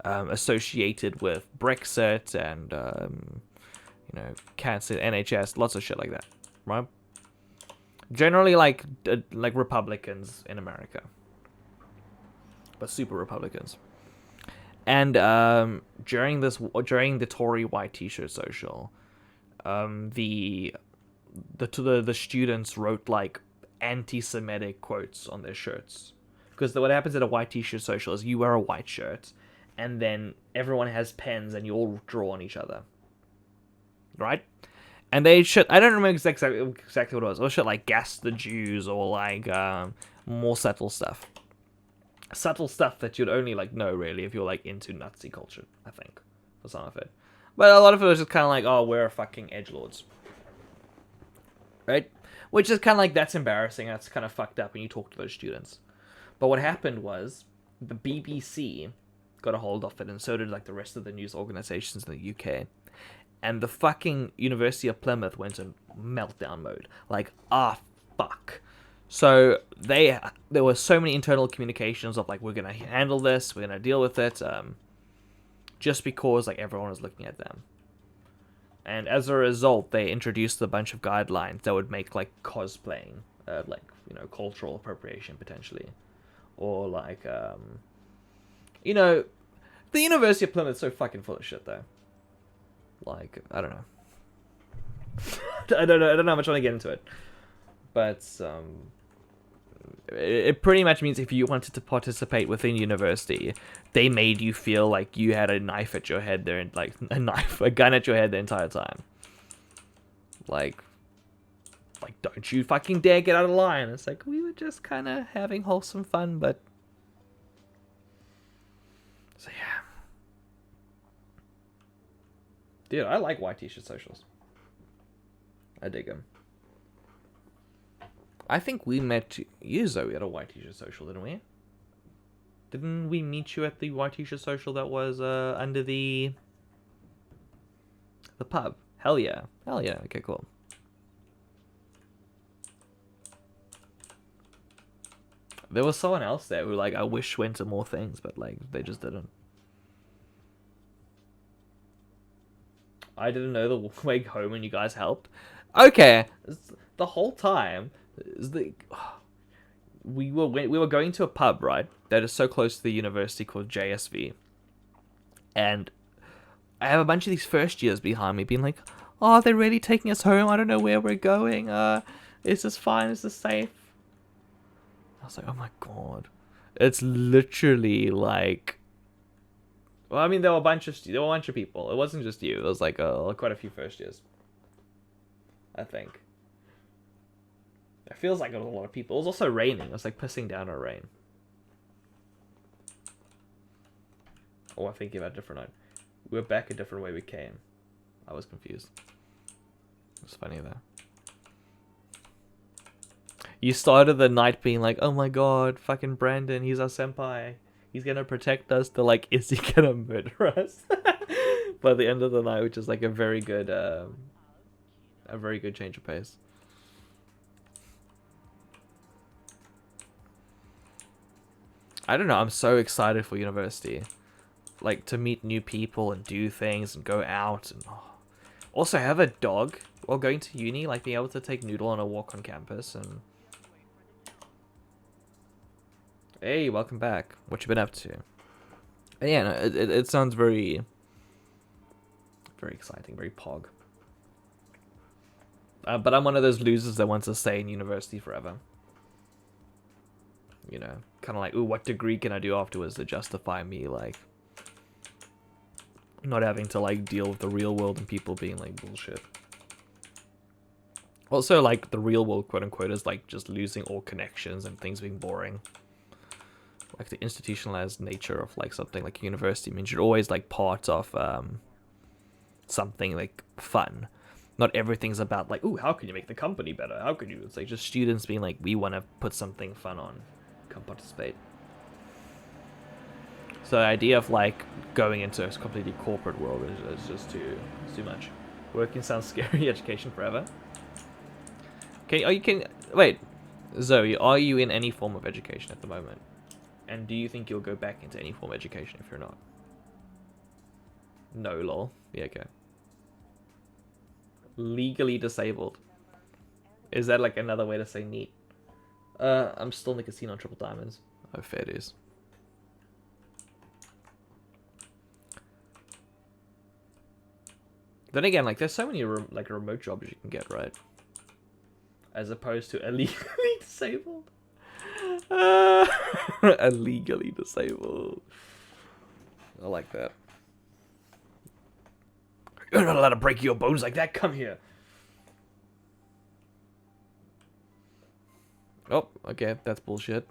associated with Brexit and cancer, NHS, lots of shit like that, right? Generally, like Republicans in America, but super Republicans. And during the Tory white T-shirt social, the students wrote, like, anti-Semitic quotes on their shirts, because what happens at a white T-shirt social is you wear a white shirt, and then everyone has pens, and you all draw on each other, right? And they shit. I don't remember exactly what it was. It was shit like "gas the Jews" or like more subtle stuff. Subtle stuff that you'd only, like, know really if you're, like, into Nazi culture, I think, for some of it. But a lot of it was just kind of like, oh, we're fucking edgelords, right? Which is kind of like, that's embarrassing. That's kind of fucked up when you talk to those students. But what happened was the BBC got a hold of it, and so did, like, the rest of the news organizations in the UK. And the fucking University of Plymouth went in meltdown mode. Like, fuck. So there were so many internal communications of, like, we're going to handle this, we're going to deal with it, just because, like, everyone was looking at them. And as a result, they introduced a bunch of guidelines that would make, like, cosplaying, cultural appropriation, potentially. Or, like, the University of Plymouth is so fucking full of shit, though. Like, I don't know. I don't know how much I want to get into it. But, it pretty much means if you wanted to participate within university, they made you feel like you had a knife at your head there, like a gun at your head the entire time. Like don't you fucking dare get out of line. It's like we were just kind of having wholesome fun, but so yeah. Dude, I like white t-shirt socials. I dig them. I think we met you, Zoe, at a white t-shirt social, didn't we? Didn't we meet you at the white t-shirt social that was under the pub? Hell yeah. Hell yeah. Okay, cool. There was someone else there who, like, I wish went to more things, but, like, they just didn't. I didn't know the way home and you guys helped. Okay, the whole time, we were going to a pub, right, that is so close to the university called JSV. And I have a bunch of these first years behind me being like, oh, they're really taking us home. I don't know where we're going. Is this fine? Is this safe? I was like, oh my god. It's literally like... Well, I mean, there were a bunch of people. It wasn't just you. It was like quite a few first years, I think. It feels like it was a lot of people. It was also raining. It was like pissing down or rain. Oh, I think about a different night. We're back a different way we came. I was confused. It was funny though. You started the night being like, oh my god, fucking Brandon, he's our senpai. He's gonna protect us. To like, is he gonna murder us? By the end of the night, which is like a very good change of pace. I don't know. I'm so excited for university, like to meet new people and do things and go out and also have a dog while going to uni. Like being able to take Noodle on a walk on campus and. Hey, welcome back. What you been up to? And yeah, no, it sounds very exciting, very pog. But I'm one of those losers that wants to stay in university forever. You know, kind of like, ooh, what degree can I do afterwards to justify me, like, not having to, like, deal with the real world and people being, like, bullshit. Also, like, the real world, quote-unquote, is, like, just losing all connections and things being boring. Like the institutionalized nature of like something like university means you're always like part of something like fun. Not everything's about like, ooh, how can you make the company better? How can you? It's like just students being like, we want to put something fun on, come participate. So the idea of like going into a completely corporate world is just too much. Working sounds scary. Education forever. Wait, Zoe, are you in any form of education at the moment? And do you think you'll go back into any form of education if you're not? No, lol. Yeah, okay. Legally disabled. Is that like another way to say neat? I'm still in the casino on Triple Diamonds. Oh, fair dues. Then again, like, there's so many remote jobs you can get, right? As opposed to illegally disabled. Illegally disabled. I like that. You're not allowed to break your bones like that. Come here. Oh, okay. That's bullshit.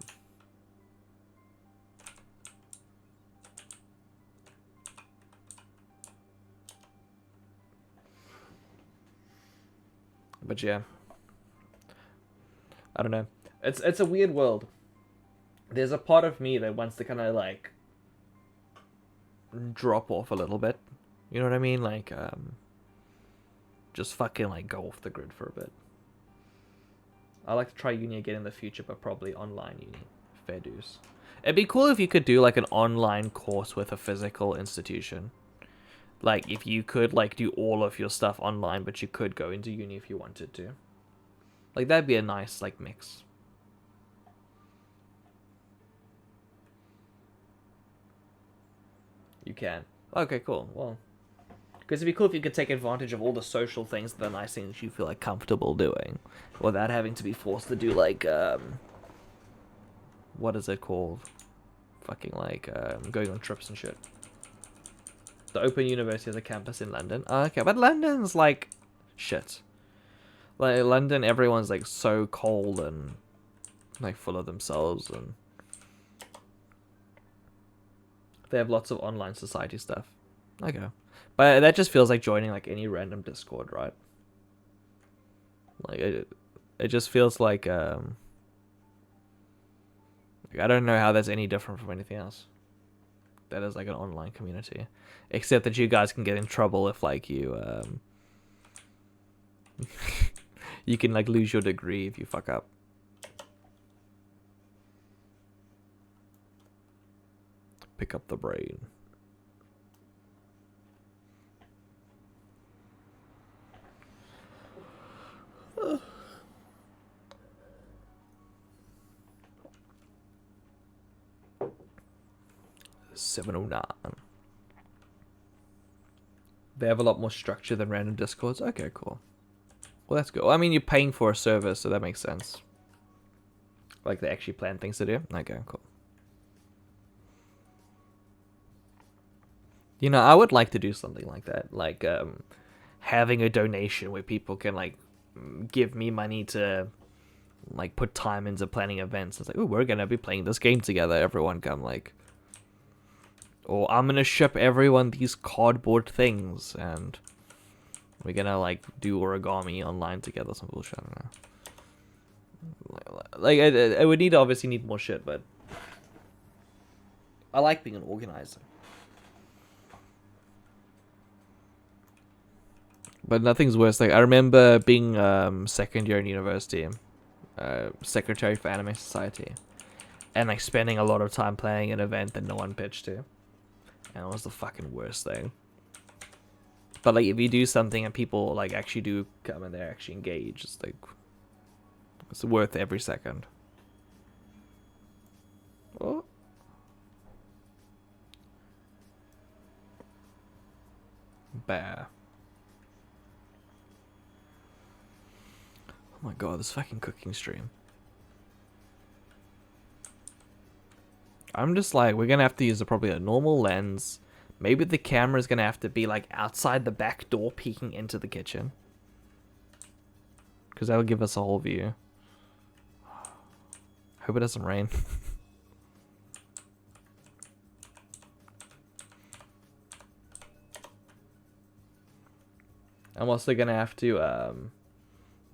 But yeah. I don't know. It's a weird world. There's a part of me that wants to kind of like drop off a little bit. You know what I mean? Like just fucking like go off the grid for a bit. I like to try uni again in the future, but probably online uni. Fair dues. It'd be cool if you could do like an online course with a physical institution. Like if you could like do all of your stuff online, but you could go into uni if you wanted to. Like that'd be a nice like mix. You can. Okay, cool. Well, because it'd be cool if you could take advantage of all the social things, the nice things you feel like comfortable doing, without having to be forced to do like what is it called? Fucking like going on trips and shit. The Open University has a campus in London. Oh, okay, but London's like shit. Like London, everyone's like so cold and like full of themselves, and they have lots of online society stuff. Okay, but that just feels like joining like any random Discord, right? Like it just feels like I don't know how that's any different from anything else. That is like an online community, except that you guys can get in trouble if like you you can like lose your degree if you fuck up. Pick up the brain. Uh. 709. They have a lot more structure than random discords. Okay, cool. Well, that's good. Well, I mean, you're paying for a service, so that makes sense. Like, they actually plan things to do. Okay, cool. You know, I would like to do something like that. Like, having a donation where people can, like, give me money to, like, put time into planning events. It's like, oh, we're going to be playing this game together. Everyone come, like... Or I'm going to ship everyone these cardboard things, and we're going to, like, do origami online together. Some bullshit, I don't know. Like, I would obviously need more shit, but I like being an organizer. But nothing's worse. Like, I remember being second year in university, secretary for Anime Society, and like spending a lot of time planning an event that no one pitched to, and it was the fucking worst thing. But like, if you do something and people like actually do come and they're actually engaged, it's like it's worth every second. Oh. Bear. Oh my god, this fucking cooking stream. I'm just like, we're gonna have to use probably a normal lens. Maybe the camera's gonna have to be like outside the back door peeking into the kitchen. Because that'll give us a whole view. Hope it doesn't rain. I'm also gonna have to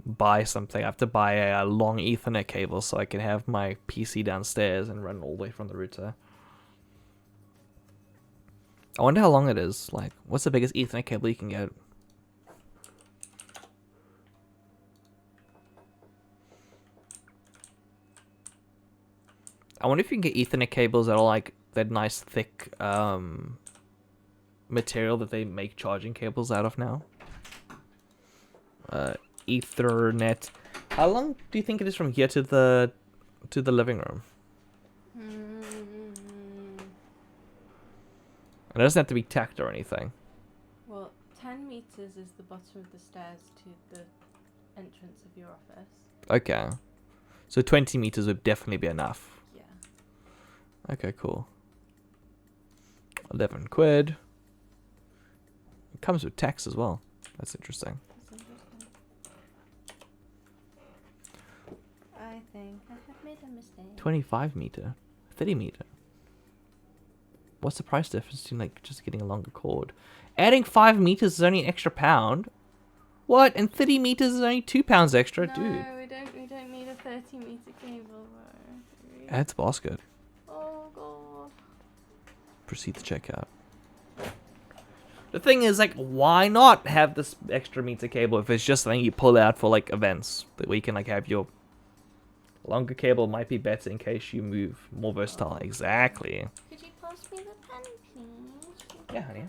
buy something. I have to buy a long Ethernet cable so I can have my PC downstairs and run all the way from the router. I wonder how long it is. Like, what's the biggest Ethernet cable you can get? I wonder if you can get Ethernet cables that are like that nice thick material that they make charging cables out of now. Ethernet. How long do you think it is from here to the living room? It doesn't have to be tacked or anything. Well, 10 meters is the bottom of the stairs to the entrance of your office. Okay. So 20 meters would definitely be enough. Yeah. Okay, cool. 11 quid. It comes with tax as well. That's interesting. I think I have made a mistake. 25 meter. 30 meter. What's the price difference between like just getting a longer cord? Adding 5 meters is only an extra £1. What? And 30 meters is only £2 extra, no, dude. No, we don't need a 30-meter cable, bro. Add to basket. Oh god. Proceed to checkout. The thing is, like, why not have this extra meter cable if it's just something you pull out for like events that we can like have your longer cable might be better in case you move, more versatile. Exactly. Could you pass me the pen, please? Yeah, honey.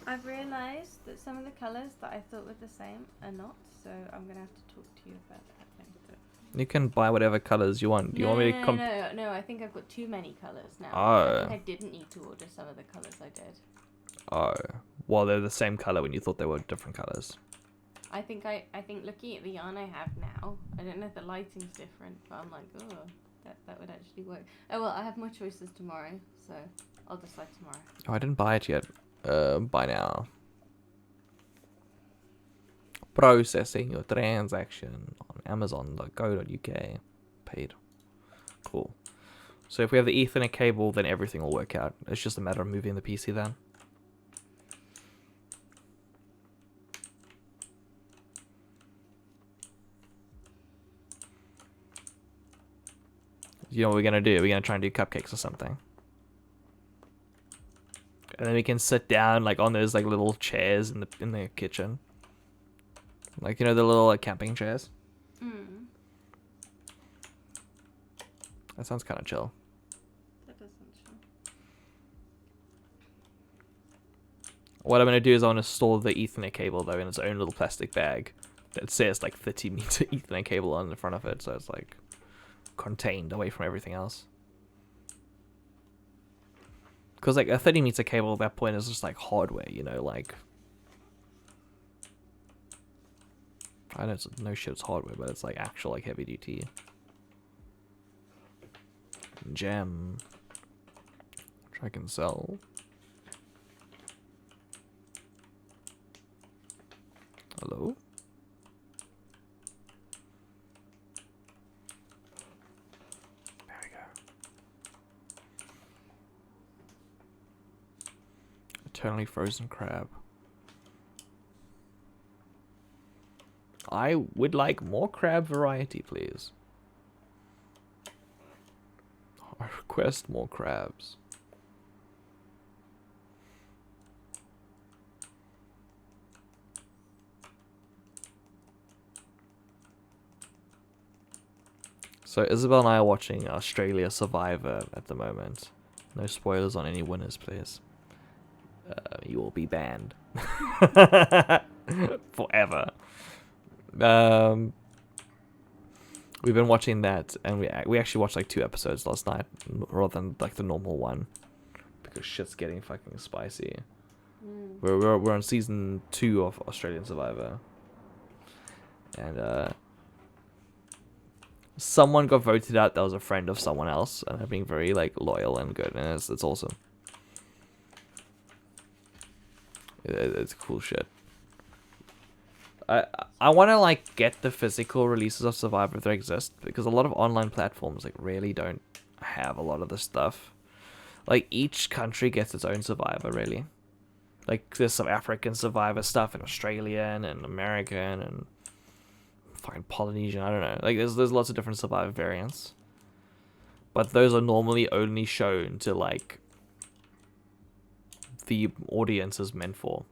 I've realised that some of the colours that I thought were the same are not, so I'm going to have to talk to you about that later. You can buy whatever colours you want. Do you want me to No, I think I've got too many colours now. Oh. I think I didn't need to order some of the colours I did. Oh. Well, they're the same colour when you thought they were different colours. I think looking at the yarn I have now, I don't know if the lighting's different, but I'm like, oh, that would actually work. Oh well, I have more choices tomorrow, so I'll decide tomorrow. Oh, I didn't buy it yet. Buy now. Processing your transaction on Amazon.co.uk. Paid. Cool. So if we have the Ethernet cable, then everything will work out. It's just a matter of moving the PC then. You know what we're gonna do? We're gonna try and do cupcakes or something. And then we can sit down like on those like little chairs in the kitchen. Like, you know, the little like camping chairs? Mm. That sounds kind of chill. That does sound chill. What I'm going to do is I want to store the Ethernet cable, though, in its own little plastic bag that says, like, 30-meter Ethernet cable on the front of it, so it's, like, contained away from everything else. Because, like, a 30-meter cable at that point is just, like, hardware, you know, like... I know it's no shit, it's hardware, but it's, like, actual, like, heavy-duty. Gem. Which I can sell. Hello? There we go. Eternally frozen crab. I would like more crab variety, please. I request more crabs. So Isabel and I are watching Australia Survivor at the moment. No spoilers on any winners, please. You will be banned. Forever. We've been watching that, and we actually watched like 2 episodes last night, rather than like the normal one, because shit's getting fucking spicy. We're on season 2 of Australian Survivor, and someone got voted out that was a friend of someone else, and they're being very like loyal and good, and it's awesome. It's cool shit. I want to like get the physical releases of Survivor if they exist, because a lot of online platforms like really don't have a lot of this stuff. Like each country gets its own Survivor, really. Like there's some African Survivor stuff, and Australian and American and fucking Polynesian. I don't know. Like there's lots of different Survivor variants, but those are normally only shown to like the audience is meant for.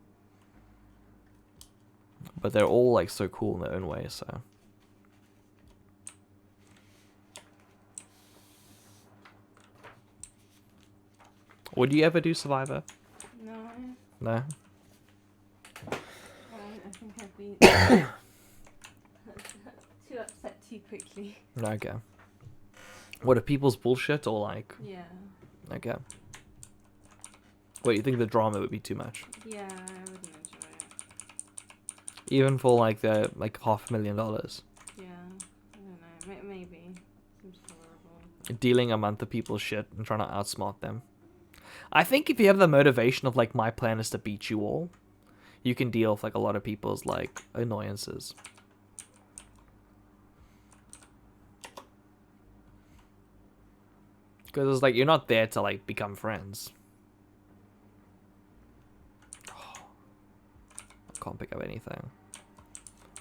But they're all like so cool in their own way, so. Would you ever do Survivor? No. No? I think I'd be too upset too quickly. Okay. What, are people's bullshit or like? Yeah. Okay. Wait, you think the drama would be too much? Yeah, I wouldn't enjoy it. Even for like the like $500,000? Yeah, I don't know. Maybe. Seems tolerable. Dealing a month of people's shit and trying to outsmart them. I think if you have the motivation of like my plan is to beat you all, you can deal with like a lot of people's like annoyances. Because it's like you're not there to like become friends. I can't pick up anything.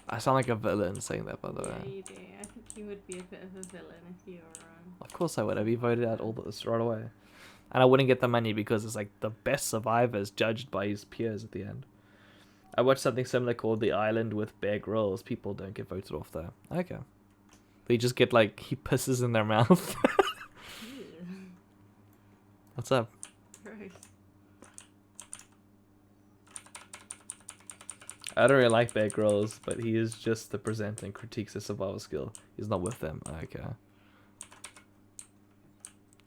I sound like a villain saying that, by the way. Yeah, you do. I think you would be a bit of a villain if you were Of course I would. I'd be voted out all this right away. And I wouldn't get the money because it's like the best survivors judged by his peers at the end. I watched something similar called The Island with Bear Grylls. People don't get voted off there. Okay. They just get like, he pisses in their mouth. What's up? Gross. I don't really like Bear Grylls, but he is just the presenter and critiques the survival skill. He's not with them. Okay.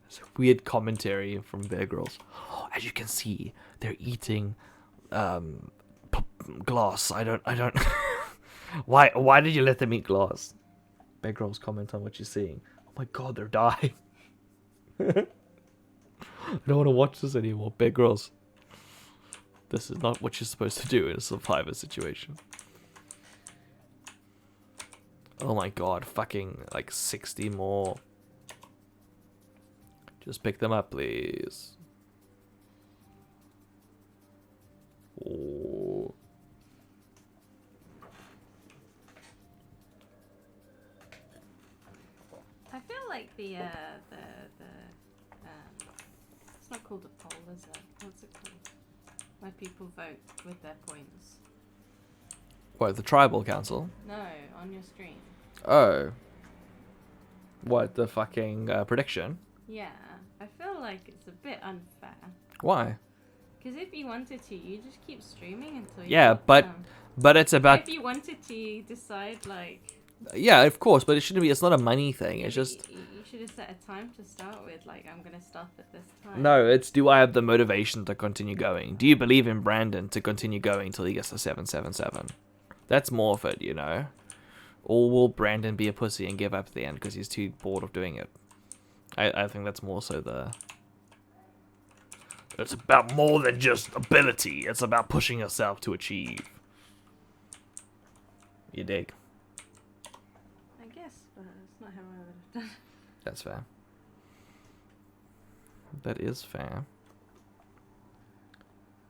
It's a weird commentary from Bear Grylls. Oh, as you can see, they're eating glass. I don't Why did you let them eat glass? Begrolls comment on what you're seeing. Oh my god, they're dying. I don't want to watch this anymore. Begrolls. This is not what you're supposed to do in a survivor situation. Oh my god, fucking like 60 more. Just pick them up, please. Oh. I feel like the it's not called a poll, is it? What's it called? Where people vote with their points. What, the tribal council? No, on your stream. Oh. What, the fucking prediction? Yeah, I feel like it's a bit unfair. Why? Because if you wanted to, you just keep streaming until you Yeah, get but them. but it's about If you wanted to decide, like... yeah, of course, but it shouldn't be. It's not a money thing. It's just You should have set a time to start with, like, I'm going to stop at this time. no. It's do I have the motivation to continue going? Do you believe in Brandon to continue going till he gets to 777? That's more of it, you know. Or will Brandon be a pussy and give up at the end because he's too bored of doing it? I think that's more so the... It's about more than just ability. It's about pushing yourself to achieve. You dig? I guess, but it's not how I would have done. That's fair. That is fair.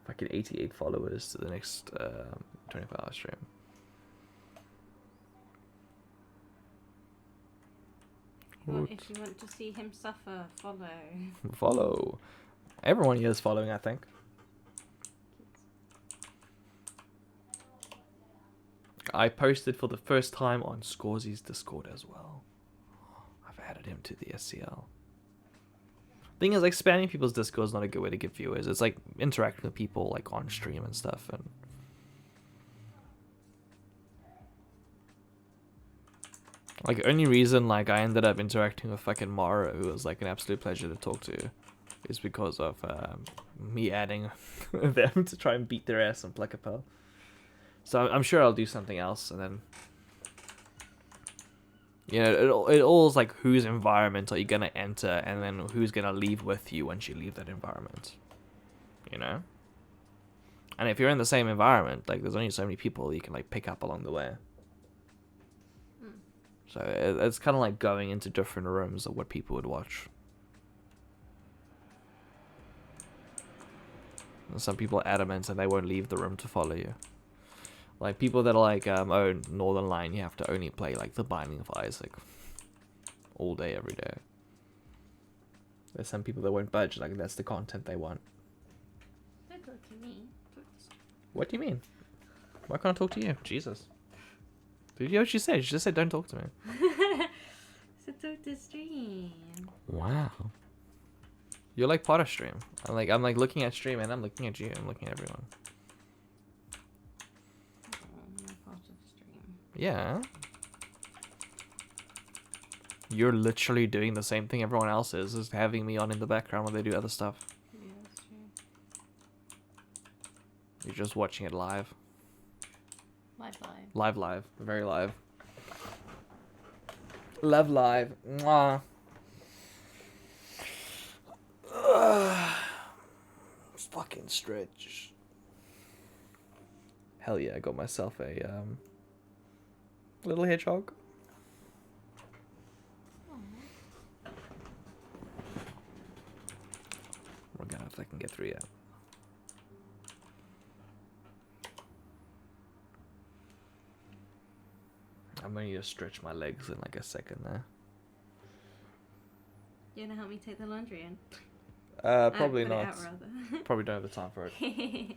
Fucking 88 followers to the next 24-hour stream. Well, if you want to see him suffer, follow. Follow. Everyone here is following, I think. I posted for the first time on Scorzy's Discord as well. I've added him to the SCL. Thing is, like, spamming people's Discord is not a good way to get viewers. It's like interacting with people like on stream and stuff. And like, only reason like I ended up interacting with fucking Mara, who was like an absolute pleasure to talk to, is because of me adding them to try and beat their ass on Pluck. So I'm sure I'll do something else, and then, you know, it all is like whose environment are you gonna enter, and then who's gonna leave with you once you leave that environment, you know. And if you're in the same environment, like there's only so many people you can like pick up along the way. So it's kind of like going into different rooms of what people would watch. And some people are adamant and they won't leave the room to follow you. Like people that are like, oh, Northern Line, you have to only play like The Binding of Isaac all day, every day. There's some people that won't budge, like that's the content they want. Don't talk to me. What do you mean? Why can't I talk to you? Jesus. Did you hear what she said? She just said don't talk to me. So talk to stream. Wow. You're like part of stream. I'm like looking at stream and I'm looking at you. I'm looking at everyone. Yeah. You're literally doing the same thing everyone else is having me on in the background while they do other stuff. Yeah, that's true. You're just watching it live. Live. Live. Very live. Love live. Mwah. Fucking stretch. Hell yeah, I got myself a little hedgehog. We're gonna fucking get through, yeah. I'm gonna just stretch my legs in like a second there. You wanna help me take the laundry in? Probably put it not. out, rather. Probably don't have the time for it.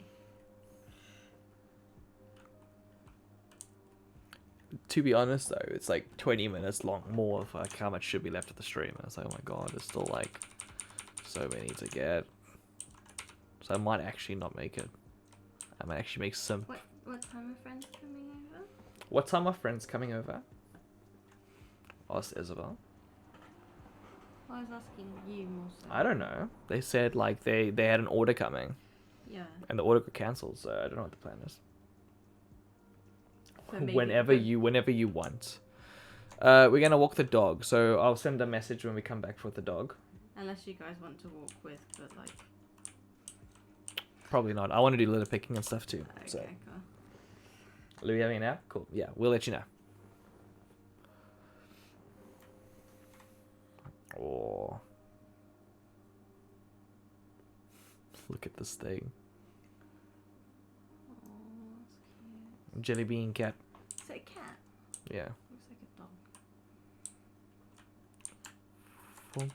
To be honest though, it's like 20 minutes long more of like how much should be left of the stream. And it's like, oh my god, there's still like so many to get. So I might actually not make it. I might actually make some. What time are friends coming over? What time are friends coming over? Asked Isabel. I was asking you more so. I don't know. They said like they had an order coming. Yeah. And the order got cancelled, so I don't know what the plan is. But maybe- whenever you want. We're gonna walk the dog, so I'll send a message when we come back with the dog. Unless you guys want to walk with, but like. Probably not. I want to do litter picking and stuff too. Okay, So, cool. are we having a nap? Cool. Yeah, we'll let you know. Oh, look at this thing. Oh, that's cute. Jelly bean cat. Is it a cat? Yeah. Looks like a dog. Thump.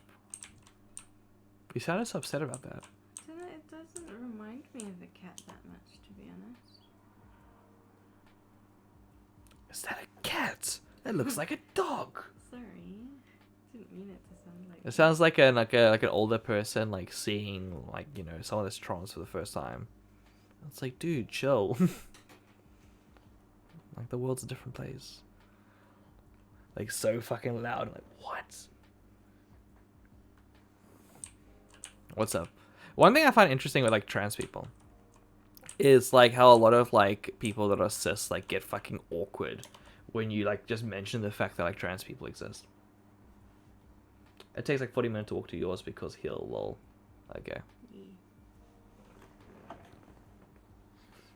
You sounded so upset about that. I don't know, it doesn't remind me of a cat that much, to be honest. Is that a cat? That looks like a dog. Sorry. Didn't mean it to sound like. It sounds like an older person like seeing like, you know, some of this trance for the first time. It's like, dude, chill. Like the world's a different place. Like so fucking loud. Like what? What's up? One thing I find interesting with like trans people is like how a lot of like people that are cis like get fucking awkward when you like just mention the fact that like trans people exist. It takes like 40 minutes to walk to yours because he'll lol. Okay. Yeah.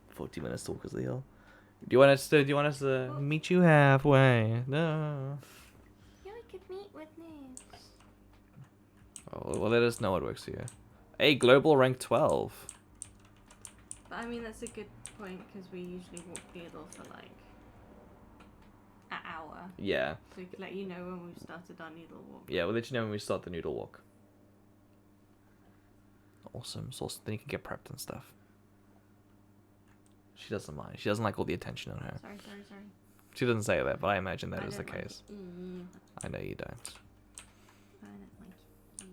40 minutes to walk as the hill. Do you want us to meet you halfway? No. Yeah, we could meet with me. Oh, well, let us know what works for you. Hey, global rank 12. But I mean, that's a good point because we usually walk Theodore for like an hour. Yeah. So we could let you know when we've started our needle walk. Yeah, we'll let you know when we start the noodle walk. Awesome. So then you can get prepped and stuff. She doesn't mind. She doesn't like all the attention on her. Sorry. She doesn't say that, but I imagine that I is the don't like case. it. Mm, I know you don't. I don't like it.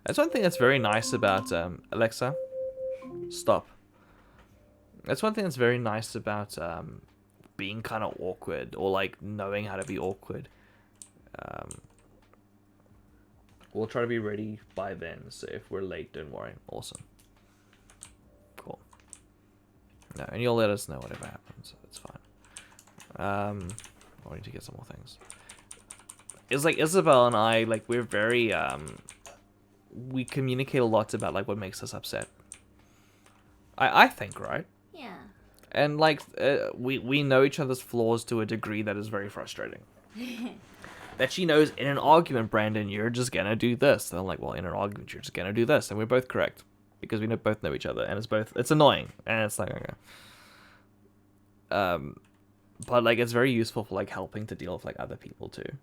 That's one thing that's very nice about Alexa. Stop. That's one thing that's very nice about being kind of awkward or like knowing how to be awkward. We'll try to be ready by then, so if we're late, don't worry. Awesome. Cool. No, and you'll let us know whatever happens. It's fine. I need to get some more things. It's like Isabel and I, like we're very we communicate a lot about like what makes us upset. I think, right? Yeah. And like we know each other's flaws to a degree that is very frustrating. That she knows in an argument, Brandon, you're just gonna do this. And I'm like, well, in an argument, you're just gonna do this, and we're both correct because we both know each other, and it's annoying, and it's like okay. But like it's very useful for like helping to deal with like other people too.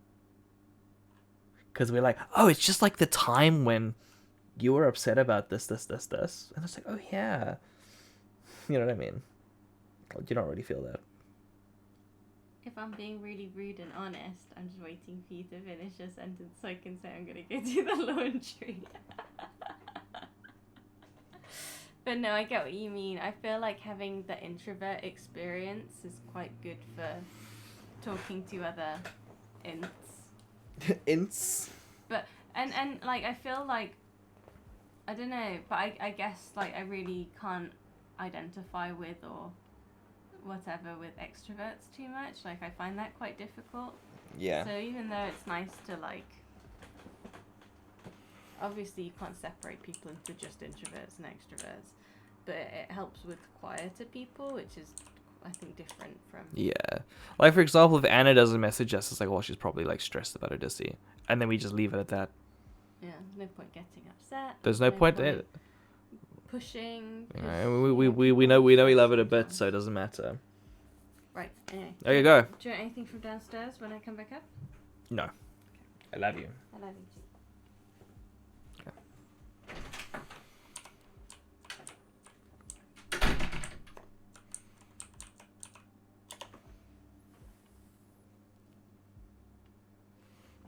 Because we're like, oh, it's just like the time when you were upset about this, and it's like, oh yeah, you know what I mean? Like, you don't really feel that. If I'm being really rude and honest, I'm just waiting for you to finish your sentence so I can say I'm gonna go do the laundry. But no, I get what you mean. I feel like having the introvert experience is quite good for talking to other ints. Ints? But, and like, I feel like, I don't know, but I guess, like, I really can't identify with or whatever with extroverts too much. Like, I find that quite difficult. Yeah. So even though it's nice to, like, obviously you can't separate people into just introverts and extroverts, but it helps with quieter people, which is, I think, different from... Yeah. Like, for example, if Anna doesn't message us, it's like, well, she's probably, like, stressed about her dissy. And then we just leave it at that. Yeah, no point getting upset. There's no point in it. Pushing. You know, we know we love it a bit, so it doesn't matter. Right, anyway. Okay, go. Do you want anything from downstairs when I come back up? No. I love you. I love you too.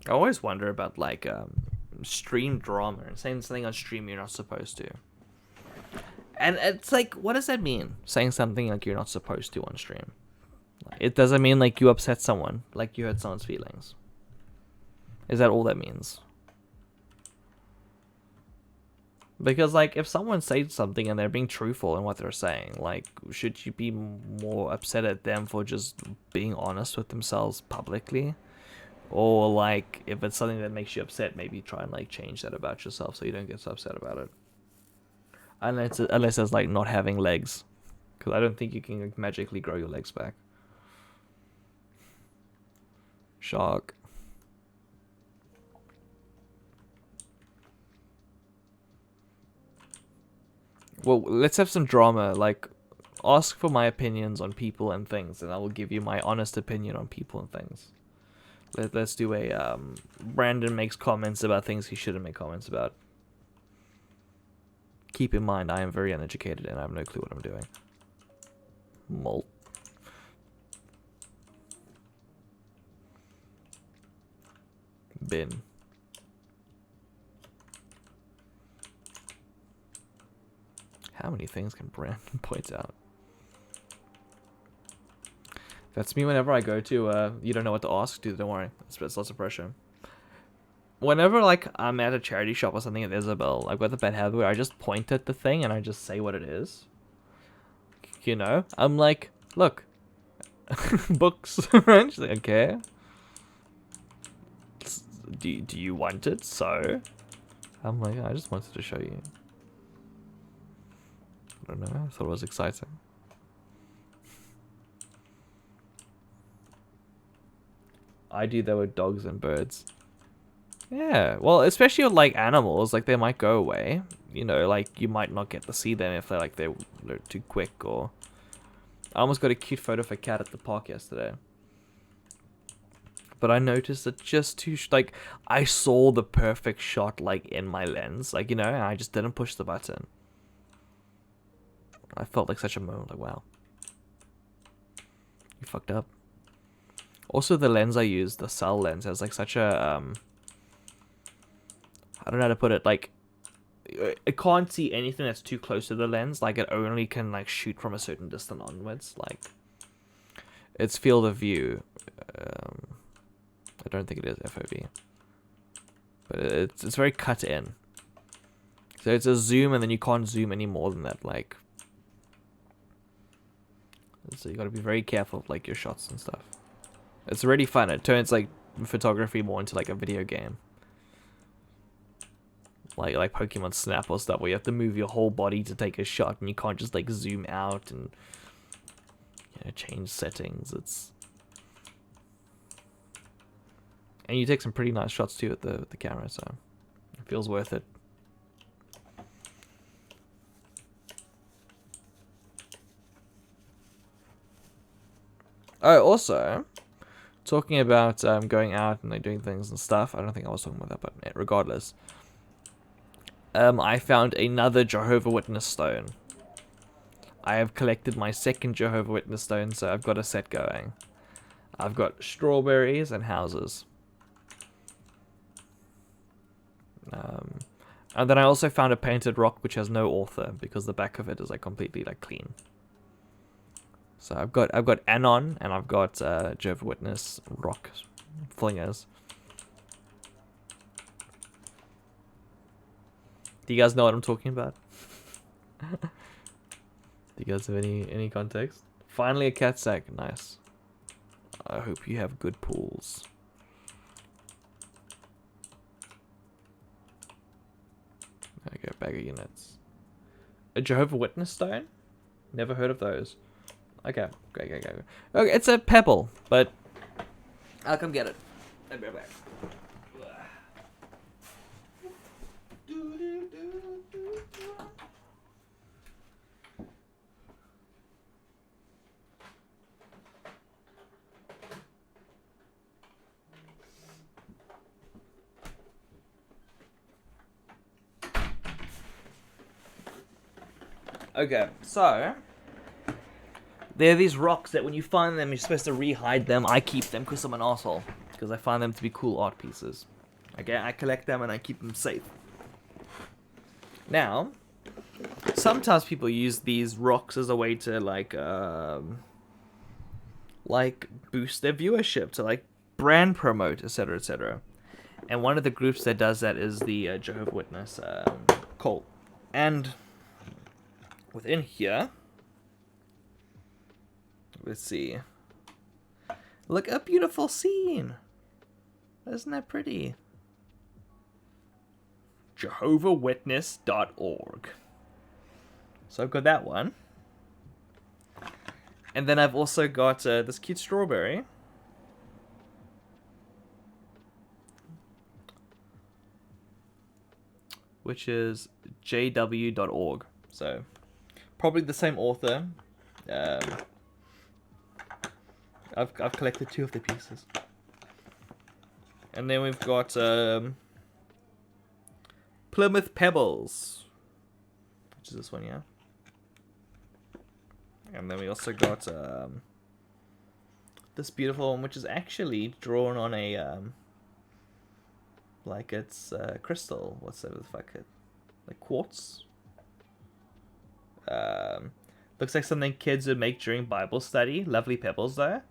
I always wonder about like stream drama and saying something on stream you're not supposed to. And it's like, what does that mean? Saying something like you're not supposed to on stream. Like, it doesn't mean like you upset someone, like you hurt someone's feelings. Is that all that means? Because, like, if someone says something and they're being truthful in what they're saying, like, should you be more upset at them for just being honest with themselves publicly? Or, like, if it's something that makes you upset, maybe try and, like, change that about yourself so you don't get so upset about it. Unless it's, like, not having legs. Because I don't think you can, like, magically grow your legs back. Shark. Well, let's have some drama. Like, ask for my opinions on people and things, and I will give you my honest opinion on people and things. Let's do a, Brandon makes comments about things he shouldn't make comments about. Keep in mind, I am very uneducated and I have no clue what I'm doing. Malt. Bin. How many things can Brandon point out? That's me whenever I go to, you don't know what to ask, dude, don't worry. It's lots of pressure. Whenever, like, I'm at a charity shop or something at Isabel, I've got the bad habit where I just point at the thing and I just say what it is. You know? I'm like, look. Books. She's like, okay. Do you want it? So? I'm like, I just wanted to show you. I don't know, I thought it was exciting. I do that with dogs and birds. Yeah, well, especially with, like, animals, like, they might go away. You know, like, you might not get to see them if they're too quick, or... I almost got a cute photo of a cat at the park yesterday. But I noticed that just too... like, I saw the perfect shot, like, in my lens. Like, you know, and I just didn't push the button. I felt like such a moment, like, wow. You fucked up. Also, the lens I use, the cell lens, has, like, such a, I don't know how to put it, like, it can't see anything that's too close to the lens, like, it only can, like, shoot from a certain distance onwards, like, its field of view, I don't think it is FOV, but it's very cut in, so it's a zoom, and then you can't zoom any more than that, like, so you gotta be very careful of, like, your shots and stuff. It's really fun. It turns, like, photography more into, like, a video game. Like Pokemon Snap or stuff, where you have to move your whole body to take a shot, and you can't just, like, zoom out and, you know, change settings. And you take some pretty nice shots, too, with the camera, so it feels worth it. Oh, also, talking about going out and, like, doing things and stuff. I don't think I was talking about that, but regardless. I found another Jehovah's Witness stone. I have collected my second Jehovah's Witness stone, so I've got a set going. I've got strawberries and houses. And then I also found a painted rock which has no author, because the back of it is, like, completely, like, clean. So I've got Anon, and I've got Jehovah's Witness rock flingers. Do you guys know what I'm talking about? Do you guys have any context? Finally a cat sack, nice. I hope you have good pools. Okay, bag of units. A Jehovah's Witness stone? Never heard of those. Okay, okay, it's a pebble, but I'll come get it. I'll be right back. Okay, so there are these rocks that when you find them, you're supposed to re-hide them. I keep them because I'm an asshole. Because I find them to be cool art pieces. Okay, I collect them and I keep them safe. Now, sometimes people use these rocks as a way to, like boost their viewership, to, like, brand promote, etc., etc. And one of the groups that does that is the Jehovah's Witness cult. And within here, let's see. Look, a beautiful scene. Isn't that pretty? JehovahWitness.org. So I've got that one. And then I've also got this cute strawberry. Which is jw.org. So probably the same author. I've collected 2 of the pieces. And then we've got Plymouth Pebbles, which is this one, yeah. And then we also got this beautiful one, which is actually drawn on a like it's crystal. What's that? Fuck it, like quartz. Looks like something kids would make during Bible study. Lovely pebbles though.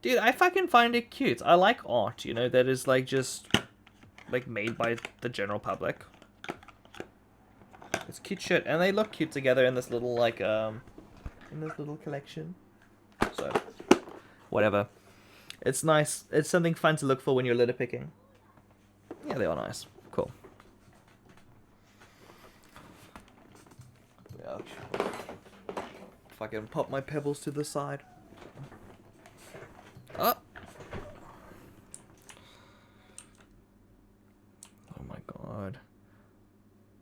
Dude, I fucking find it cute. I like art, you know, that is like just like made by the general public. It's cute shit, and they look cute together in this little like in this little collection. So whatever. It's nice. It's something fun to look for when you're litter picking. Yeah, they are nice. Cool. Ouch. Fucking pop my pebbles to the side. Oh. Oh my god.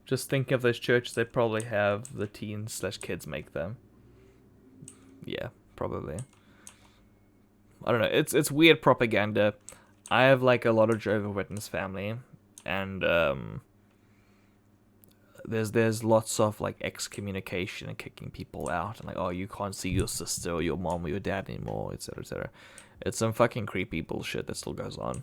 Just think of those churches, they probably have the teens/kids make them. Yeah, probably. I don't know. It's weird propaganda. I have like a lot of Jehovah's Witness family, and there's lots of like excommunication and kicking people out, and like, oh, you can't see your sister or your mom or your dad anymore, etc., etc. It's some fucking creepy bullshit that still goes on.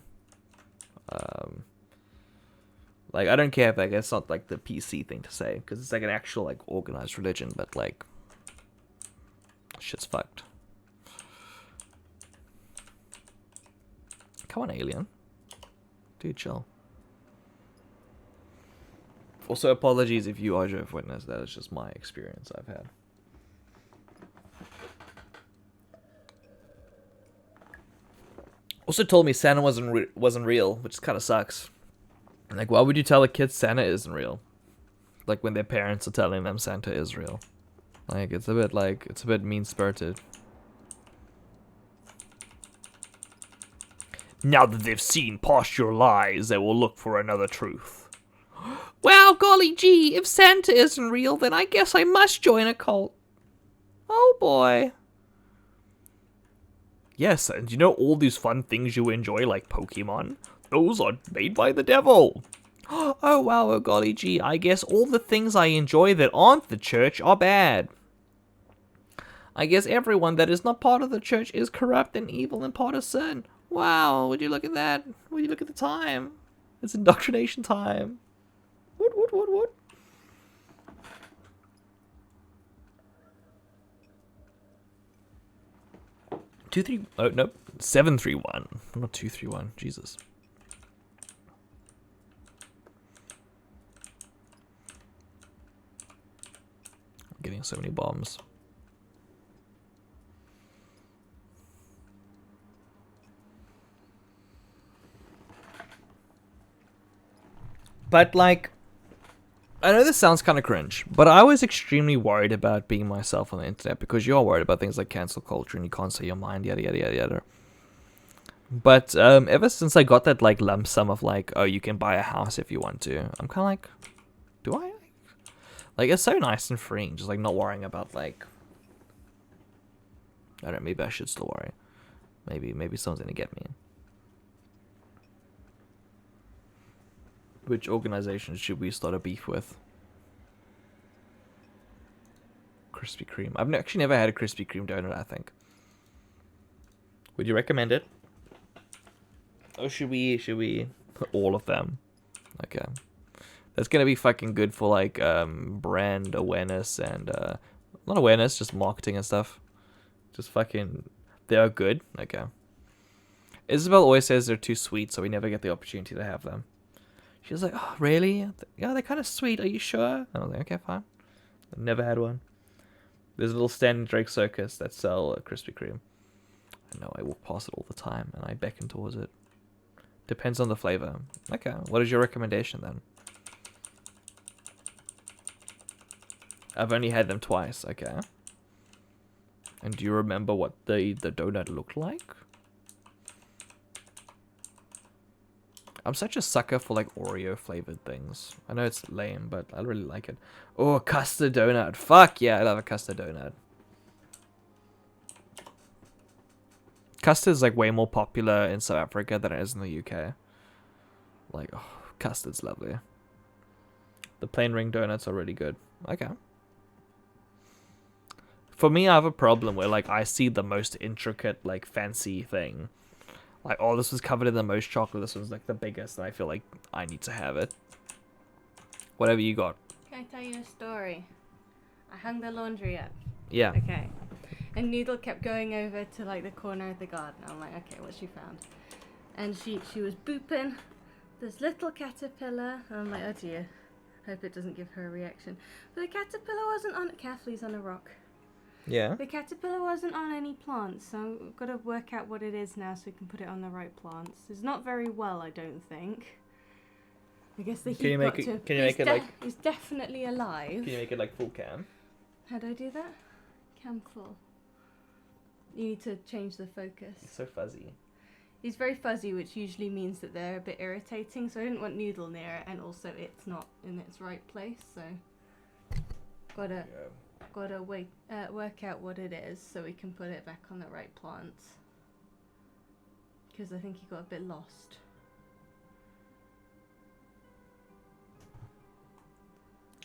Like, I don't care if like it's not like the PC thing to say, because it's like an actual like organized religion, but like shit's fucked. Come on, alien. Dude, chill. Also, apologies if you are Jehovah's Witness. That is just my experience I've had. Also told me Santa wasn't real, which kind of sucks. Like, why would you tell a kid Santa isn't real? Like, when their parents are telling them Santa is real. Like, it's a bit mean-spirited. Now that they've seen past your lies, they will look for another truth. Well, golly gee, if Santa isn't real, then I guess I must join a cult. Oh boy. Yes, and you know all these fun things you enjoy, like Pokemon? Those are made by the devil. Oh wow, oh golly gee, I guess all the things I enjoy that aren't the church are bad. I guess everyone that is not part of the church is corrupt and evil and part of sin. Wow, would you look at that? Would you look at the time? It's indoctrination time. What? 2-3. Oh no, 7-3-1, not 2-3-1. Jesus. I'm getting so many bombs. But like, I know this sounds kind of cringe, but I was extremely worried about being myself on the internet, because you are worried about things like cancel culture and you can't say your mind, yada yada yada yada. But ever since I got that like lump sum of like, oh, you can buy a house if you want to, I'm kind of like, do I? Like, it's so nice and freeing, just like not worrying about like, I don't know, maybe I should still worry. Maybe someone's gonna get me. Which organization should we start a beef with? Krispy Kreme. I've actually never had a Krispy Kreme donut, I think. Would you recommend it? Or should we put all of them? Okay. That's gonna be fucking good for like brand awareness and not awareness, just marketing and stuff. Just fucking, they are good. Okay. Isabel always says they're too sweet, so we never get the opportunity to have them. She was like, oh, really? Yeah, they're kind of sweet. Are you sure? And I was like, okay, fine. I've never had one. There's a little stand in Drake Circus that sell Krispy Kreme. I know I walk past it all the time, and I beckon towards it. Depends on the flavor. Okay, what is your recommendation then? I've only had them twice, okay. And do you remember what the donut looked like? I'm such a sucker for like Oreo flavored things. I know it's lame, but I really like it. Oh, custard donut. Fuck yeah, I love a custard donut. Custard is like way more popular in South Africa than it is in the UK. Like, oh, custard's lovely. The plain ring donuts are really good. Okay. For me, I have a problem where like I see the most intricate, like fancy thing. Like, oh, this was covered in the most chocolate. This one's like the biggest, and I feel like I need to have it. Whatever you got. Can I tell you a story? I hung the laundry up. Yeah. Okay. And Noodle kept going over to like the corner of the garden. I'm like, okay, what's she found? And she was booping this little caterpillar. And I'm like, oh dear. Hope it doesn't give her a reaction. But the caterpillar wasn't on. Carefully, on a rock. Yeah. The caterpillar wasn't on any plants, so I've got to work out what it is now so we can put it on the right plants. It's not very well, I don't think. I guess the heat got to him. Can you make it like? He's definitely alive. Can you make it like full cam? How do I do that? Cam full. You need to change the focus. It's so fuzzy. He's very fuzzy, which usually means that they're a bit irritating. So I didn't want Noodle near it, and also it's not in its right place. So gotta work out what it is so we can put it back on the right plants. Because I think he got a bit lost.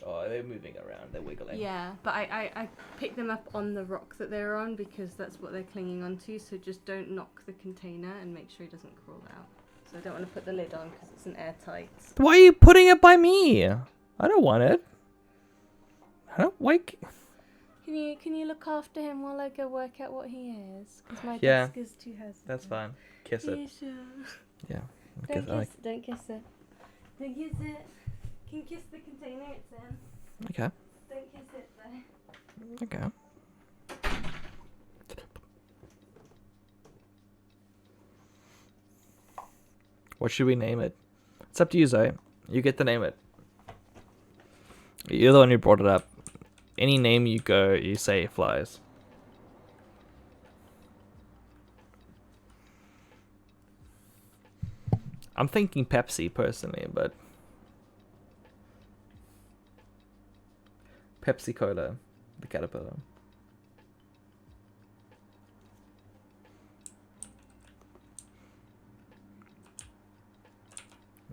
Oh, they're moving around. They're wiggling. Yeah, but I picked them up on the rock that they're on because that's what they're clinging onto. So just don't knock the container and make sure he doesn't crawl out. So I don't want to put the lid on because it's an airtight. Why are you putting it by me? I don't want it. I don't like. Can you look after him while I go work out what he is? Because my Yeah, desk is too heavy. That's fine. Kiss it. Yeah, sure. Yeah. Don't kiss it. Don't kiss it. Don't kiss it. Can you kiss the container it's in? Okay. Don't kiss it though. Okay. What should we name it? It's up to you, Zoe. You get to name it. You're the one who brought it up. Any name you go, you say it flies. I'm thinking Pepsi personally, but Pepsi Cola, the caterpillar.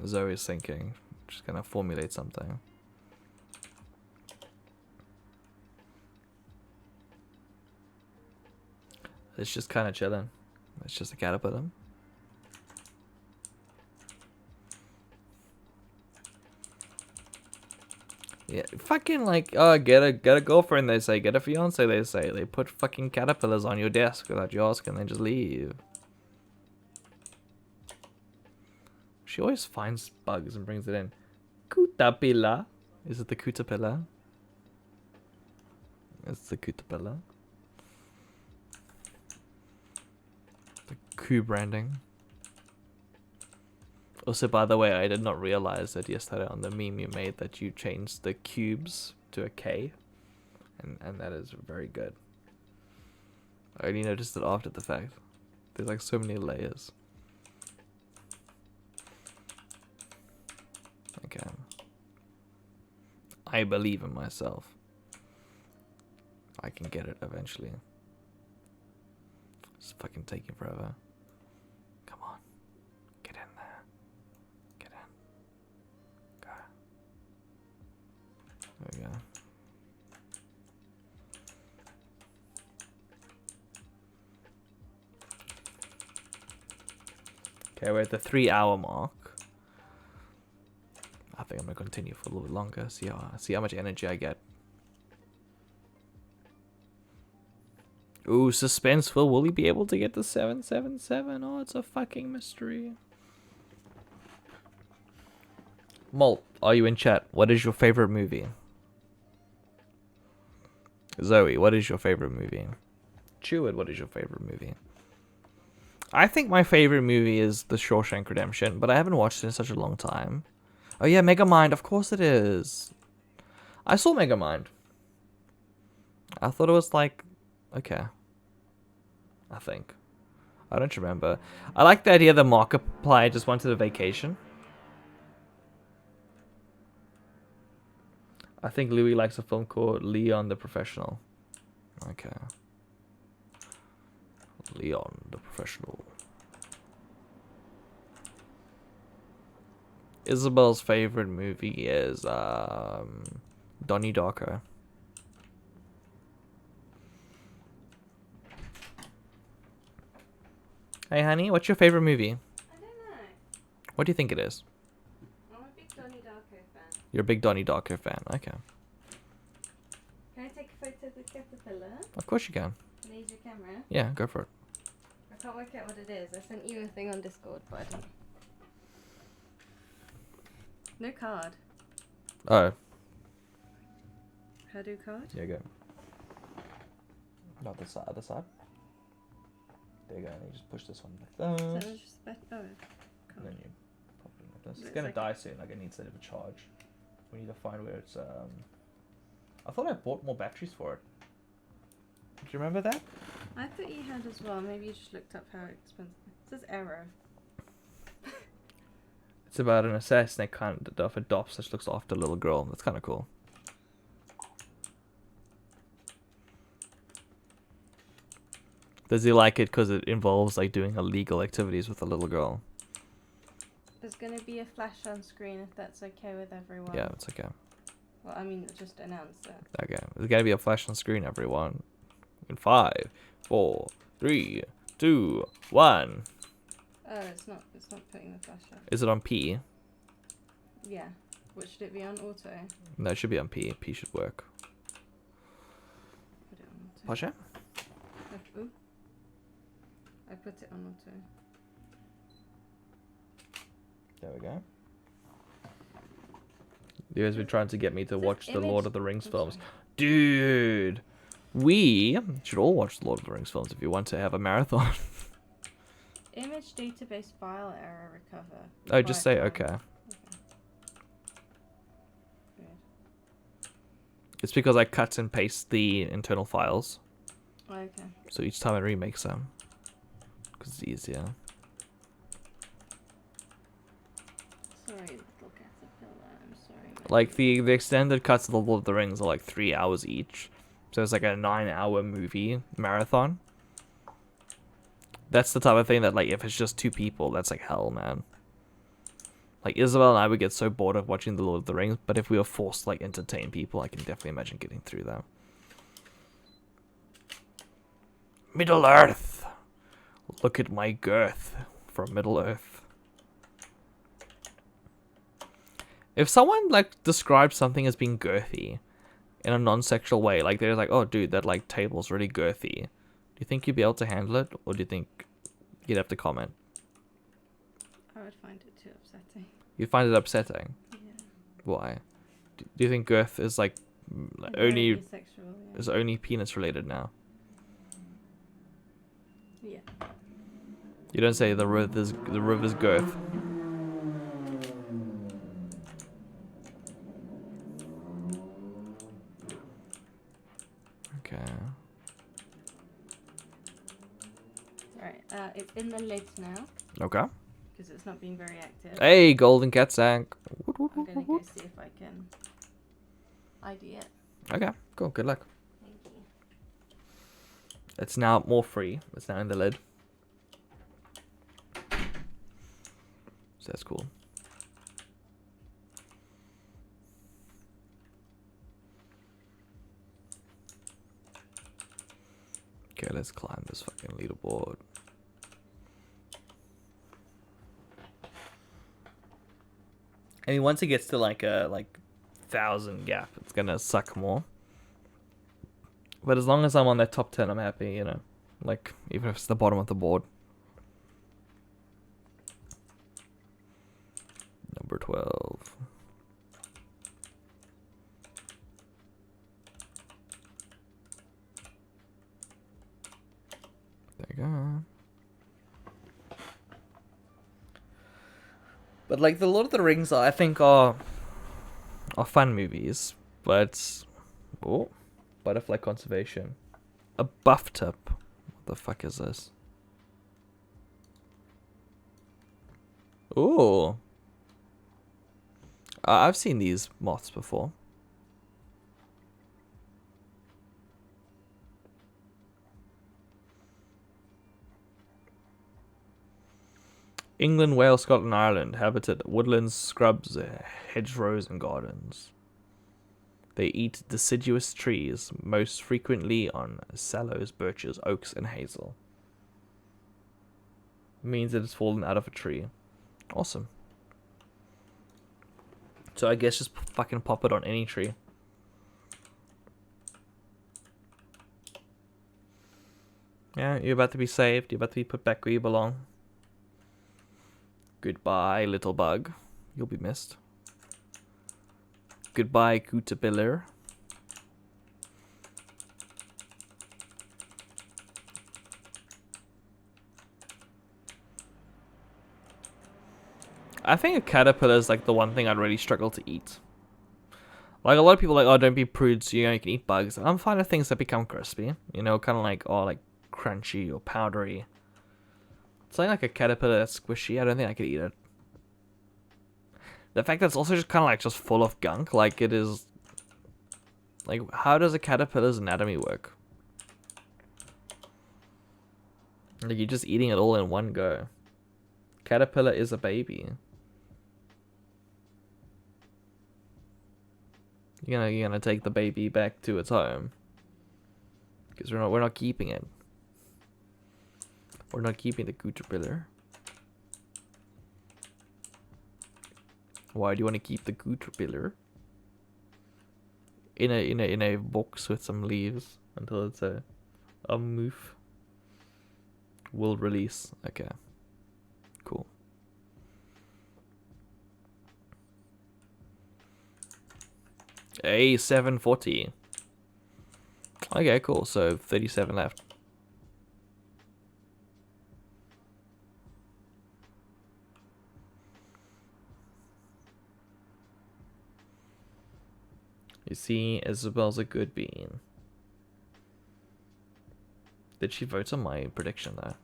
Zoe's thinking. She's gonna formulate something. It's just kind of chilling. It's just a caterpillar. Yeah, fucking like, oh, get a girlfriend, they say. Get a fiance, they say. They put fucking caterpillars on your desk without you asking, and they just leave. She always finds bugs and brings it in. Caterpillar. Is it the caterpillar? It's the caterpillar. The Q branding. Also, by the way, I did not realize that yesterday on the meme you made that you changed the cubes to a K. And that is very good. I only noticed it after the fact. There's like so many layers. Okay. I believe in myself. I can get it eventually. It's fucking taking forever. Come on. Get in there. Get in. Go. There we go. Okay, we're at the 3-hour mark. I think I'm gonna continue for a little bit longer. See how much energy I get. Ooh, suspenseful. Will he be able to get the 777? Oh, it's a fucking mystery. Molt, are you in chat? What is your favorite movie? Zoe, what is your favorite movie? Chewit, what is your favorite movie? I think my favorite movie is The Shawshank Redemption, but I haven't watched it in such a long time. Oh yeah, Megamind, of course it is. I saw Megamind. I thought it was like, okay. I think. I don't remember. I like the idea that Markiplier just wanted a vacation. I think Louis likes a film called Leon the Professional. Okay. Leon the Professional. Isabel's favorite movie is Donnie Darko. Hey honey, what's your favorite movie? I don't know. What do you think it is? I'm a big Donnie Darko fan. You're a big Donnie Darko fan. Okay. Can I take a photo of the caterpillar? Of course you can. Can I use your camera? Yeah, go for it. I can't work out what it is. I sent you a thing on Discord, but I don't. No card. Oh. How do card? There you go. Not the side, other side. There you go, and you just push this one like So that. it's just oh, And card. then you pop it in like this. It's It's gonna like- die soon, like it needs a bit of a charge. We need to find where it's I thought I bought more batteries for it. Do you remember that? I thought you had as well. Maybe you just looked up how expensive. It says error. It's about an assassin that kind of adopts that looks after a little girl. That's kind of cool. Does he like it because it involves like doing illegal activities with a little girl? There's gonna be a flash on screen if that's okay with everyone. Yeah, it's okay. Well, I mean, just announce it. Okay, there's gonna be a flash on screen, everyone. In 5, 4, 3, 2, 1. Oh, it's not. It's not putting the flash up. Is it on P? Yeah. What should it be on? Auto. No, it should be on P. P should work. Put it on auto. Pasha? Ooh. I put it on auto. There we go. You guys been trying to get me to watch the Lord of the Rings films. Dude! We should all watch the Lord of the Rings films if you want to have a marathon. Image database file error recover. Oh, just say Required okay. time. Good. It's because I cut and paste the internal files. Okay. So each time it remakes them. Because it's easier. Sorry, little caterpillar. I'm sorry. Like the extended cuts of the Lord of the Rings are like 3 hours each. So it's like a 9-hour movie marathon. That's the type of thing that like if it's just 2 people, that's like hell, man. Like Isabel and I would get so bored of watching the Lord of the Rings, but if we were forced to like entertain people, I can definitely imagine getting through that. Middle Earth. Look at my girth from Middle Earth. If someone like describes something as being girthy in a non-sexual way, like they're like, oh dude, that like table's really girthy. Do you think you'd be able to handle it, or do you think you'd have to comment? I would find it too upsetting. You'd find it upsetting. Yeah. Why? Do you think girth is like only Asexual, yeah. is only penis related now? Yeah. You don't say the river's girth. Okay. Right. It's in the lid now Okay. because it's not being very active. Hey, golden cat sank. Woot, woot, I'm woot, gonna woot, go woot. see if I can ID it. Okay, cool. Good luck. Thank you. It's now more free. It's now in the lid. So that's cool. Okay, let's climb this fucking leaderboard. I mean, once it gets to like a 1,000 gap, it's gonna suck more. But as long as I'm on that top 10, I'm happy, you know. Like, even if it's the bottom of the board. Number 12. But like the Lord of the Rings, I think are fun movies, but butterfly conservation, a buff tip. What the fuck is this? Ooh, I've seen these moths before. England, Wales, Scotland, Ireland. Habitat woodlands, scrubs, hedgerows, and gardens. They eat deciduous trees, most frequently on sallows, birches, oaks, and hazel. Means it has fallen out of a tree. Awesome. So I guess just fucking pop it on any tree. Yeah, you're about to be saved. You're about to be put back where you belong. Goodbye, little bug. You'll be missed. Goodbye, caterpillar. I think a caterpillar is like the one thing I'd really struggle to eat. Like a lot of people are like, oh, don't be prudes, you know, you can eat bugs. I'm fine with things that become crispy. You know, kind of like, oh, like crunchy or powdery. Something like a caterpillar that's squishy, I don't think I could eat it. The fact that it's also just kind of like just full of gunk, like it is... Like, how does a caterpillar's anatomy work? Like, you're just eating it all in one go. Caterpillar is a baby. You're gonna take the baby back to its home. Because we're not keeping it. We're not keeping the caterpillar. Why do you want to keep the caterpillar? In a box with some leaves until it's a moof. Will release. Okay. Cool. A 740. Okay, cool. So 37 left. You see, Isabel's a good bean. Did she vote on my prediction though?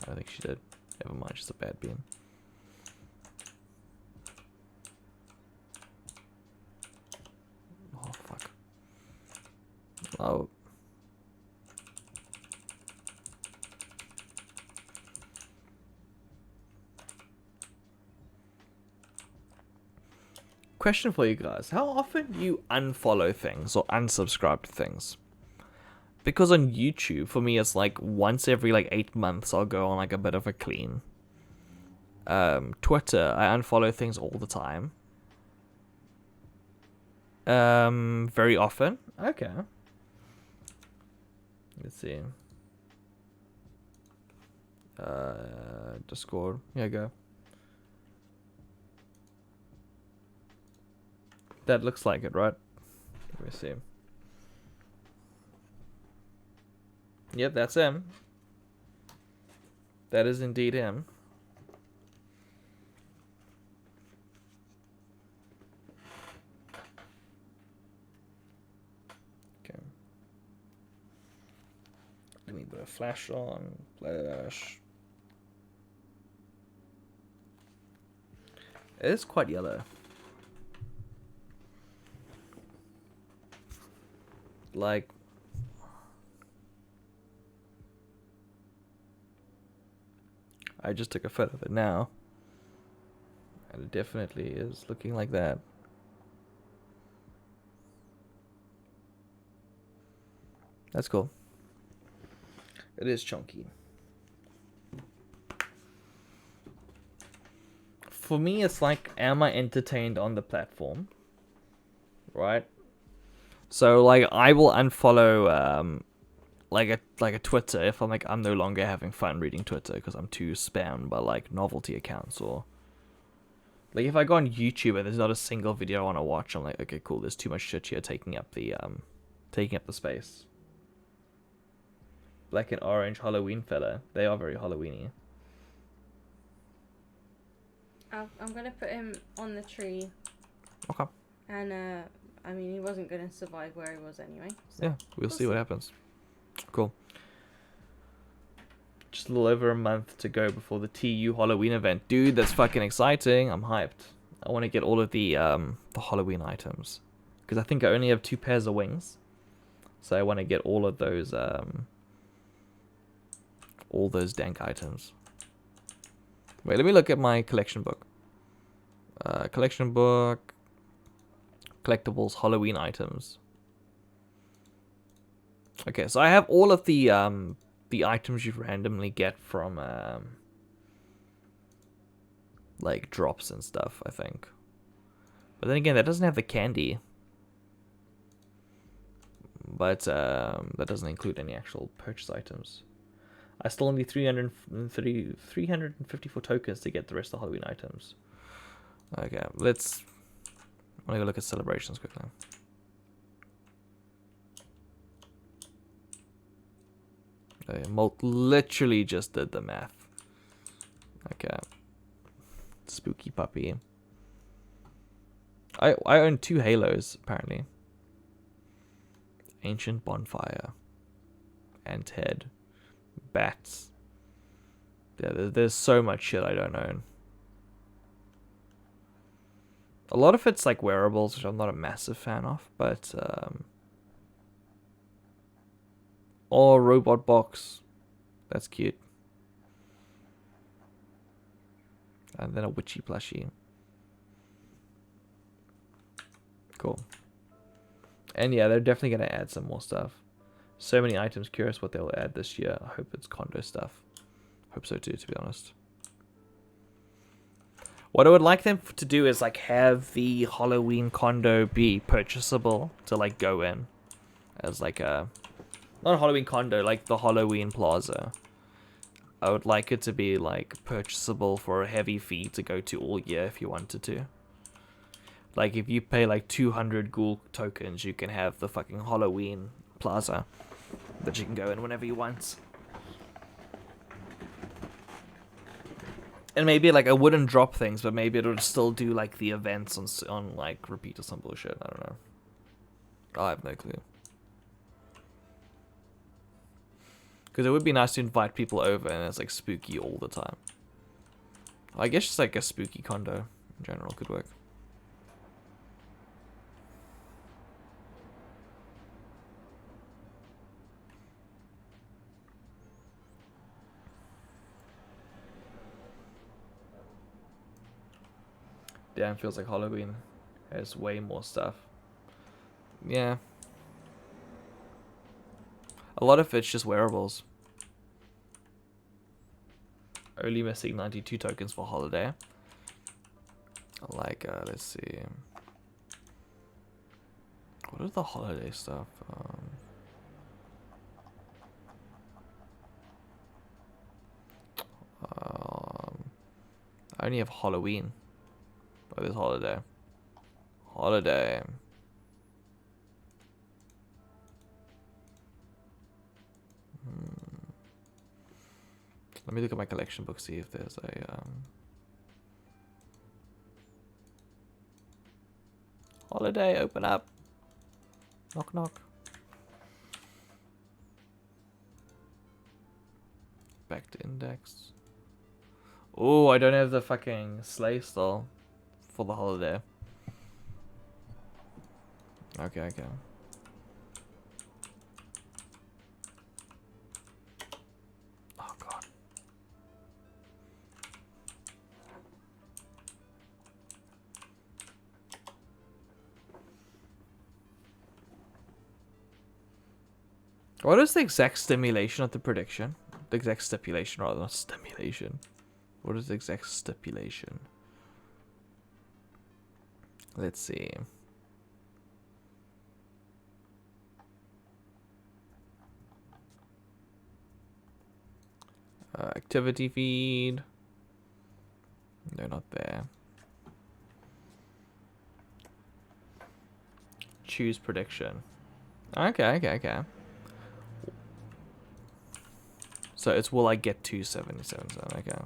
I don't think she did. Never mind, she's a bad bean. Oh, fuck. Oh. Question for you guys. How often do you unfollow things or unsubscribe to things? Because on YouTube, for me, it's like once every like 8 months, I'll go on like a bit of a clean. Twitter, I unfollow things all the time. Very often. Okay. Let's see. Discord. Yeah, go. That looks like it, right? Let me see. Yep, that's him. That is indeed him. Okay. Let me put a flash on. Flash. It is quite yellow. Like, I just took a photo of it now, and it definitely is looking like that. That's cool. It is chunky. For me, it's like, am I entertained on the platform? Right? So like I will unfollow like a Twitter if I'm no longer having fun reading Twitter because I'm too spammed by like novelty accounts, or like if I go on YouTube and there's not a single video I want to watch, I'm like, okay, cool, there's too much shit here taking up the space. Black and orange Halloween fella. They are very Halloweeny. I'm gonna put him on the tree. Okay. And I mean, he wasn't gonna survive where he was anyway. So Yeah, we'll see what happens. Cool. Just a little over a month to go before the TU Halloween event. Dude, that's fucking exciting. I'm hyped. I want to get all of the Halloween items. Because I think I only have 2 pairs of wings. So I want to get all of those dank items. Wait, let me look at my collection book. Collection book. Collectibles, Halloween items. Okay, so I have all of the items you randomly get from like drops and stuff, I think. But then again, that doesn't have the candy. But that doesn't include any actual purchase items. I still need 354 tokens to get the rest of the Halloween items. Okay, I'm gonna go look at celebrations quickly. Molt literally just did the math. Okay. Spooky puppy. I own 2 halos, apparently. Ancient bonfire. Ant head. Bats. Yeah, there's so much shit I don't own. A lot of it's like wearables, which I'm not a massive fan of, but oh, robot box. That's cute. And then a witchy plushie. Cool. And yeah, they're definitely going to add some more stuff. So many items. Curious what they'll add this year. I hope it's condo stuff. Hope so too, to be honest. What I would like them to do is like have the Halloween condo be purchasable to like go in. As like a... Not a Halloween condo, like the Halloween plaza. I would like it to be like purchasable for a heavy fee to go to all year if you wanted to. Like if you pay like 200 ghoul tokens, you can have the fucking Halloween plaza that you can go in whenever you want. And maybe like I wouldn't drop things, but maybe it would still do like the events on like repeat or some bullshit. I don't know. I have no clue. Because it would be nice to invite people over and it's like spooky all the time. I guess just like a spooky condo in general could work. Damn, feels like Halloween has way more stuff. Yeah. A lot of it's just wearables. Only missing 92 tokens for holiday. Like, let's see. What is the holiday stuff? I only have Halloween. Oh, there's holiday. Holiday. Let me look at my collection book, see if there's a holiday. Open up. Knock knock. Back to index. Oh, I don't have the fucking sleigh still for the holiday. Okay, okay. Oh god. What is the exact stimulation of the prediction? The exact stipulation, rather, not stimulation. What is the exact stipulation? Let's see. Activity feed. They're not there. Choose prediction. Okay, okay, okay. So it's will I get 277? Okay.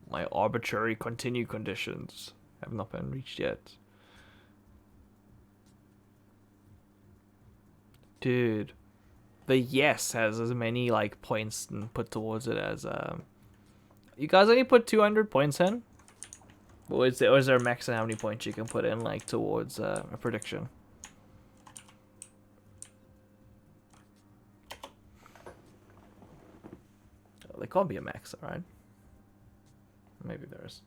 My arbitrary continue conditions have not been reached yet. Dude, the yes has as many like points put towards it as you guys only put 200 points in? Or is there a max on how many points you can put in like towards a prediction? Oh, there can't be a max, alright? Maybe there is.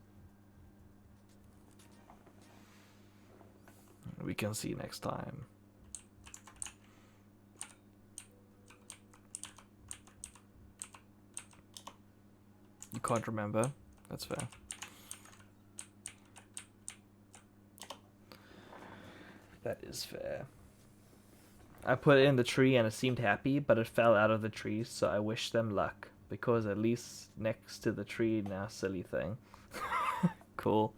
We can see next time. You can't remember? That's fair. That is fair. I put it in the tree and it seemed happy, but it fell out of the tree, so I wish them luck. Because at least next to the tree now, silly thing. Cool.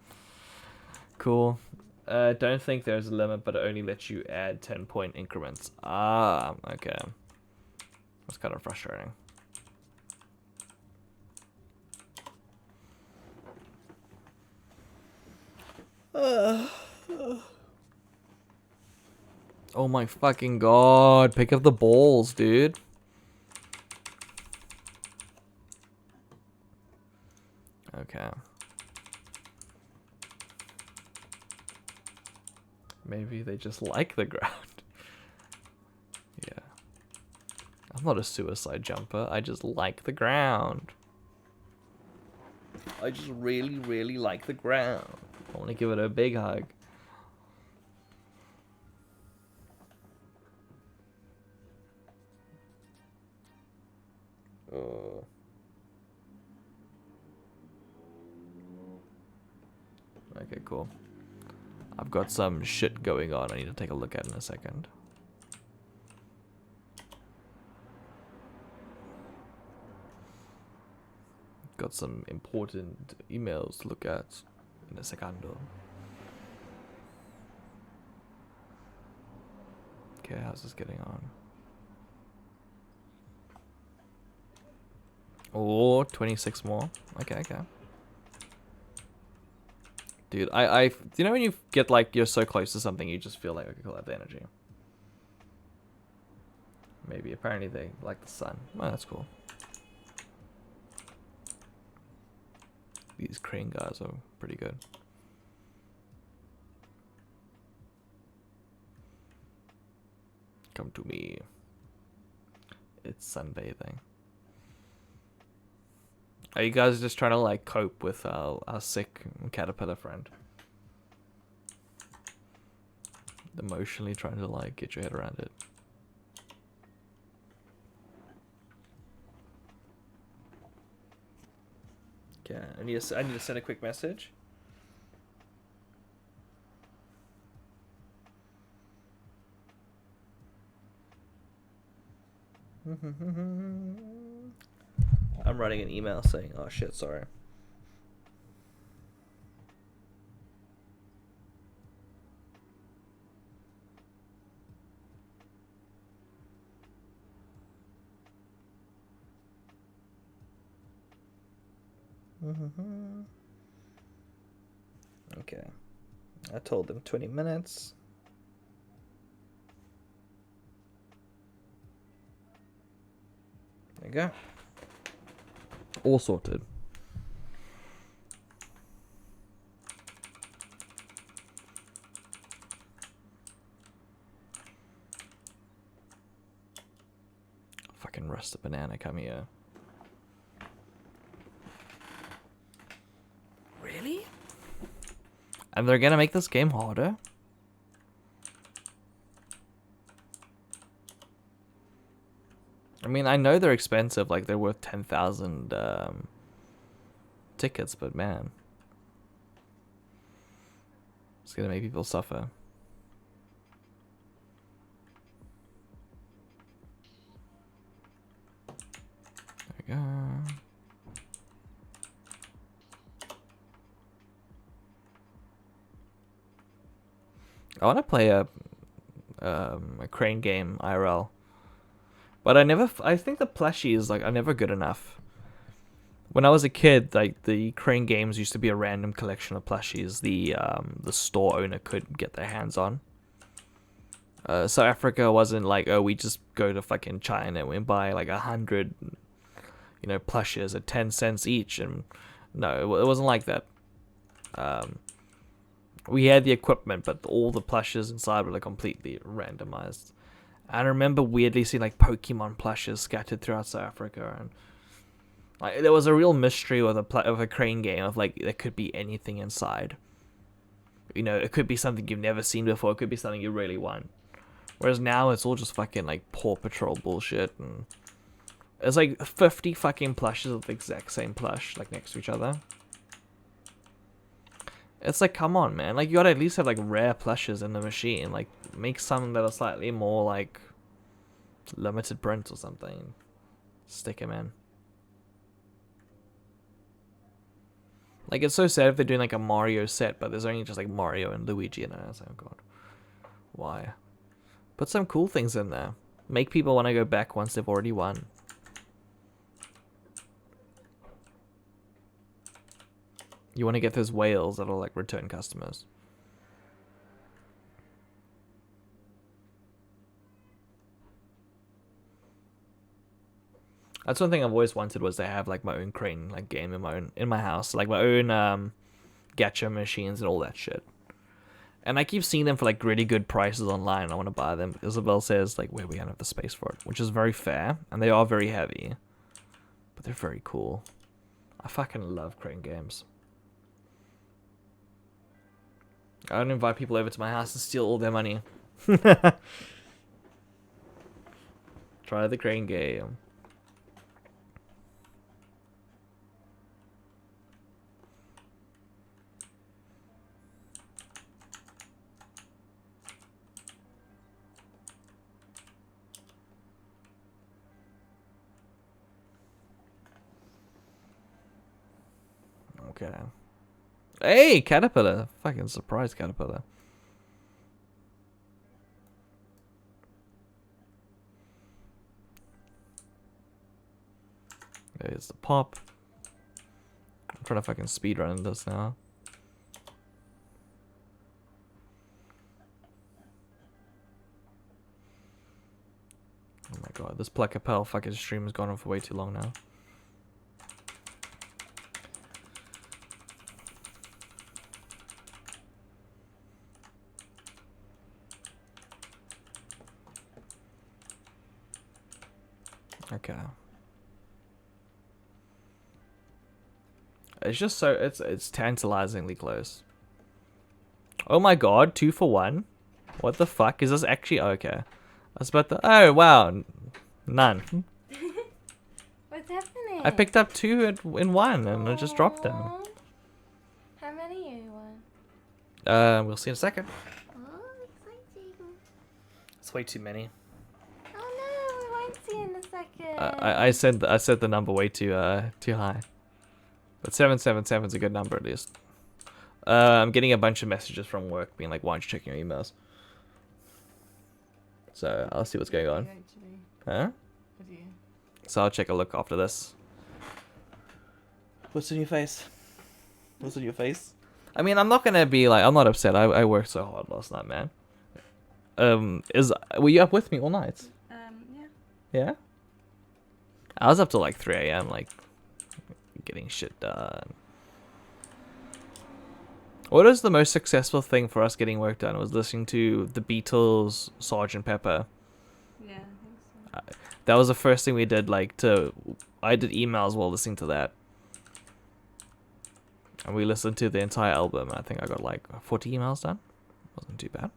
Cool. Don't think there's a limit, but it only lets you add 10-point increments. Ah, okay. That's kind of frustrating. Oh my fucking god. Pick up the balls, dude. Okay. Maybe they just like the ground. Yeah. I'm not a suicide jumper. I just like the ground. I just really, really like the ground. I want to give it a big hug. Okay, cool. I've got some shit going on I need to take a look at in a second. Got some important emails to look at in a second. Okay, how's this getting on? Oh, 26 more. Okay, okay. Dude, you know when you get like, you're so close to something, you just feel like, okay, cool, I have the energy. Maybe, apparently they like the sun. Oh, that's cool. These crane guys are pretty good. Come to me. It's sunbathing. Are you guys just trying to like cope with our sick caterpillar friend? Emotionally trying to like get your head around it. Okay, I need to send a quick message. I'm writing an email saying, oh shit, sorry. Okay. I told them 20 minutes. There you go. All sorted. Fucking rusted banana, come here. Really? And they're gonna make this game harder? I mean, I know they're expensive, like they're worth 10,000 tickets, but man, it's gonna make people suffer. There we go. I want to play a crane game IRL. But I think the plushies like are never good enough. When I was a kid, like the Crane Games used to be a random collection of plushies the store owner could get their hands on. South Africa wasn't like, oh, we just go to fucking China and we buy like 100, plushes at 10 cents each, and no, it wasn't like that. We had the equipment, but all the plushes inside were like completely randomized. I remember weirdly seeing like Pokemon plushes scattered throughout South Africa, and like there was a real mystery with a Crane game of like there could be anything inside. It could be something you've never seen before. It could be something you really want. Whereas now it's all just fucking like Paw Patrol bullshit, and there's like 50 fucking plushes of the exact same plush like next to each other. It's like, come on, man. Like, you gotta at least have like rare plushes in the machine. Like, make some that are slightly more like limited print or something. Stick them in. Like, it's so sad if they're doing like a Mario set, but there's only just like Mario and Luigi in it. I was like, oh god, why? Put some cool things in there. Make people want to go back once they've already won. You want to get those whales that'll like return customers. That's one thing I've always wanted, was to have like my own Crane like game in my house, like my own gacha machines and all that shit. And I keep seeing them for like really good prices online. I want to buy them. Isabel says like, where we don't have the space for it, which is very fair, and they are very heavy, but they're very cool. I fucking love Crane games. I don't invite people over to my house and steal all their money. Try the Crane game. Okay. Hey, caterpillar! Fucking surprise caterpillar. There's the pop. I'm trying to fucking speedrun this now. Oh my god, this Pluck fucking stream has gone on for way too long now. Okay. It's just so it's tantalizingly close. Oh my god, 2 for 1. What the fuck is this actually? Okay. I was about to. Oh wow, none. What's happening? I picked up 2 in 1 and I just dropped them. How many you won? We'll see in a second. Oh, exciting. It's way too many. Oh no, we won't see in a second. I said the number way too high. But 777 is a good number at least. I'm getting a bunch of messages from work being like, why aren't you checking your emails? So I'll see what's going on. Huh? So I'll check a look after this. What's in your face? What's in your face? I mean, I'm not gonna be like, I'm not upset. I worked so hard last night, man. Were you up with me all night? Yeah. Yeah? I was up till like 3 AM, like getting shit done. What was the most successful thing for us getting work done? Was listening to the Beatles' Sgt. Pepper. Yeah, I think so. That was the first thing we did. I did emails while listening to that, and we listened to the entire album. And I think I got like 40 emails done. Wasn't too bad.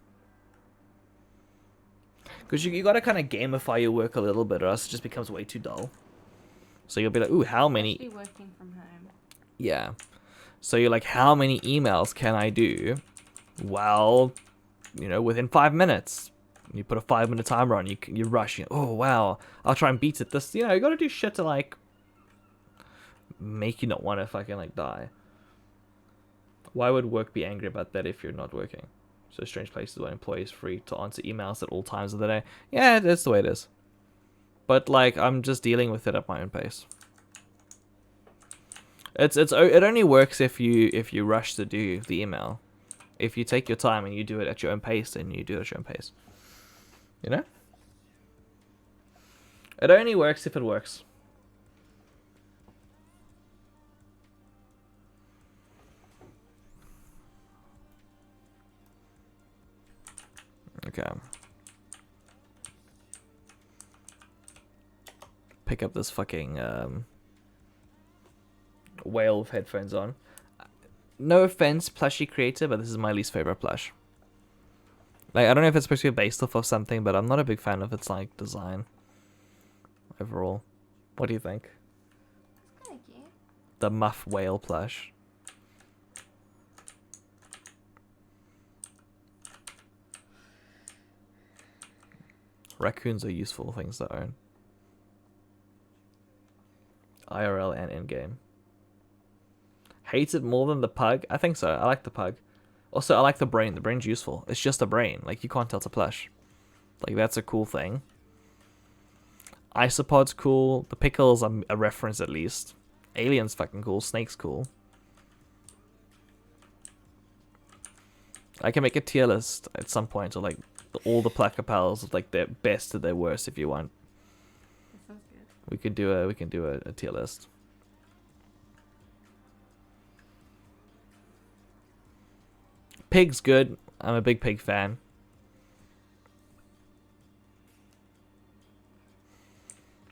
Because you gotta kind of gamify your work a little bit, or else it just becomes way too dull. So you'll be like, ooh, how many? Especially working from home. Yeah. So you're like, how many emails can I do? Well, within 5 minutes. You put a 5-minute timer on. You rush. Oh wow, I'll try and beat it. This, you gotta do shit to like make you not want to fucking like die. Why would work be angry about that if you're not working? So strange places where employees free to answer emails at all times of the day. Yeah, that's the way it is. But like, I'm just dealing with it at my own pace. It only works if you rush to do the email. If you take your time and you do it at your own pace, then you do it at your own pace. You know? It only works if it works. Okay. Pick up this fucking whale with headphones on. No offense, plushie creator, but this is my least favorite plush. Like, I don't know if it's supposed to be based off of something, but I'm not a big fan of its like design overall. What do you think? It's kind of cute. The muff whale plush. Raccoons are useful things to own. IRL and in-game. Hates it more than the pug? I think so. I like the pug. Also, I like the brain. The brain's useful. It's just a brain. Like, you can't tell it's a plush. Like, that's a cool thing. Isopod's cool. The pickle's a reference at least. Alien's fucking cool. Snake's cool. I can make a tier list at some point of, like, all the Pluck pals of, like, their best to their worst if you want. That sounds good. We can do a tier list. Pig's good. I'm a big pig fan.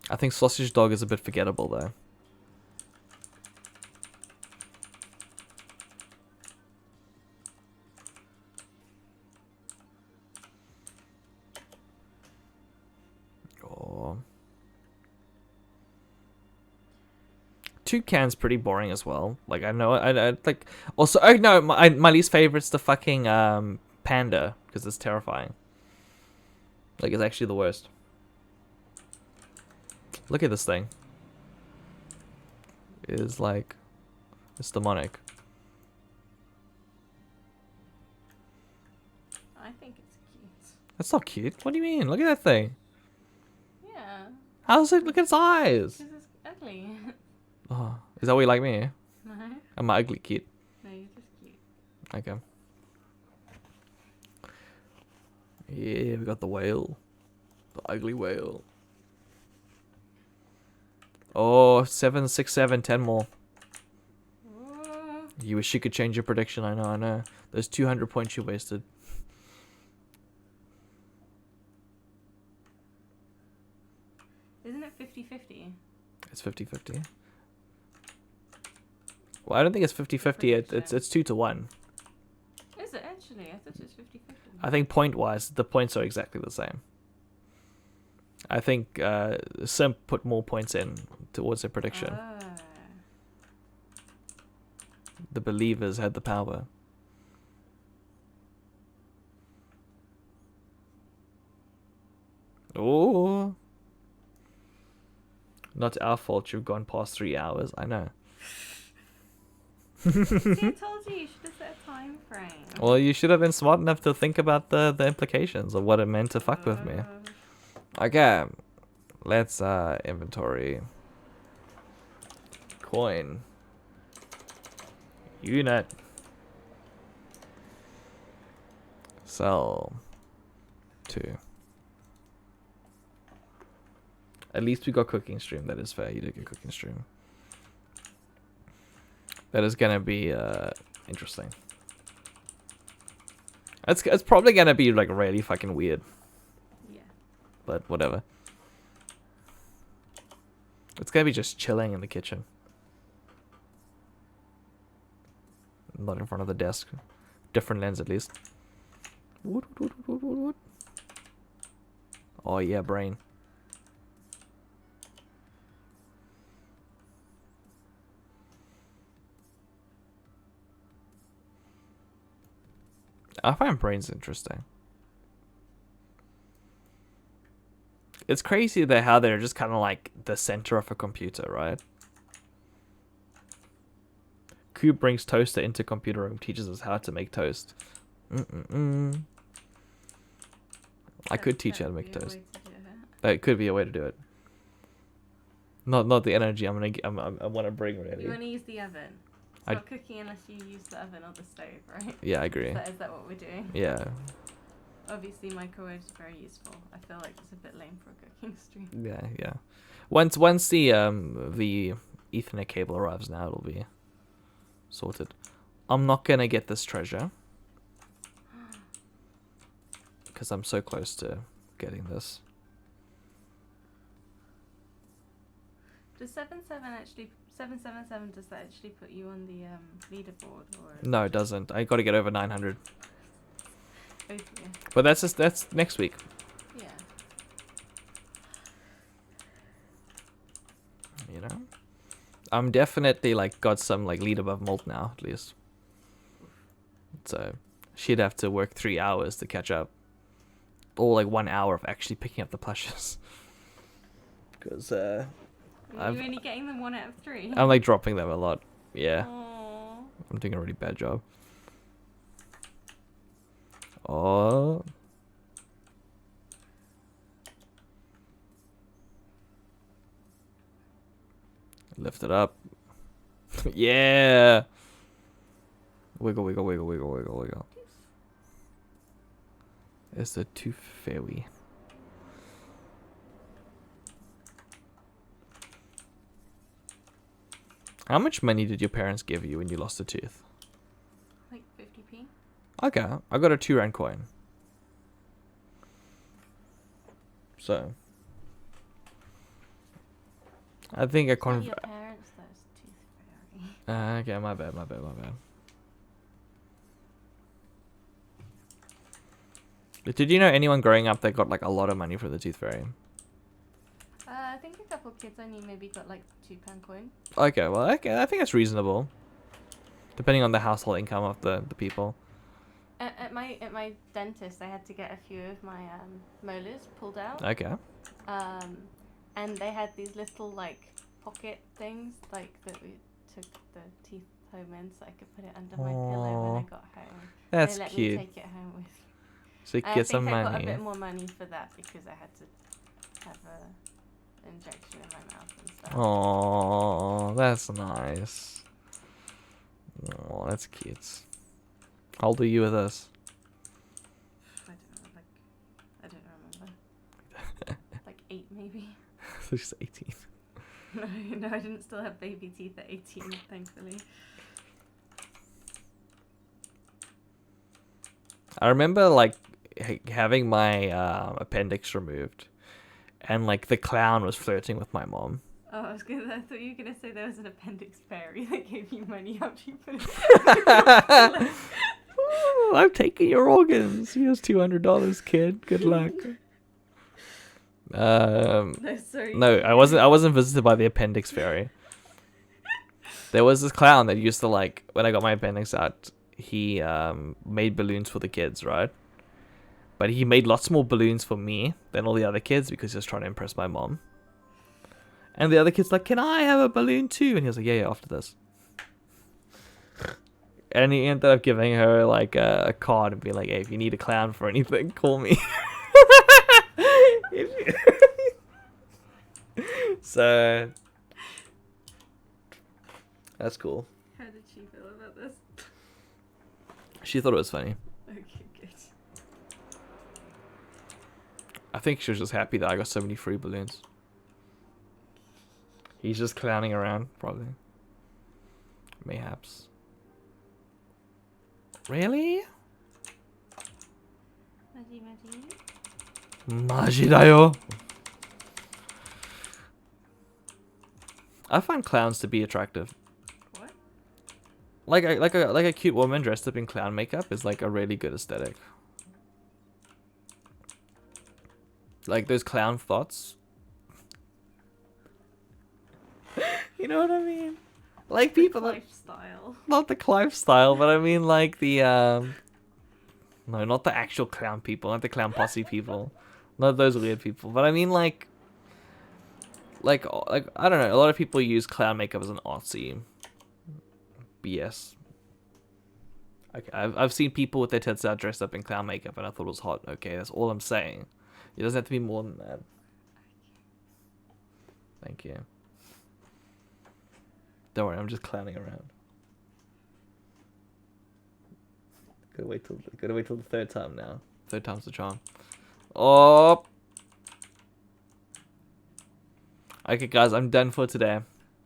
I think sausage dog is a bit forgettable though. Oh. Toucan's pretty boring as well. Like I know, I like. Also, oh no, my least favorite's the fucking panda because it's terrifying. Like it's actually the worst. Look at this thing. It is like, it's demonic. I think it's cute. That's not cute. What do you mean? Look at that thing. Yeah. How's it? Look at its eyes. Because it's ugly. Oh, is that what you like me? No. Am I ugly cute? No, you're just cute. Okay. Yeah, we got the whale. The ugly whale. Oh, 7, 6, 7, 10 more. Ooh. You wish you could change your prediction. I know. Those 200 points you wasted. Isn't it 50-50? It's 50-50. Well, I don't think it's 50-50. It's 2 to 1. Is it actually? I thought it was 50-50. I think point-wise, the points are exactly the same. I think Simp put more points in towards their prediction. Ah. The believers had the power. Oh. Not our fault you've gone past 3 hours. I know. See, I told you should have set a time frame. Well, you should have been smart enough to think about the implications of what it meant to fuck with me. Okay. Let's inventory. Coin. Unit. Sell. 2. At least we got cooking stream. That is fair. You did get cooking stream. That is gonna be interesting. It's probably gonna be like really fucking weird. Yeah. But whatever. It's gonna be just chilling in the kitchen. Not in front of the desk. Different lens at least. Oh yeah, brain. I find brains interesting. It's crazy that how they're just kind of like the center of a computer, right? Cube brings toaster into computer room, teaches us how to make toast. I could teach you how to make toast. That could be a way to do it. Not the energy I want to bring really. You want to use the oven. It's not cooking unless you use the oven or the stove, right? Yeah, I agree. Is that what we're doing? Yeah. Obviously, microwaves are very useful. I feel like it's a bit lame for a cooking stream. Yeah. Once the Ethernet cable arrives now, it'll be sorted. I'm not gonna get this treasure because I'm so close to getting this. Does 777 does that actually put you on the leaderboard or? No, it doesn't. I got to get over 900. Both of you. But that's next week. Yeah. You know, I'm definitely like got some like lead above Molt now at least. So she'd have to work 3 hours to catch up, or like 1 hour of actually picking up the plushes. Because Are you really getting them 1 out of 3? I'm like dropping them a lot. Yeah. Aww. I'm doing a really bad job. Oh. Lift it up. Yeah. Wiggle, wiggle, wiggle, wiggle, wiggle, wiggle. It's the tooth fairy. How much money did your parents give you when you lost a tooth? Like 50p. Okay, I got a 2 rand coin. So, I think I Not conv. your parents, that's tooth fairy. Okay, my bad. Did you know anyone growing up that got like a lot of money for the tooth fairy? I think a couple kids I knew maybe got like £2 coin. Okay, well, okay, I think that's reasonable. Depending on the household income of the people. At my dentist, I had to get a few of my molars pulled out. Okay. And they had these little like pocket things like that we took the teeth home in, so I could put it under my pillow when I got home. That's they let cute. me take it home with. So you get some I think I got a money. bit more money for that because I had to have a injection in my mouth and stuff. Oh, that's nice. Oh, that's cute. How old are you with us? I don't remember. Like 8 maybe. She's 18. No, I didn't still have baby teeth at 18, thankfully. I remember like having my appendix removed, and like the clown was flirting with my mom. Oh, I thought you were gonna say there was an appendix fairy that gave you money after you put it. Ooh, I'm taking your organs. Here's $200, kid. Good luck. No, sorry. No, I wasn't visited by the appendix fairy. There was this clown that used to like when I got my appendix out. He made balloons for the kids, right? But he made lots more balloons for me than all the other kids because he was trying to impress my mom. And the other kid's like, "Can I have a balloon too?" And he was like, "Yeah, after this." And he ended up giving her like a card and be like, "Hey, if you need a clown for anything, call me." So that's cool. How did she feel about this? She thought it was funny. Okay, good. I think she was just happy that I got so many free balloons. He's just clowning around, probably. Mayhaps. Really? Maji dayo. I find clowns to be attractive. What? Like a cute woman dressed up in clown makeup is like a really good aesthetic. Like those clown thoughts. You know what I mean? Like people that, Lifestyle. not the Clive style, but I mean like the no, not the actual clown people, not the clown posse people, not those weird people. But I mean like I don't know. A lot of people use clown makeup as an artsy BS. Okay, I've seen people with their tits out dressed up in clown makeup, and I thought it was hot. Okay, that's all I'm saying. It doesn't have to be more than that. Thank you. Don't worry, I'm just clowning around. Gotta wait till the third time now. Third time's the charm. Oh. Okay, guys, I'm done for today.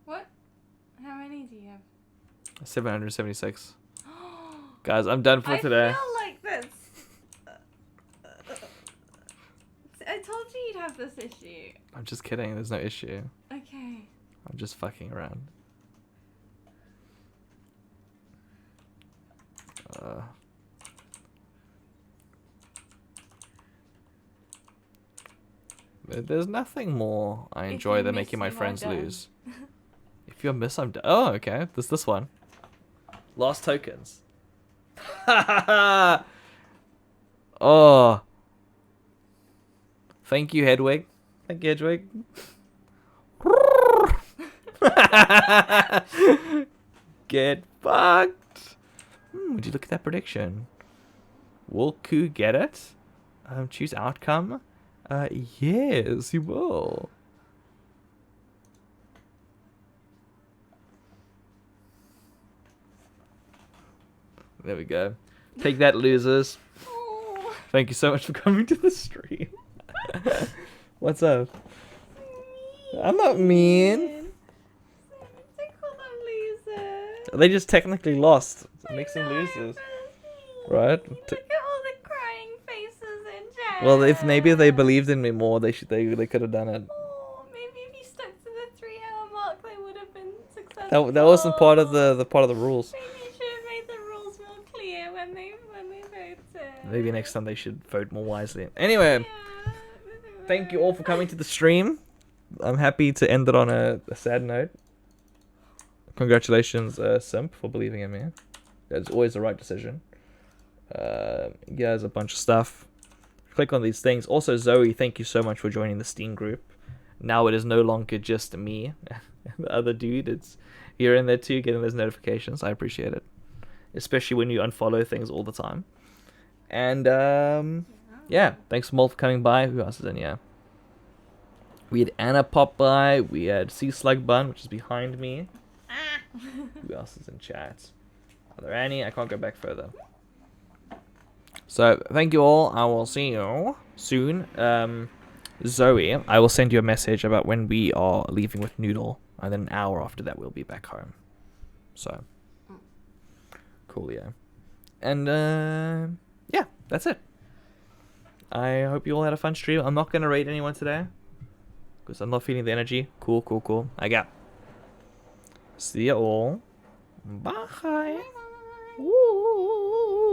What? How many do you have? 776. Guys, I'm done for today. I feel like this. I told you you'd have this issue. I'm just kidding. There's no issue. Okay. I'm just fucking around. There's nothing more I enjoy than making my friends lose. If you're miss, I'm done. Oh, okay. There's this one. Lost tokens. Oh. Thank you, Hedwig. Thank you, Hedwig. Get fucked. Would you look at that prediction? Will Ku get it? Choose outcome. Yes, he will. There we go. Take that, losers. Oh. Thank you so much for coming to the stream. What's up? I'm not mean. They just technically lost. It makes them losers. Right? Look at all the crying faces in chat. Well, if maybe they believed in me more, they could have done it. Oh, maybe if you stuck to the 3-hour mark, they would have been successful. That wasn't part of the rules. Maybe you should have made the rules more clear when they voted. Maybe next time they should vote more wisely. Anyway, thank you all for coming to the stream. I'm happy to end it on a sad note. Congratulations, Simp, for believing in me. That's always the right decision. Here's a bunch of stuff. Click on these things. Also, Zoe, thank you so much for joining the Steam group. Now it is no longer just me. The other dude, you're in there too, getting those notifications. I appreciate it. Especially when you unfollow things all the time. And, yeah, thanks Mol for coming by. Who else is in here? We had Anna pop by. We had Sea Slug Bun, which is behind me. Who else is in chat? Are there any? I can't go back further. So, thank you all. I will see you soon. Zoe, I will send you a message about when we are leaving with Noodle. And then an hour after that, we'll be back home. So, cool, yeah. And, yeah, that's it. I hope you all had a fun stream. I'm not going to raid anyone today. Because I'm not feeling the energy. Cool, cool, cool. I got. See you all. Bye. Woo.